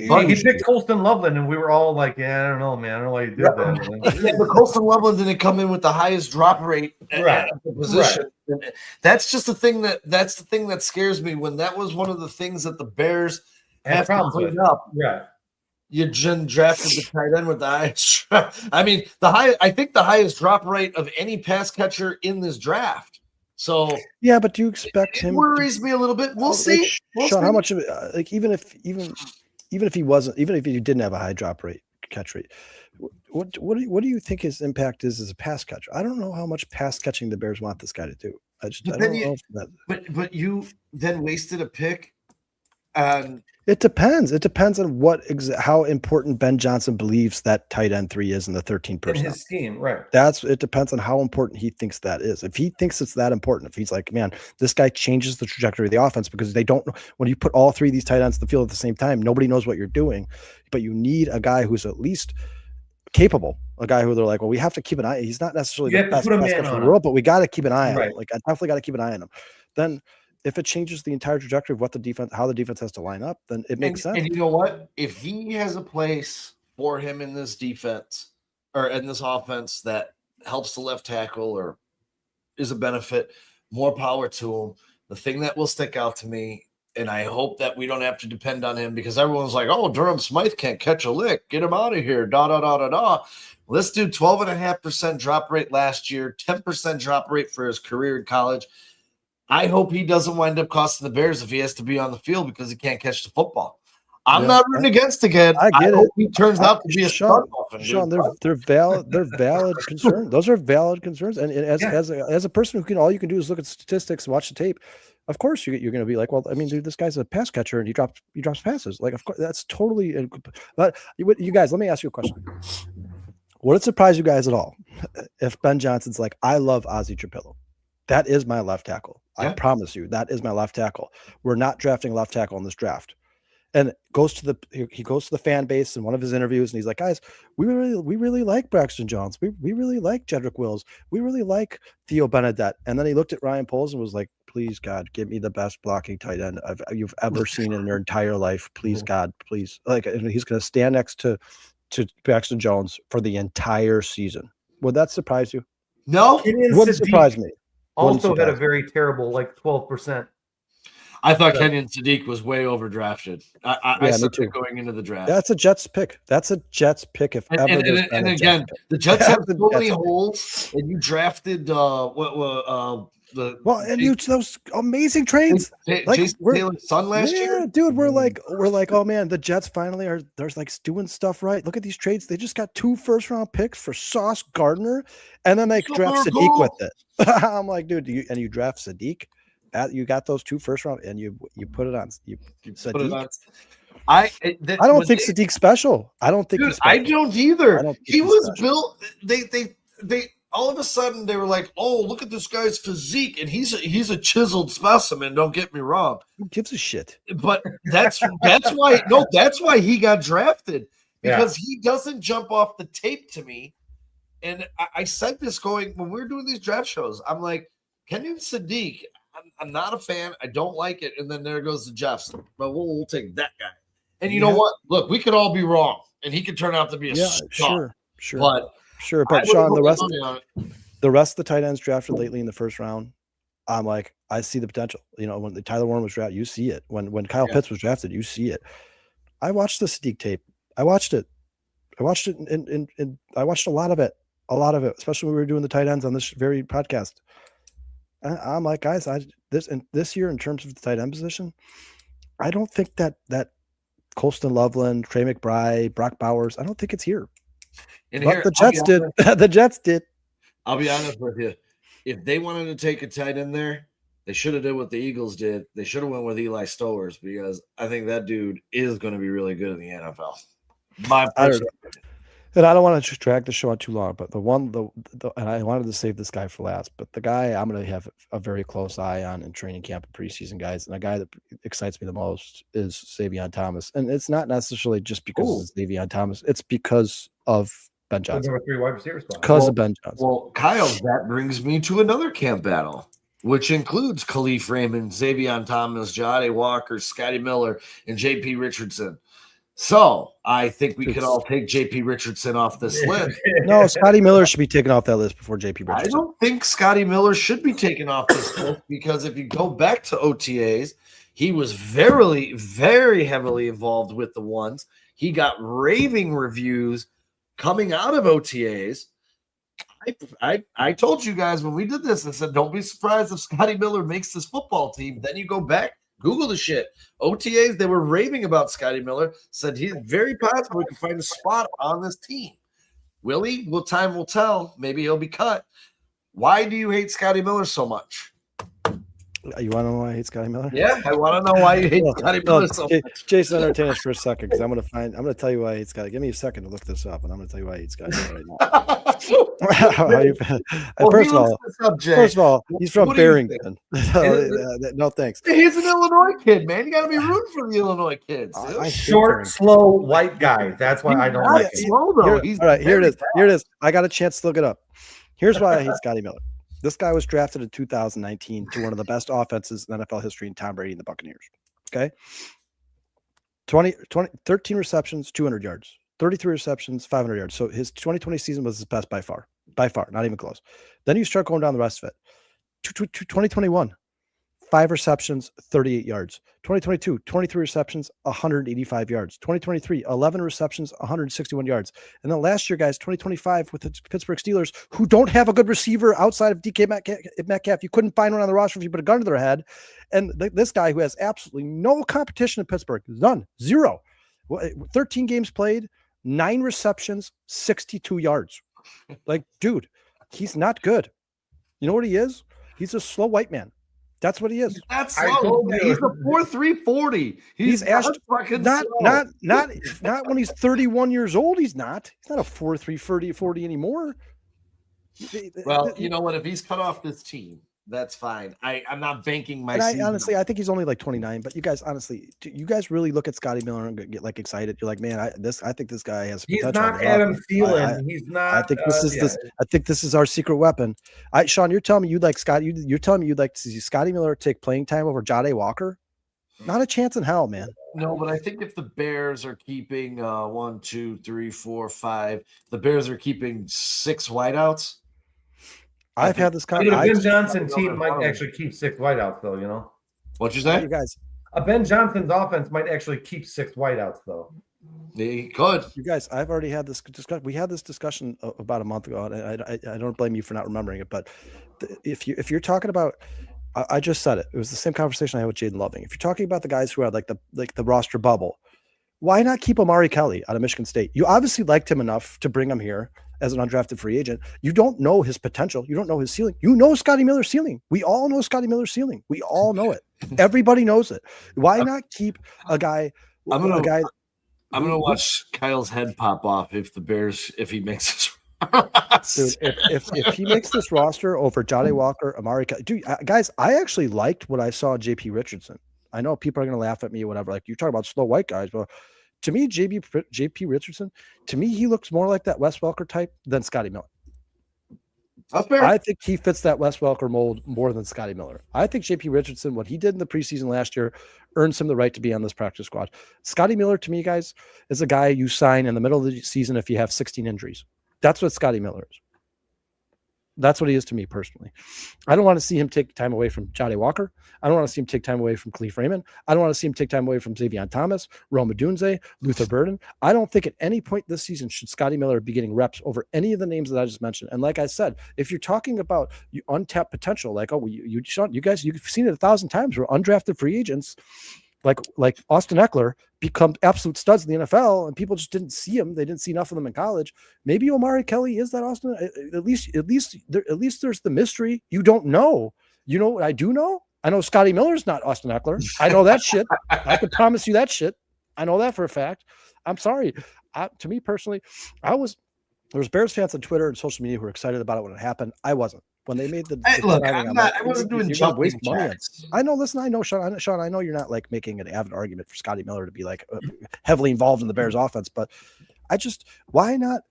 But he picked Colston Loveland, and we were all like, "Yeah, I don't know, man. I don't know why you did that." But Colston Loveland didn't come in with the highest drop rate at the position. Right. That's just the thing that scares me. When that was one of the things that the Bears have to clean up. Right. You drafted the tight end with the highest. I mean, I think the highest drop rate of any pass catcher in this draft. So yeah, but do you expect him? It worries me a little bit. We'll see. Sean, how much of it? Like even if he didn't have a high catch rate, what do you think his impact is as a pass catcher? I don't know how much pass catching the Bears want this guy to do. I don't know. But you then wasted a pick. And It depends. It depends on how important Ben Johnson believes that tight end 3 is in the 13 In personnel. his scheme, right? It depends on how important he thinks that is. If he thinks it's that important, if he's like, man, this guy changes the trajectory of the offense because they don't know when you put all 3 of these tight ends in the field at the same time, nobody knows what you're doing. But you need a guy who's at least capable, a guy who they're like, well, we have to keep an eye. He's not necessarily the best pass catcher in the world, but we got to keep an eye on him. Like, I definitely got to keep an eye on him. Then if it changes the entire trajectory of how the defense has to line up, then it makes sense. And you know what? If he has a place for him in this defense or in this offense that helps the left tackle or is a benefit, more power to him. The thing that will stick out to me, and I hope that we don't have to depend on him because everyone's like, oh, Durham Smythe can't catch a lick. Get him out of here. Well, this dude, 12.5% drop rate last year, 10% drop rate for his career in college. I hope he doesn't wind up costing the Bears if he has to be on the field because he can't catch the football. I'm not rooting against the kid. I hope he turns out to be a Sean, they're valid concerns. Those are valid concerns. And as a person who all you can do is look at statistics and watch the tape. Of course, you're going to be like, well, I mean, dude, this guy's a pass catcher and he drops passes. Like, of course, that's totally. But you guys, let me ask you a question. Would it surprise you guys at all if Ben Johnson's like, I love Ozzie Trapillo? That is my left tackle. Yeah. I promise you, that is my left tackle. We're not drafting left tackle in this draft. And he goes to the fan base in one of his interviews, and he's like, guys, we really like Braxton Jones. We really like Jedrick Wills. We really like Theo Benedette. And then he looked at Ryan Poles and was like, please, God, give me the best blocking tight end you've ever seen in your entire life. Please, God, please. Like, and he's going to stand next to Braxton Jones for the entire season. Would that surprise you? No, wouldn't surprise me. Also had a very terrible 12%. I thought Kenyon Sadiq was way overdrafted. I said that going into the draft. That's a Jets pick. That's a Jets pick. If ever and again, the Jets have so many holes, and you drafted those amazing trades. Jason Taylor's son last year. Dude, we're like, oh man, the Jets finally are. There's like doing stuff right. Look at these trades. They just got 2 first-round picks for Sauce Gardner, and then they draft Sadiq with it. I'm like, dude, you draft Sadiq. You got those 2 first-round, and you put it on. You put it on. I don't think Sadiq's special. I don't think. Dude, I don't either. He was built. They all of a sudden they were like, "Oh, look at this guy's physique, and he's a chiseled specimen." Don't get me wrong. Who gives a shit? But that's why. No, that's why he got drafted because he doesn't jump off the tape to me. And I said this when we were doing these draft shows. I'm like, Kenyon Sadiq. I'm not a fan. I don't like it. And then there goes the Jeffs. But we'll take that guy. And you know what? Look, we could all be wrong, and he could turn out to be a star. Sure. But Sean, the rest of the tight ends drafted lately in the first round, I'm like, I see the potential. You know, when Tyler Warren was drafted, you see it. When Kyle Pitts was drafted, you see it. I watched the Sadiq tape. I watched it, and I watched a lot of it, especially when we were doing the tight ends on this very podcast. I'm like, guys, this year in terms of the tight end position, I don't think that Colston Loveland, Trey McBride, Brock Bowers, I don't think it's here. But the Jets did. The Jets did. I'll be honest with you. If they wanted to take a tight end there, they should have did what the Eagles did. They should have went with Eli Stowers because I think that dude is going to be really good in the NFL. My personal opinion. And I don't want to drag the show out too long, but and I wanted to save this guy for last, but the guy I'm going to have a very close eye on in training camp and preseason, guys, and a guy that excites me the most is Savion Thomas. And it's not necessarily just because it's Savion Thomas. It's because of Ben Johnson. Number 3 wide receiver spot. Because of Ben Johnson. Well, Kyle, that brings me to another camp battle, which includes Khalif Raymond, Savion Thomas, Jahdae Walker, Scotty Miller, and J.P. Richardson. So I think we could all take J.P. Richardson off this list. No, Scotty Miller should be taken off that list before J.P. Richardson. I don't think Scotty Miller should be taken off this list because if you go back to OTAs, he was very, very heavily involved with the ones. He got raving reviews coming out of OTAs. I told you guys when we did this, I said, don't be surprised if Scotty Miller makes this football team. Then you go back. Google the shit. OTAs, they were raving about Scotty Miller, said he's very possible we can find a spot on this team. Will he? Well, time will tell. Maybe he'll be cut. Why do you hate Scotty Miller so much? You want to know why I hate Scotty Miller? Yeah, I want to know why you hate Scotty Miller so much. Jason, entertain us for a second because I'm going to tell you why I hate Scotty. Give me a second to look this up, and I'm going to tell you why I hate Scotty Miller right now. First of all, he's from Barrington. No thanks. He's an Illinois kid, man. You got to be rooting for the Illinois kids. Short, slow, white guy. That's why I don't like him. Slow, though. All right, here it is. I got a chance to look it up. Here's why I hate Scotty Miller. This guy was drafted in 2019 to one of the best offenses in NFL history in Tom Brady and the Buccaneers. Okay. 13 receptions, 200 yards, 33 receptions, 500 yards. So his 2020 season was his best by far, not even close. Then you start going down the rest of it. 2021, 5 receptions, 38 yards. 2022, 23 receptions, 185 yards. 2023, 11 receptions, 161 yards. And then last year, guys, 2025 with the Pittsburgh Steelers, who don't have a good receiver outside of DK Metcalf. You couldn't find one on the roster if you put a gun to their head. And this guy who has absolutely no competition in Pittsburgh, none, 0. 13 games played, 9 receptions, 62 yards. Like, dude, he's not good. You know what he is? He's a slow white man. That's what he is. That's slow. He's a 4.340. He's not when he's 31 years old. He's not a 4.3 40 anymore. Well, you know what? If he's cut off this team, that's fine. I'm not banking my season. Honestly, I think he's only like 29. But you guys, honestly, you guys really look at Scotty Miller and get like excited. You're like, man, I think this guy has potential. He's not Adam Thielen. He's not. I think I think this is our secret weapon. Sean, you're telling me you'd like Scotty. You're telling me you'd like to see Scotty Miller take playing time over Jayden Walker? Not a chance in hell, man. No, but I think if the Bears are keeping 1, 2, 3, 4, 5, the Bears are keeping 6 wideouts. I've had this conversation. A Ben Johnson team might actually keep 6 wideouts, though. You know. What'd you say? You guys, a Ben Johnson's offense might actually keep 6 wideouts, though. They could. You guys, I've already had this discussion. We had this discussion about a month ago, and I don't blame you for not remembering it. But if you're talking about, I just said it. It was the same conversation I had with Jayden Loving. If you're talking about the guys who had like the roster bubble, why not keep Amari Kelly out of Michigan State? You obviously liked him enough to bring him here as an undrafted free agent. You don't know his potential. You don't know his ceiling. You know Scotty Miller's ceiling. We all know Scotty Miller's ceiling. We all know it. Everybody knows it. Why not keep a guy? I'm gonna watch Kyle's head pop off if he makes this. Dude, if he makes this roster over Jayden Walker, Amari Kelly, dude, guys, I actually liked what I saw JP Richardson. I know people are gonna laugh at me or whatever. Like, you talk about slow white guys, but to me, JP Richardson, to me, he looks more like that Wes Welker type than Scotty Miller. I think he fits that Wes Welker mold more than Scotty Miller. I think JP Richardson, what he did in the preseason last year, earns him the right to be on this practice squad. Scotty Miller, to me, guys, is a guy you sign in the middle of the season if you have 16 injuries. That's what Scotty Miller is. That's what he is to me personally. I don't want to see him take time away from Jayden Walker. I don't want to see him take time away from Khalif Raymond. I don't want to see him take time away from Xavier Thomas, Rome Odunze, Luther Burden. I don't think at any point this season should Scotty Miller be getting reps over any of the names that I just mentioned. And like I said, if you're talking about untapped potential, like, you guys, you've seen it 1,000 times where undrafted free agents like Austin Eckler become absolute studs in the NFL, and people just didn't see him. They didn't see enough of them in college. Maybe Amari Kelly is that Austin. At least there's the mystery. You don't know. You know what I do know? I know Scotty Miller's not Austin Eckler. I know that shit. I can promise you that shit. I know that for a fact. I'm sorry. To me personally, there was Bears fans on Twitter and social media who were excited about it when it happened. I wasn't. When they made the look, I wasn't doing jumping jacks. I know. Listen, I know, Sean. I know you're not like making an avid argument for Scotty Miller to be like heavily involved in the Bears offense, but why not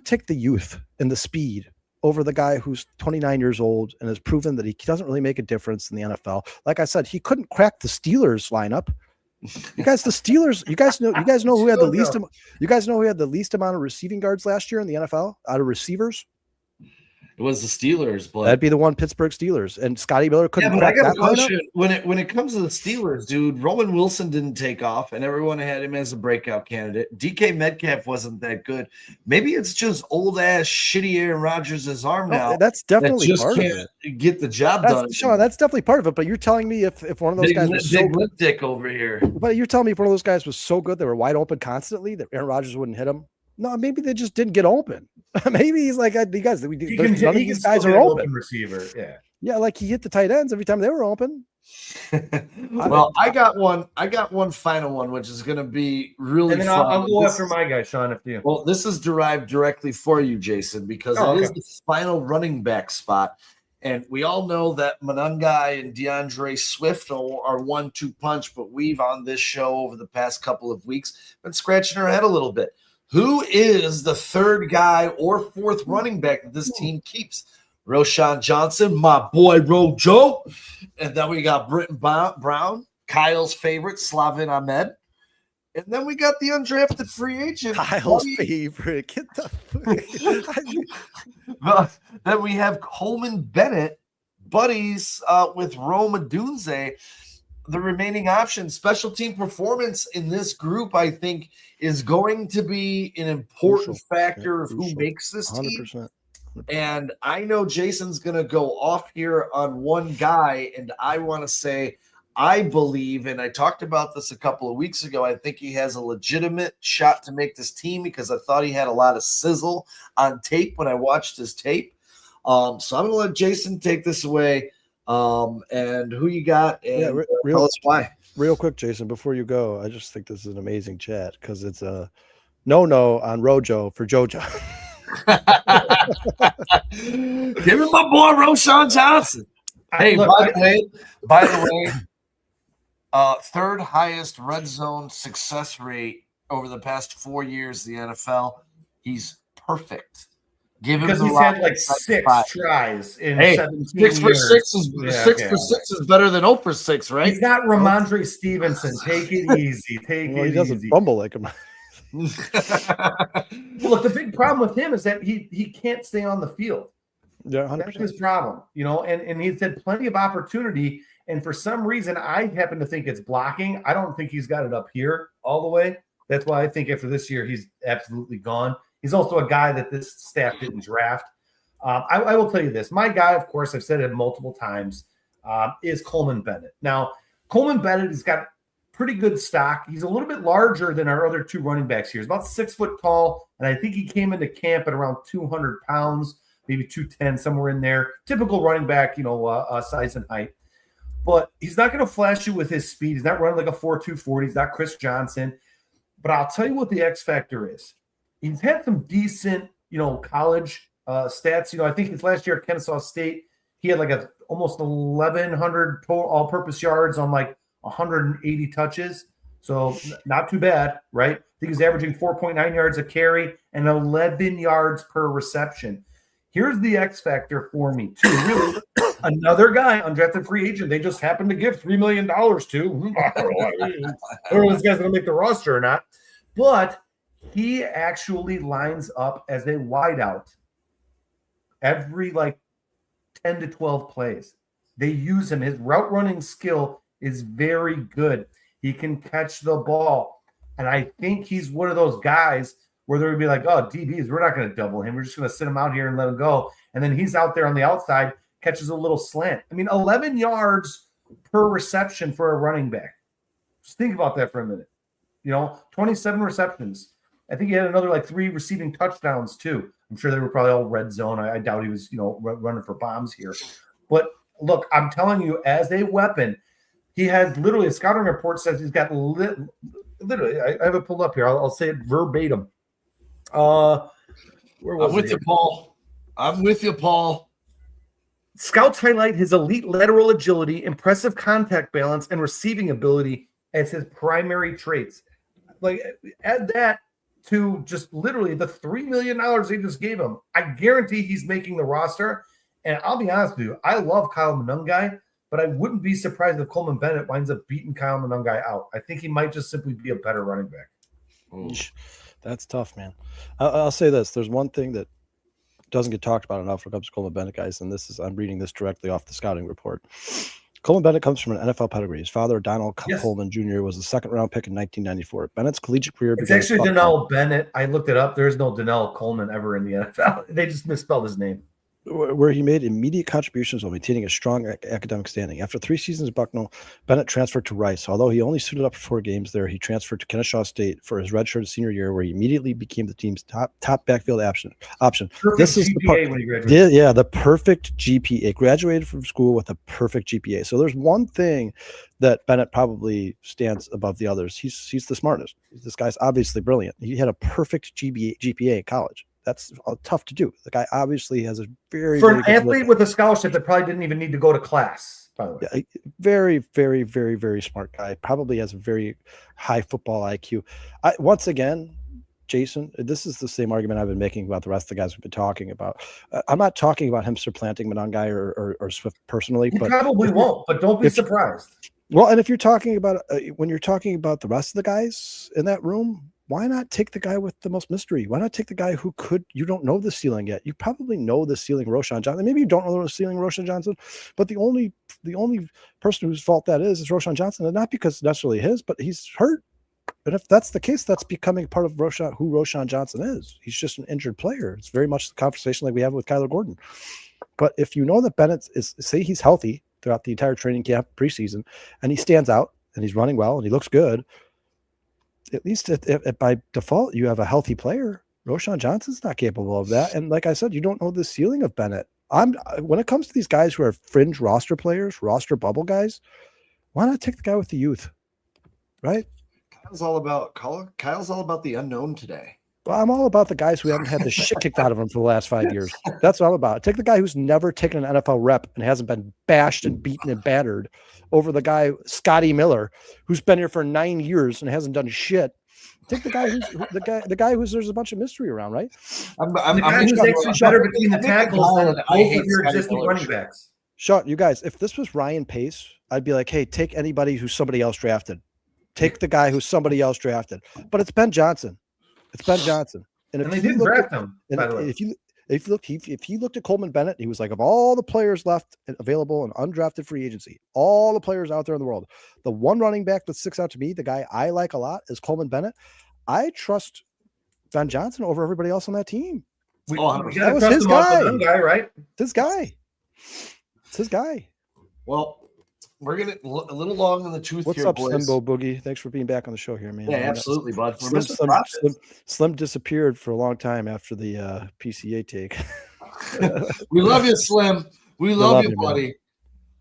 take the youth and the speed over the guy who's 29 years old and has proven that he doesn't really make a difference in the NFL? Like I said, he couldn't crack the Steelers lineup. You guys know who had the least. You guys know who had the least amount of receiving guards last year in the NFL out of receivers? It was the Steelers, but that'd be the one Pittsburgh Steelers, and Scotty Miller couldn't. Yeah, but I got a question. When it comes to the Steelers, dude, Roman Wilson didn't take off, and everyone had him as a breakout candidate. DK Metcalf wasn't that good. Maybe it's just old ass shitty Aaron Rodgers' arm now. That's definitely part of it. Get the job done. Sean, that's definitely part of it. But you're telling me if one of those guys was so good, dick over here. But you're telling me if one of those guys was so good they were wide open constantly that Aaron Rodgers wouldn't hit him. No, maybe they just didn't get open. Maybe he's like, you guys, none of He these can guys still are be an open. receiver. Yeah. Yeah, like he hit the tight ends every time they were open. Well, I got one final one, which is going to be really And then fun. I'll go after my guy, Sean, if you. Well, this is derived directly for you, Jason, because it is the final running back spot. And we all know that Monangai and DeAndre Swift are 1-2 punch, but we've on this show over the past couple of weeks been scratching our head a little bit. Who is the third guy or fourth running back that this team keeps? Roshan Johnson, my boy Rojo. And then we got Britton Brown, Kyle's favorite, Slavin Ahmed. And then we got the undrafted free agent. Kyle's favorite. Get the Then we have Colman Bennett, buddies with Rome Odunze. The remaining options, special team performance in this group, I think, is going to be an important factor of who makes this 100%. team. And I know Jason's going to go off here on one guy, and I want to say I believe, and I talked about this a couple of weeks ago, I think he has a legitimate shot to make this team because I thought he had a lot of sizzle on tape when I watched his tape. So I'm going to let Jason take this away. And who you got, and tell us why. Real quick, Jason, before you go, I just think this is an amazing chat because it's a no on Rojo for JoJo. Give me my boy Roshan Johnson. Hey, by the way, third highest red zone success rate over the past 4 years in the NFL. He's perfect. Because he's had like 6 tries in 17 6 for years. 6 is 6 for 6 is better than 0 for 6, right? He's not Ramondre Stevenson. Take it easy. He doesn't fumble like him. Look, the big problem with him is that he can't stay on the field. Yeah, 100%. That's his problem, and he's had plenty of opportunity. And for some reason, I happen to think it's blocking. I don't think he's got it up here all the way. That's why I think after this year, he's absolutely gone. He's also a guy that this staff didn't draft. I will tell you this. My guy, of course, I've said it multiple times, is Colman Bennett. Now, Colman Bennett has got pretty good stock. He's a little bit larger than our other 2 running backs here. He's about 6 foot tall, and I think he came into camp at around 200 pounds, maybe 210, somewhere in there. Typical running back, size and height. But he's not going to flash you with his speed. He's not running like a 4.2 40. He's not Chris Johnson. But I'll tell you what the X factor is. He's had some decent, college stats. I think his last year at Kennesaw State, he had like almost 1,100 total all-purpose yards on like 180 touches. So not too bad, right? I think he's averaging 4.9 yards a carry and 11 yards per reception. Here's the X factor for me, too. Really, another guy, undrafted free agent, they just happened to give $3 million to. I don't know if this guy's going to make the roster or not. But he actually lines up as a wideout every 10 to 12 plays. They use him. His route running skill is very good. He can catch the ball. And I think he's one of those guys where they're going to be like, oh, DBs, we're not going to double him. We're just going to sit him out here and let him go. And then he's out there on the outside, catches a little slant. 11 yards per reception for a running back. Just think about that for a minute. 27 receptions. I think he had another 3 receiving touchdowns too. I'm sure they were probably all red zone. I doubt he was, running for bombs here. But look, I'm telling you, as a weapon, he has literally a scouting report says he's got literally. I have it pulled up here. I'll say it verbatim. Where was I'm with you, Paul. I'm with you, Paul. Scouts highlight his elite lateral agility, impressive contact balance, and receiving ability as his primary traits. Add that to just literally the $3 million they just gave him. I guarantee he's making the roster. And I'll be honest with you, I love Kyle Monangai, but I wouldn't be surprised if Colman Bennett winds up beating Kyle Monangai out. I think he might just simply be a better running back. That's tough, man. I'll say this. There's one thing that doesn't get talked about enough when it comes to Colman Bennett, guys, and I'm reading this directly off the scouting report. Colman Bennett comes from an NFL pedigree. His father, Donald Coleman Jr., was a second-round pick in 1994. Bennett's collegiate career began. It's actually Donnell Bennett. I looked it up. There is no Donnell Coleman ever in the NFL. They just misspelled his name. where he made immediate contributions while maintaining a strong academic standing. After 3 seasons at Bucknell, Bennett transferred to Rice. Although he only suited up for 4 games there, he transferred to Kennesaw State for his redshirt senior year, where he immediately became the team's top backfield option. Perfect This is GPA when he graduated. yeah, the perfect GPA. Graduated from school with a perfect GPA. So there's one thing that Bennett probably stands above the others. He's the smartest. This guy's obviously brilliant. He had a perfect GPA in college. That's tough to do. The guy obviously has a For an athlete with a scholarship that probably didn't even need to go to class, by the way. Yeah, very, very, very, very smart guy. Probably has a very high football IQ. Once again, Jason, this is the same argument I've been making about the rest of the guys we've been talking about. I'm not talking about him supplanting Monongai or Swift personally. He but probably won't, but don't be surprised. Well, and if you're talking about when you're talking about the rest of the guys in that room, why not take the guy with the most mystery? Why not take the guy who you don't know the ceiling yet? You probably know the ceiling, Roschon Johnson. Maybe you don't know the ceiling, Roschon Johnson, but the only person whose fault that is Roschon Johnson, and not because necessarily his, but he's hurt. And if that's the case, that's becoming part of who Roschon Johnson is. He's just an injured player. It's very much the conversation like we have with Kyler Gordon. But if you know that Bennett say he's healthy throughout the entire training camp preseason, and he stands out and he's running well and he looks good, at least by default, you have a healthy player. Roschon Johnson's not capable of that. And like I said, you don't know the ceiling of Bennett. When it comes to these guys who are fringe roster players, roster bubble guys, why not take the guy with the youth? Right? Kyle's all about the unknown today. Well, I'm all about the guys who haven't had the shit kicked out of them for the last 5 years. That's what I'm about. Take the guy who's never taken an NFL rep and hasn't been bashed and beaten and battered over the guy, Scotty Miller, who's been here for 9 years and hasn't done shit. Take the guy the guy who's there's a bunch of mystery around, right? I'm who's actually better between the tackles than both of your existing running backs. Sean, you guys, if this was Ryan Pace, I'd be like, hey, take anybody who's somebody else drafted. Take the guy who's somebody else drafted. But it's Ben Johnson. It's Ben Johnson. And they didn't draft him, by the way. If you looked at Colman Bennett, he was like, of all the players left available in undrafted free agency, all the players out there in the world, the one running back that sticks out to me, the guy I like a lot, is Colman Bennett. I trust Ben Johnson over everybody else on that team. That was his guy, right? This guy. It's his guy. Well, we're getting a little long in the tooth. What's here, up, boys. Slimbo Boogie? Thanks for being back on the show here, man. Yeah, absolutely, bud. Slim disappeared for a long time after the PCA take. We love you, Slim. We love you, buddy.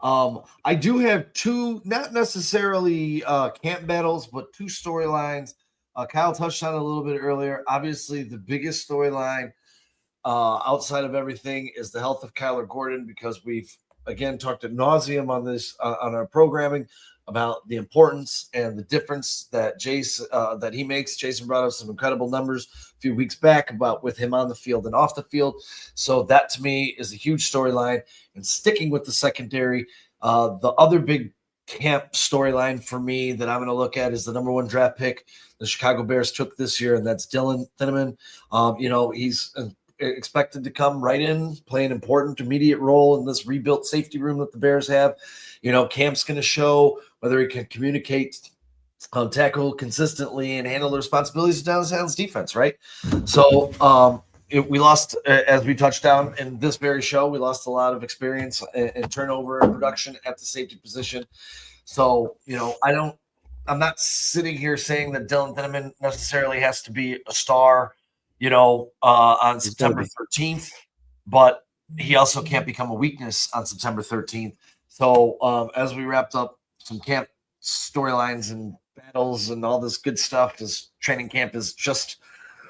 I do have two, not necessarily camp battles, but two storylines. Kyle touched on it a little bit earlier. Obviously, the biggest storyline outside of everything is the health of Kyler Gordon, because we've again talked ad nauseum on this on our programming about the importance and the difference that that he makes. Jason brought up some incredible numbers a few weeks back about with him on the field and off the field. So that to me is a huge storyline. And sticking with the secondary, the other big camp storyline for me that I'm going to look at is the number 1 draft pick the Chicago Bears took this year, and that's Dylan Thineman. He's expected to come right in, play an important immediate role in this rebuilt safety room that the Bears have. Camp's going to show whether he can communicate, tackle consistently, and handle the responsibilities of down the silence defense, right? So we lost, as we touched on in this very show, we lost a lot of experience and turnover and production at the safety position. So, I'm not sitting here saying that Dylan Thineman necessarily has to be a star, on September 13th, but he also can't become a weakness on September 13th. So as we wrapped up some camp storylines and battles and all this good stuff, because training camp is just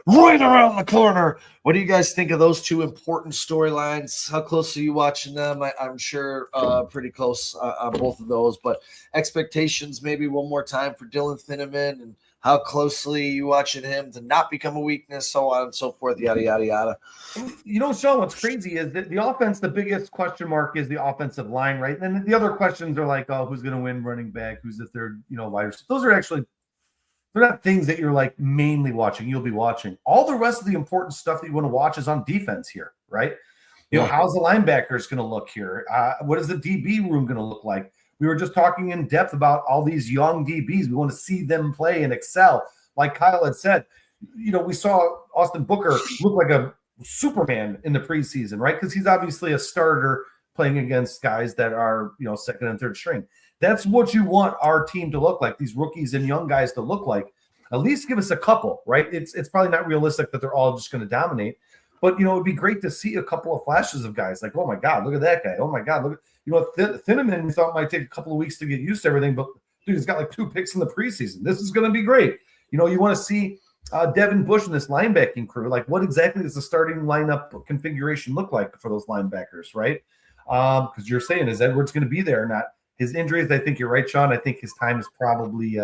right around the corner. What do you guys think of those two important storylines? How close are you watching them? I'm sure pretty close on both of those, but expectations maybe one more time for Dylan Thineman, and how closely you watching him to not become a weakness, so on and so forth, yada, yada, yada. Sean, what's crazy is that the offense, the biggest question mark is the offensive line, right? And then the other questions are like, oh, who's going to win running back? Who's the third, wide receiver? Those are actually, they're not things that you're like mainly watching. You'll be watching. All the rest of the important stuff that you want to watch is on defense here, right? How's the linebackers going to look here? What is the DB room going to look like? We were just talking in depth about all these young DBs. We want to see them play and excel. Like Kyle had said, we saw Austin Booker look like a Superman in the preseason, right? Because he's obviously a starter playing against guys that are, second and third string. That's what you want our team to look like, these rookies and young guys to look like. At least give us a couple, right? It's probably not realistic that they're all just going to dominate. But, it would be great to see a couple of flashes of guys like, oh, my God, look at that guy. Oh, my God, look at Thieneman, we thought might take a couple of weeks to get used to everything. But, dude, he's got like 2 picks in the preseason. This is going to be great. You want to see Devin Bush and this linebacking crew. Like, what exactly does the starting lineup configuration look like for those linebackers, right? Because you're saying, is Edwards going to be there or not? His injuries, I think you're right, Sean. I think his time is probably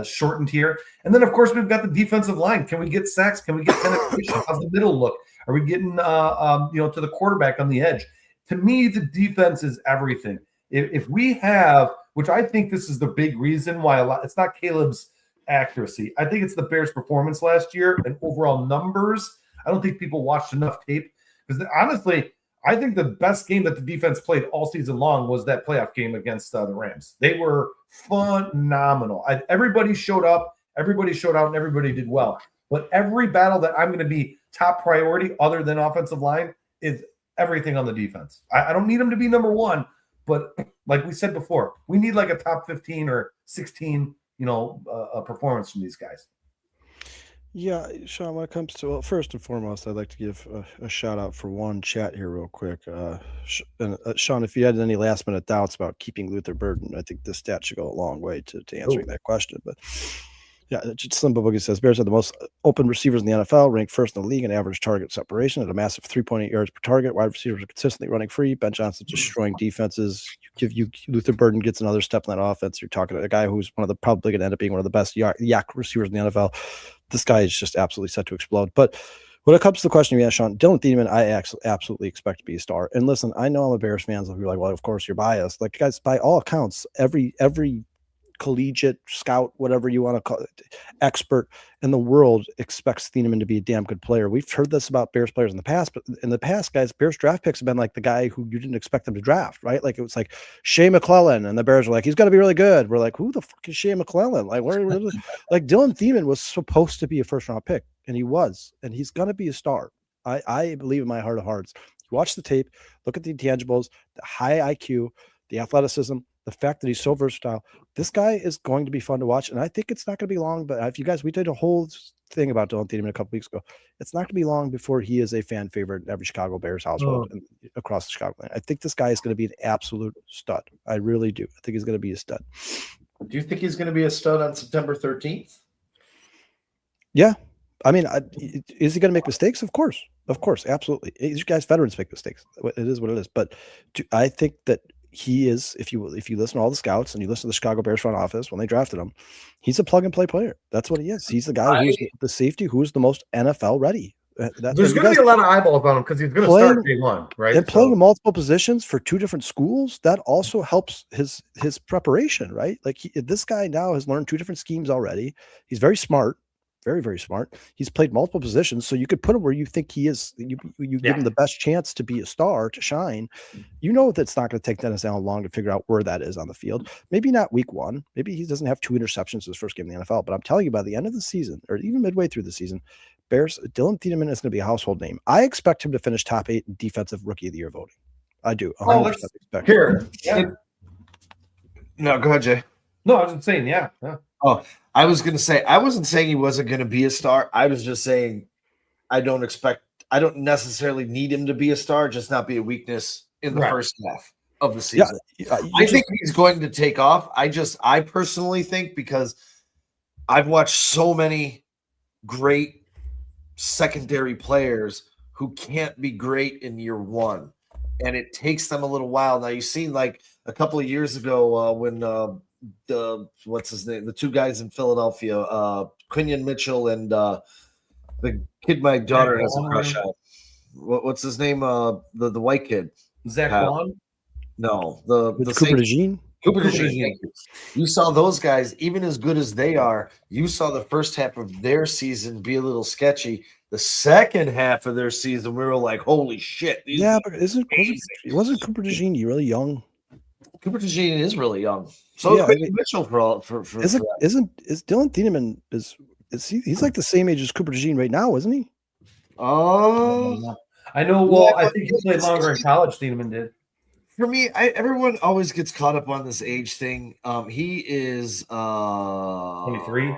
shortened here. And then, of course, we've got the defensive line. Can we get sacks? Can we get penetration? How's the middle look? Are we getting, to the quarterback on the edge? To me, the defense is everything. If we have, which I think this is the big reason why it's not Caleb's accuracy. I think it's the Bears' performance last year and overall numbers. I don't think people watched enough tape because honestly, I think the best game that the defense played all season long was that playoff game against the Rams. They were phenomenal. Everybody showed up, everybody showed out, and everybody did well. But every battle that I'm going to be top priority other than offensive line is everything on the defense. I don't need them to be number one, but like we said before, we need like a top 15 or 16 a performance from these guys. Yeah, Sean, when it comes to, well, first and foremost, I'd like to give a shout out for one chat here real quick. Sean, if you had any last minute doubts about keeping Luther Burden, I think this stat should go a long way to answering that question. But yeah, Slim Boogie says Bears have the most open receivers in the NFL, ranked first in the league in average target separation at a massive 3.8 yards per target. Wide receivers are consistently running free. Ben Johnson's destroying defenses. Luther Burden gets another step in that offense. You're talking to a guy who's probably going to end up being one of the best yak receivers in the NFL. This guy is just absolutely set to explode. But when it comes to the question you asked, Sean, Dylan Thieneman, I absolutely expect to be a star. And listen, I know I'm a Bears fan, so you're like, well, of course you're biased. Like, guys, by all accounts, every collegiate scout, whatever you want to call it, expert in the world expects Thieneman to be a damn good player. We've heard this about Bears players in the past, but in the past, guys, Bears draft picks have been like the guy who you didn't expect them to draft, right? Like it was like Shea McClellan, and the Bears were like, he's going to be really good. We're like, who the fuck is Shea McClellan? Like, like Dylan Thieneman was supposed to be a first round pick, and he was, and he's going to be a star. I believe in my heart of hearts. Watch the tape, look at the intangibles, the high IQ, the athleticism, the fact that he's so versatile. This guy is going to be fun to watch, and I think it's not going to be long. But if you guys, we did a whole thing about Dylan Thieneman a couple weeks ago. It's not going to be long before he is a fan favorite in every Chicago Bears household and across the Chicago land. I think this guy is going to be an absolute stud. I really do. I think he's going to be a stud. Do you think he's going to be a stud on September 13th? Yeah. I mean, is he going to make mistakes? Of course, absolutely. These guys, veterans make mistakes. It is what it is. But I think that he is, if you listen to all the scouts and you listen to the Chicago Bears front office when they drafted him, he's a plug and play player. That's what he is. He's the guy who's the safety who's the most NFL ready. There's going to be a lot of eyeballs on him because he's going to start day one, right? And playing in multiple positions for 2 different schools, that also helps his preparation, right? Like this guy now has learned 2 different schemes already. He's very smart. Very, very smart. He's played multiple positions, so you could put him where you think he is. You give him the best chance to be a star, to shine. You know that's not going to take Dennis Allen long to figure out where that is on the field. Maybe not week 1. Maybe he doesn't have 2 interceptions his first game in the NFL. But I'm telling you, by the end of the season, or even midway through the season, Dylan Thieneman is going to be a household name. I expect him to finish top 8 in defensive rookie of the year voting. I do. 100% expect. Here. No, go ahead, Jay. No, I was just saying, yeah. Oh, I was going to say, I wasn't saying he wasn't going to be a star. I was just saying I don't necessarily need him to be a star, just not be a weakness in the first half of the season. I think he's going to take off. I personally think, because I've watched so many great secondary players who can't be great in year 1, and it takes them a little while. Now, you've seen like a couple of years ago when what's his name? The 2 guys in Philadelphia, Quinion Mitchell and the kid my daughter has a crush on. What's his name? The white kid. Zach Vaughn? No, the Cooper DeJean. Cooper DeJean. You saw those guys, even as good as they are. You saw the first half of their season be a little sketchy. The second half of their season, we were like, "Holy shit!" Yeah, but wasn't Cooper DeJean really young? Cooper DeJean is really young. So is Mitchell is Dylan Thieneman he's like the same age as Cooper DeJean right now, isn't he? Oh, I know. Well, I think he played longer in college. Thieneman did. for me, everyone always gets caught up on this age thing. He is 23.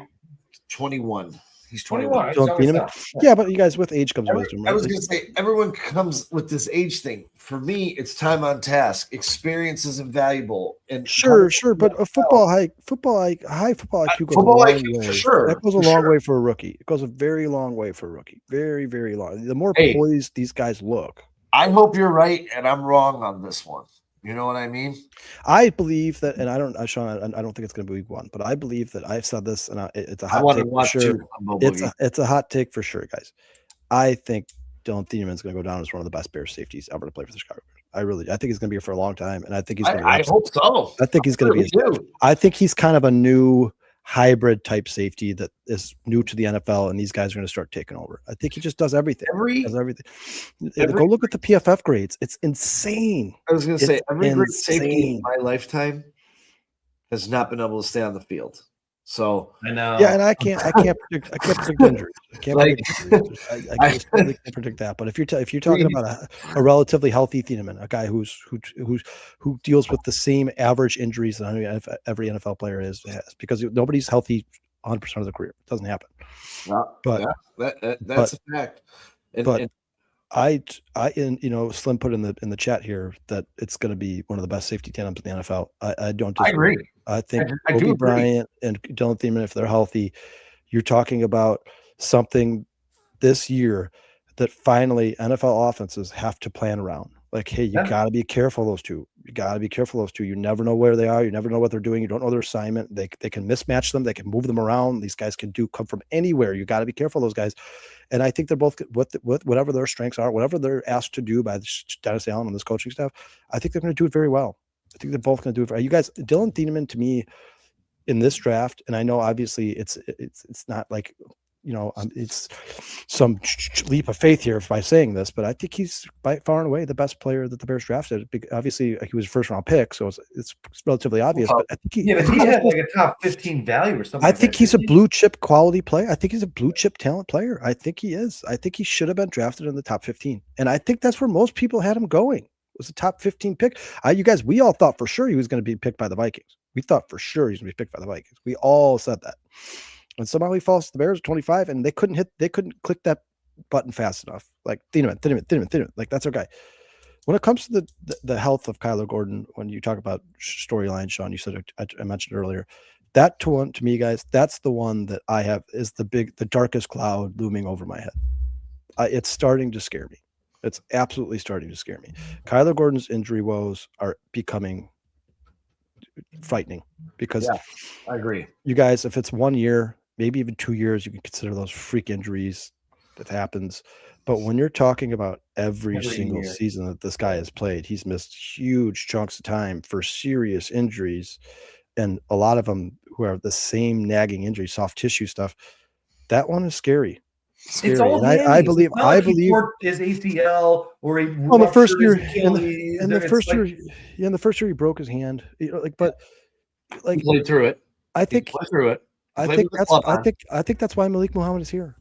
21. He's 21. 21. Don't beat him. Yeah, but you guys, with age comes wisdom, right? I was going to say, everyone comes with this age thing. For me, it's time on task. Experience is invaluable. And Sure, but a high football IQ goes football a long IQ, way. for sure. That goes a long way for a rookie. It goes a very long way for a rookie. Very, very long. The more poised these guys look. I hope you're right and I'm wrong on this one. You know what I mean? I believe that, and Sean, I don't think it's going to be week 1, but I believe that I've said this, and it's a hot take for sure. It's a hot take for sure, guys. I think Dylan Thieneman's going to go down as one of the best Bears safeties ever to play for the Chicago Bears. I think he's going to be here for a long time, and I think he's going to be. I hope so. I think he's going to be. I think he's kind of a new hybrid type safety that is new to the NFL, and these guys are going to start taking over. I think he just does everything. Go look at the PFF grades. It's insane. I was going to say, every great safety in my lifetime has not been able to stay on the field. So I know. Yeah, and I can't predict injuries. I can't predict that. But if you're talking about a relatively healthy Thieneman, a guy who deals with the same average injuries that every NFL player has, because nobody's healthy 100% of the career. It doesn't happen. That's a fact. Slim put in the chat here that it's going to be one of the best safety tandems in the NFL. I don't disagree. I agree. I think Kobe Bryant and Dylan Thieneman, if they're healthy, you're talking about something this year that finally NFL offenses have to plan around. Like, hey, you got to be careful of those two. You never know where they are. You never know what they're doing. You don't know their assignment. They can mismatch them. They can move them around. These guys come from anywhere. You got to be careful of those guys. And I think they're both whatever their strengths are, whatever they're asked to do by Dennis Allen and this coaching staff. I think they're going to do it very well. I think they're both going to do it. You guys, Dylan Thieneman, to me, in this draft, and I know obviously it's not like, it's some leap of faith here by saying this, but I think he's by far and away the best player that the Bears drafted. Obviously, he was a first-round pick, so it's relatively obvious. But I think he had like a top 15 value or something. I think he's a blue chip quality player. I think he's a blue chip talent player. I think he is. I think he should have been drafted in the top 15, and I think that's where most people had him going. Was a top 15 pick. You guys, we all thought for sure he was going to be picked by the Vikings. We thought for sure he's going to be picked by the Vikings. We all said that. And somehow he falls to the Bears at 25, and they couldn't click that button fast enough. Like Thieneman. Like, that's our guy. When it comes to the health of Kyler Gordon, when you talk about storyline, Sean, you said, I mentioned earlier, that one to me, guys, that's the one that I have is the darkest cloud looming over my head. It's starting to scare me. It's absolutely starting to scare me. Kyler Gordon's injury woes are becoming frightening because I agree. You guys, if it's 1 year, maybe even 2 years, you can consider those freak injuries that happens. But when you're talking about every single season that this guy has played, he's missed huge chunks of time for serious injuries, and a lot of them who are the same nagging injury, soft tissue stuff. That one is scary. It's all I believe his ACL or the first year in the first year he broke his hand. He played through it. I think that's why Malik Muhammad is here.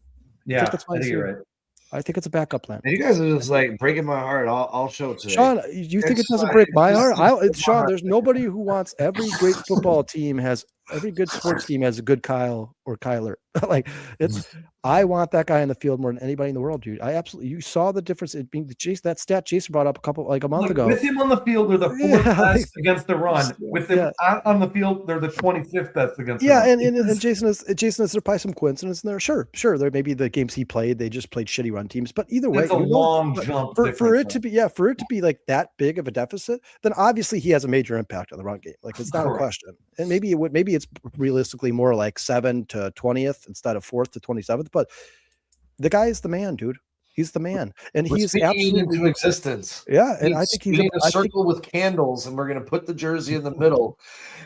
Yeah, I think you're right. I think it's a backup plan. And you guys are just like breaking my heart. I'll show it today. Sean, you think it doesn't break my heart? Sean, there's nobody who wants every great football team every good sports team has a good Kyle or Kyler. I want that guy in the field more than anybody in the world, dude. You saw the difference. That stat Jason brought up a month ago. With him on the field, they're the fourth best against the run. With him on the field, they're the 25th best against the run. And Jason is there probably some coincidence in there? Sure. There may be the games he played, they just played shitty run teams. But either way, it's a long jump for it to be like that big of a deficit, then obviously he has a major impact on the run game. Like, it's not a question. And maybe it's realistically more like 7th to 20th instead of 4th to 27th. But the guy is the man, dude. He's the man, and he's absolutely into existence. Yeah, and I think he's in a circle with candles, and we're gonna put the jersey in the middle,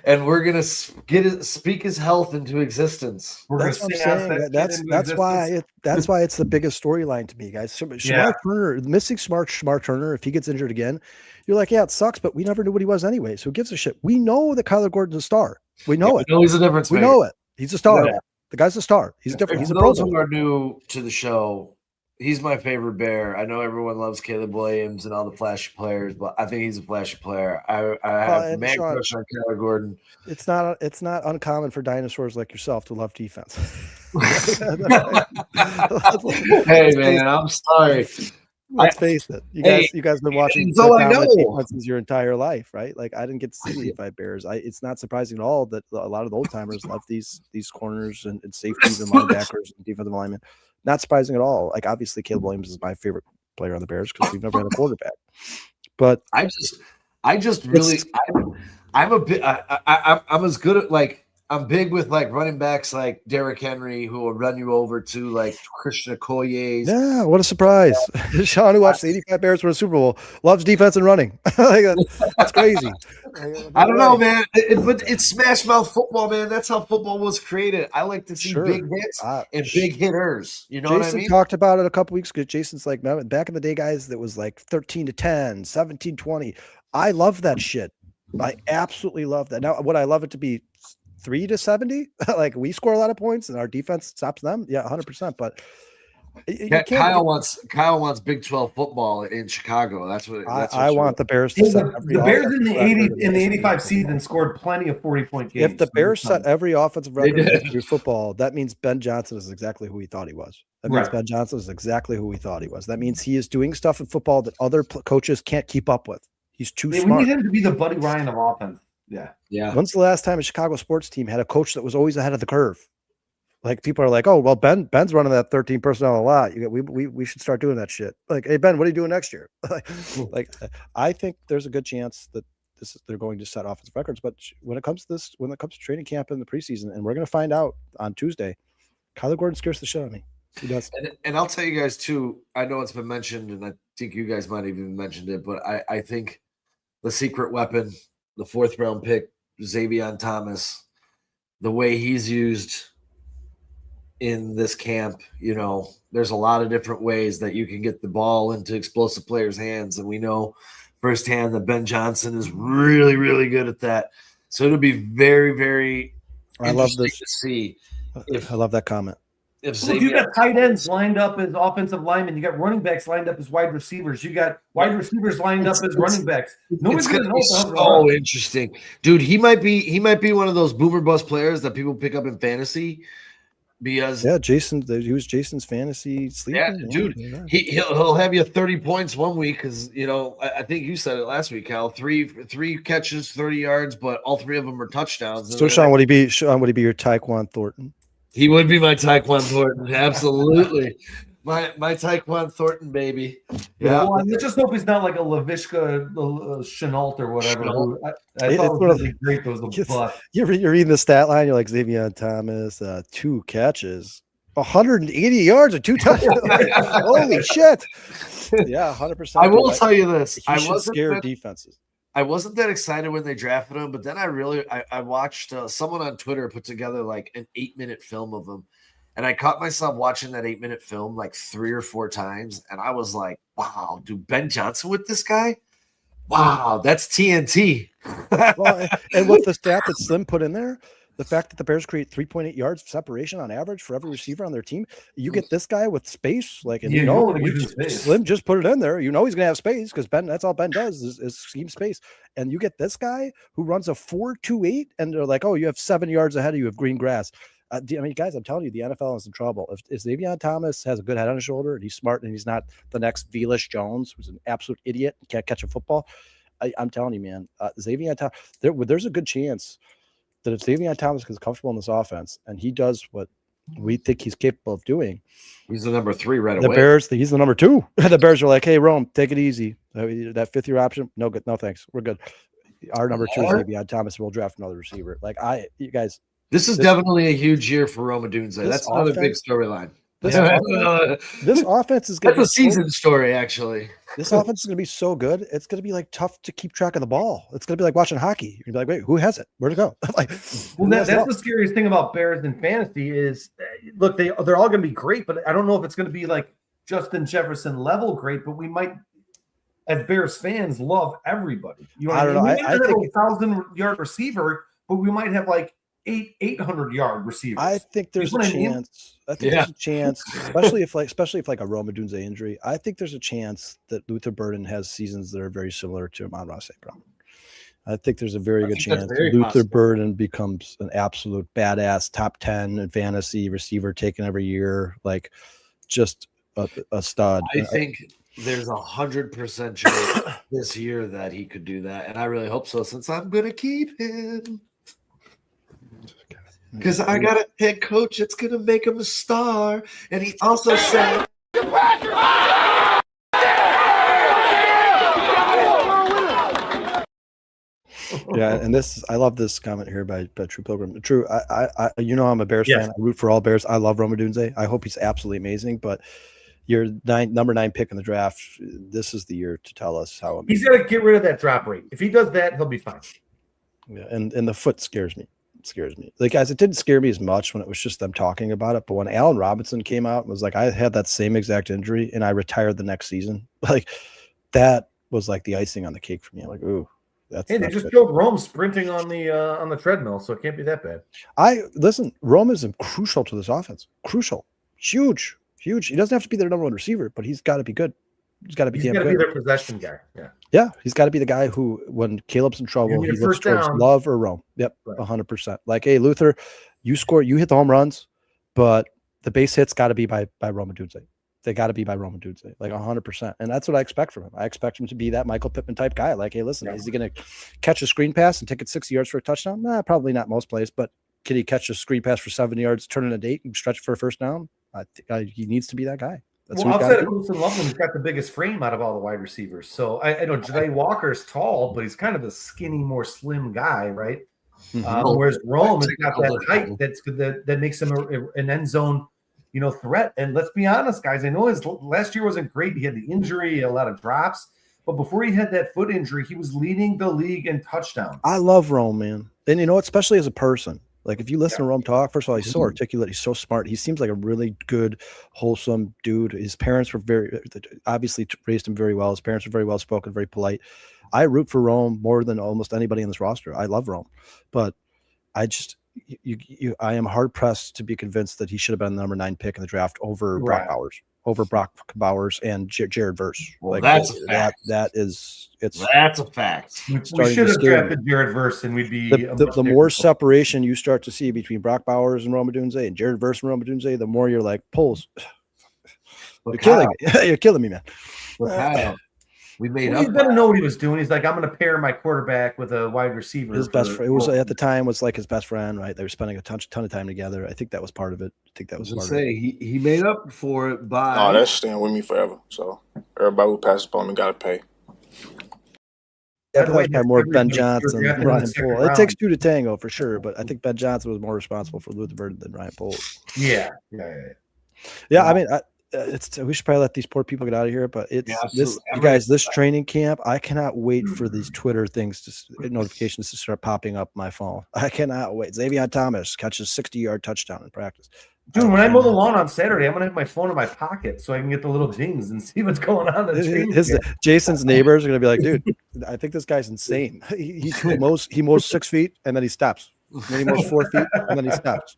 and we're gonna speak his health into existence. That's what I'm saying. That's why it's the biggest storyline to me, guys. Shamar Turner, missing Shamar Turner, if he gets injured again, you're like, yeah, it sucks, but we never knew what he was anyway. So who gives a shit? We know that Kyler Gordon's a star. We know it. We know he's a difference maker. We know it. He's a star. Yeah. The guy's a star. He's different. He's a pro. Those who are new to the show, He's my favorite Bear. I know everyone loves Caleb Williams and all the flashy players, but I think he's a flashy player. I have a man crush on Kyler Gordon. It's not uncommon for dinosaurs like yourself to love defense. Hey man, I'm sorry. Let's face it. You guys have been watching defenses your entire life, right? Like I didn't get to see the 85 Bears. It's not surprising at all that a lot of the old timers love these corners and safeties and linebackers and defensive linemen. Not surprising at all. Like obviously Caleb Williams is my favorite player on the Bears because we've never had a quarterback. But I'm a bit. I'm as good at like I'm big with like running backs like Derrick Henry who will run you over to like Christian Okoye's. Yeah, what a surprise! Sean, who watched the 85 Bears win a Super Bowl, loves defense and running. Like, that's crazy. I don't know, man. But it's smash mouth football, man. That's how football was created. I like to see big hits and big hitters. You know Jason what I mean? Talked about it a couple weeks ago. Jason's like, back in the day, guys, that was like 13-10, 17-20. I love that shit. I absolutely love that. Now, would I love it to be 3-70? Like we score a lot of points and our defense stops them? Yeah, 100%. But Kyle wants Big 12 football in Chicago. That's what I want the Bears to set every the Bears in the 85 season scored plenty of 40-point games. If the Bears set every offensive record in football, that means Ben Johnson is exactly who he thought he was. That means Ben Johnson is exactly who he thought he was. That means he is doing stuff in football that other coaches can't keep up with. He's too smart. We need him to be the Buddy Ryan of offense. Yeah. When's the last time a Chicago sports team had a coach that was always ahead of the curve? Like people are like, oh well, Ben's running that 13 personnel a lot. We should start doing that shit. Like, hey Ben, what are you doing next year? like I think there's a good chance that they're going to set offensive records. But when it comes to training camp in the preseason, and we're going to find out on Tuesday, Kyler Gordon scares the shit out of me. He does. And I'll tell you guys too. I know it's been mentioned, and I think you guys might have even mentioned it, but I think the secret weapon, the 4th round pick, Xavier Thomas, the way he's used in this camp, there's a lot of different ways that you can get the ball into explosive players' hands. And we know firsthand that Ben Johnson is really, really good at that. So it'll be very, very interesting to see. I love that comment. If you got tight ends lined up as offensive linemen, you got running backs lined up as wide receivers, you got wide receivers lined up as running backs. Nobody's going to know. So interesting, dude. He might be one of those boomer bust players that people pick up in fantasy. Because Jason, he was Jason's fantasy sleeper. Yeah, dude, he'll have you 30 points one week because I think you said it last week, Cal. Three catches, 30 yards, but all 3 of them are touchdowns. So Sean, would he be your Tyquan Thornton? He would be my Tyquan Thornton, absolutely. My Tyquan Thornton, baby. Yeah. Well, let's just hope he's not like a Laviska Chenault or whatever. I thought it was really great. It was a butt. You're reading the stat line. You're like Xavier Thomas, 2 catches, 180 yards, or 2 touchdowns. Holy shit! Yeah, 100%. I will tell you this: I was scared defenses. I wasn't that excited when they drafted him, but then I watched someone on Twitter put together like an 8-minute film of him. And I caught myself watching that 8-minute film like 3 or 4 times. And I was like, wow, dude, Ben Johnson with this guy? Wow, that's TNT. Well, and with the stat that Slim put in there, the fact that the Bears create 3.8 yards of separation on average for every receiver on their team, you get this guy with space. Like, and Slim just put it in there. He's going to have space because Ben, that's all Ben does is scheme space. And you get this guy who runs a 4.28, and they're like, oh, you have 7 yards ahead of you of green grass. Guys, I'm telling you, the NFL is in trouble. If Xavier Thomas has a good head on his shoulder and he's smart and he's not the next Velish Jones, who's an absolute idiot and can't catch a football, I'm telling you, man, Xavier Thomas, there's a good chance that if Xavier Thomas is comfortable in this offense and he does what we think he's capable of doing, he's the number 3 right away. The Bears, he's the number 2. The Bears are like, hey, Rome, take it easy. That 5th-year option, no good, no thanks, we're good. Our number 2 is Xavier Thomas. We'll draft another receiver. You guys. This is definitely a huge year for Rome Odunze. That's another big storyline. This offense is going to be a season story, actually. This offense is going to be so good. It's going to be like tough to keep track of the ball. It's going to be like watching hockey. You're like, wait, who has it? Where'd it go? That's the scariest thing about Bears in fantasy is, look, they're all going to be great, but I don't know if it's going to be like Justin Jefferson level great, but we might, as Bears fans, love everybody. I don't know. I think 1,000-yard receiver, but we might have like 800-yard receivers. I think there's a chance. There's a chance, especially if like a Rome Odunze injury. I think there's a chance that Luther Burden has seasons that are very similar to Amon-Ra St. Brown. I think there's a very good chance Luther Burden becomes an absolute badass top 10 in fantasy receiver taken every year, like just a stud. I think there's 100% chance this year that he could do that, and I really hope so, since I'm going to keep him. Because I got a head coach that's going to make him a star, and he also said... Yeah, and I love this comment here by True Pilgrim. True, I I'm a Bears fan. I root for all Bears. I love Rome Odunze. I hope he's absolutely amazing. But your number 9 pick in the draft, this is the year to tell us how amazing. He's got to get rid of that drop rate. If he does that, he'll be fine. Yeah, and the foot scares me. It scares me. Like, guys, it didn't scare me as much when it was just them talking about it. But when Allen Robinson came out and was like, I had that same exact injury and I retired the next season, like that was like the icing on the cake for me. I'm like, ooh. They just killed Rome sprinting on the treadmill, so it can't be that bad. Rome is crucial to this offense. Crucial, huge. He doesn't have to be their number 1 receiver, but he's got to be good. He's got to be damn good. He's got to be their possession guy. Yeah. He's got to be the guy who, when Caleb's in trouble, he looks towards Love or Rome. Yep, 100%. Like, hey, Luther, you hit the home runs, but the base hits got to be by Rome Odunze. They got to be by Rome Odunze, like 100%. And that's what I expect from him. I expect him to be that Michael Pittman type guy. Like, hey, listen, is he going to catch a screen pass and take it 60 yards for a touchdown? Nah, probably not most plays, but can he catch a screen pass for 7 yards, turn in a date, and stretch for a first down? I think he needs to be that guy. Outside of Colman Loving, he's got the biggest frame out of all the wide receivers. So I know Jayden Walker is tall, but he's kind of a skinny, more slim guy, right? Mm-hmm. Whereas Rome has got that height that makes him an end zone, threat. And let's be honest, guys. I know his last year wasn't great. He had the injury, a lot of drops. But before he had that foot injury, he was leading the league in touchdowns. I love Rome, man. And especially as a person. Like, if you listen to Rome talk, first of all, he's so articulate. He's so smart. He seems like a really good, wholesome dude. His parents were obviously raised him very well. His parents were very well spoken, very polite. I root for Rome more than almost anybody in this roster. I love Rome. But I just I am hard pressed to be convinced that he should have been the number 9 pick in the draft over Brock Bowers and Jared Verse. Well, that's a fact. That's a fact. We should have drafted Jared Verse, and we'd be the more separation you start to see between Brock Bowers and Rome Odunze and Jared Verse and Rome Odunze, the more you're like, Pulls. You're killing me. You're killing me, man. Kyle, we made up. He's gonna know what he was doing. He's like, I'm gonna pair my quarterback with a wide receiver. His best friend. It was at the time was like his best friend, right? They were spending a ton of time together. I think that was part of it. He made up for it by. Oh, that's staying with me forever. So everybody who passes upon me gotta pay. I feel like I had more Ben Johnson than Ryan Poles. It takes 2 to tango for sure, but I think Ben Johnson was more responsible for Luther Burden than Ryan Poles. Yeah. I mean, we should probably let these poor people get out of here, but this training camp, I cannot wait for these Twitter notifications to start popping up my phone. I cannot wait. Xavier Thomas catches 60-yard touchdown in practice. Dude, when I mow the lawn on Saturday, I'm gonna have my phone in my pocket so I can get the little dings and see what's going on. Jason's neighbors are gonna be like, dude, I think this guy's insane. He mows 6 feet and then he stops. Then he mows 4 feet and then he stops.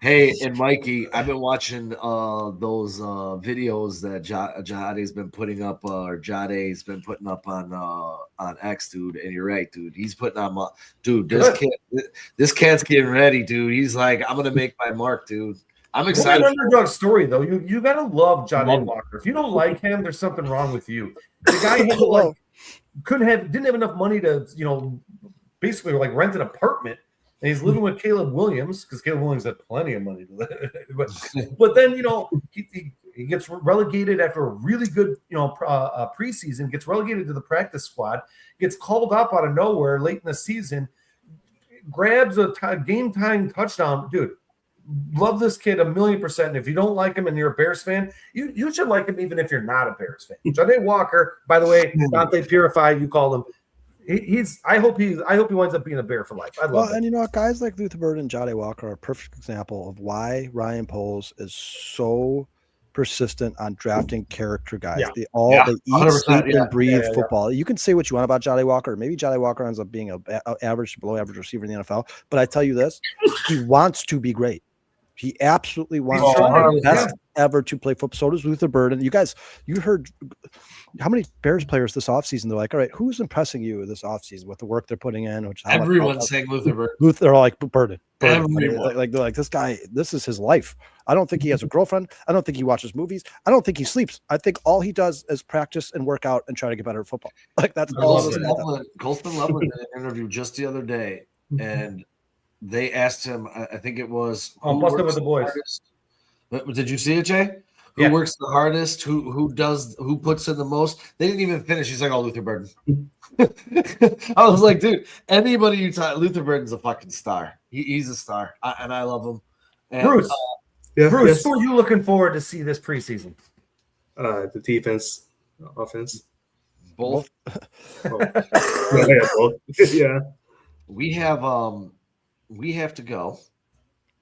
Hey, and Mikey, I've been watching those videos that Jade's been putting up, or Jade's been putting up on X, dude. And you're right, dude. He's putting on dude. This cat's getting ready, dude. He's like, I'm gonna make my mark, dude. I'm excited. It's an underdog story, though. You gotta love Jayden Walker. If you don't like him, there's something wrong with you. The guy didn't have enough money to, basically like rent an apartment. And he's living with Caleb Williams because Caleb Williams had plenty of money to live. But then, he gets relegated after a really good, preseason, gets relegated to the practice squad, gets called up out of nowhere late in the season, grabs a game-time touchdown. Dude, love this kid 1,000,000%. And if you don't like him and you're a Bears fan, you should like him even if you're not a Bears fan. Jayden Walker, by the way, Dante Purify, you call him. I hope he winds up being a Bear for life. And guys like Luther Burden and Jayden Walker are a perfect example of why Ryan Poles is so persistent on drafting character guys. Yeah. They eat, 100%, sleep, yeah. and breathe Yeah. football. You can say what you want about Jolly Walker. Maybe Jolly Walker ends up being a average to below average receiver in the NFL. But I tell you this, he wants to be great. He absolutely wants to be the best ever to play football. So does Luther Burden. You guys, you heard how many Bears players this offseason, they're like, all right, who's impressing you this offseason with the work they're putting in? Which Everyone's saying Luther Burden. Luther, they're like Burden. Everyone. Like they're like, this guy, this is his life. I don't think he has a girlfriend. I don't think he watches movies. I don't think he sleeps. I think all he does is practice and work out and try to get better at football. Like that's all. Colman Loveland did an interview just the other day, and they asked him, I think it was, Busted with the boys. Did you see it, Jay? Who works the hardest? Who puts in the most? They didn't even finish. He's like, oh, Luther Burden. I was like, dude, anybody you talk, Luther Burden's a fucking star. He's a star, and I love him. And, Bruce, Bruce, who are you looking forward to see this preseason? The defense, offense. both. Both. Yeah. We have to go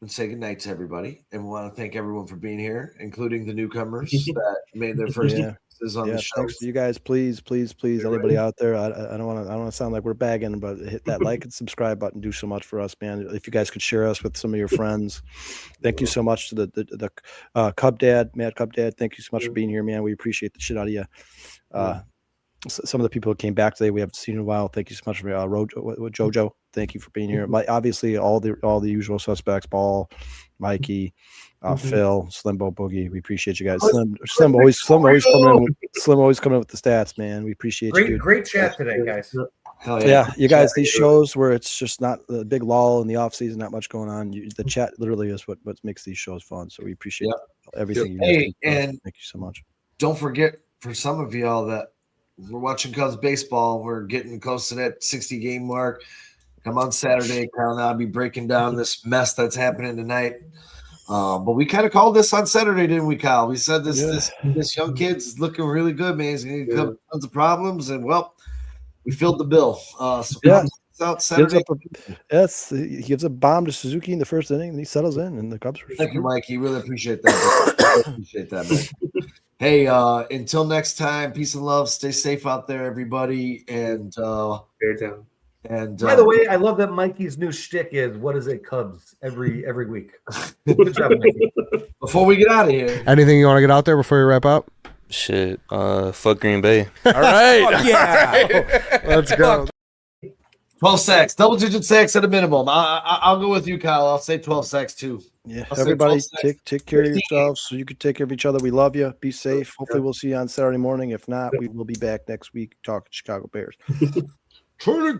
and say goodnight to everybody, and we want to thank everyone for being here, including the newcomers that made their first appearances on the show. Thanks to you guys. Please, anybody out there. I don't want to sound like we're bagging, but hit that like and subscribe button. Do so much for us, man. If you guys could share us with some of your friends, thank you so much to the Cub Dad, Mad Cub Dad. Thank you so much for being here, man. We appreciate the shit out of you. Some of the people who came back today, we haven't seen in a while. Thank you so much for Jojo. Thank you for being here. Obviously, all the usual suspects: Ball, Mikey, Phil, Slimbo, Boogie. We appreciate you guys. Slim always coming in with the stats, man. We appreciate you. Great chat today, guys. Hell Yeah, you guys. These shows where it's just not the big lull in the off season, not much going on. The chat literally is what makes these shows fun. So we appreciate everything you guys do. And thank you so much. Don't forget, for some of y'all that we're watching Cubs baseball, we're getting close to that 60-game mark. Come on Saturday, Kyle and I'll be breaking down this mess that's happening tonight. But we kind of called this on Saturday, didn't we, Kyle? We said this young kid's looking really good, man. He's going to have tons of problems, and we filled the bill. Out Saturday. He gives a bomb to Suzuki in the first inning, and he settles in, and the Cubs. Thank you, Mikey. Really appreciate that. Appreciate that, man. Hey, until next time, peace and love. Stay safe out there, everybody. And And by the way, I love that Mikey's new shtick is what is it, Cubs every week. Good job, Mikey. Before we get out of here, anything you want to get out there before you wrap up? Shit, fuck Green Bay. All right, yeah, let's go. 12 sacks, double-digit sacks at a minimum. I'll go with you, Kyle. I'll say 12 sacks too. Yeah, everybody take care of yourselves so you can take care of each other. We love you. Be safe. Hopefully we'll see you on Saturday morning. If not, we will be back next week talking Chicago Bears. Turn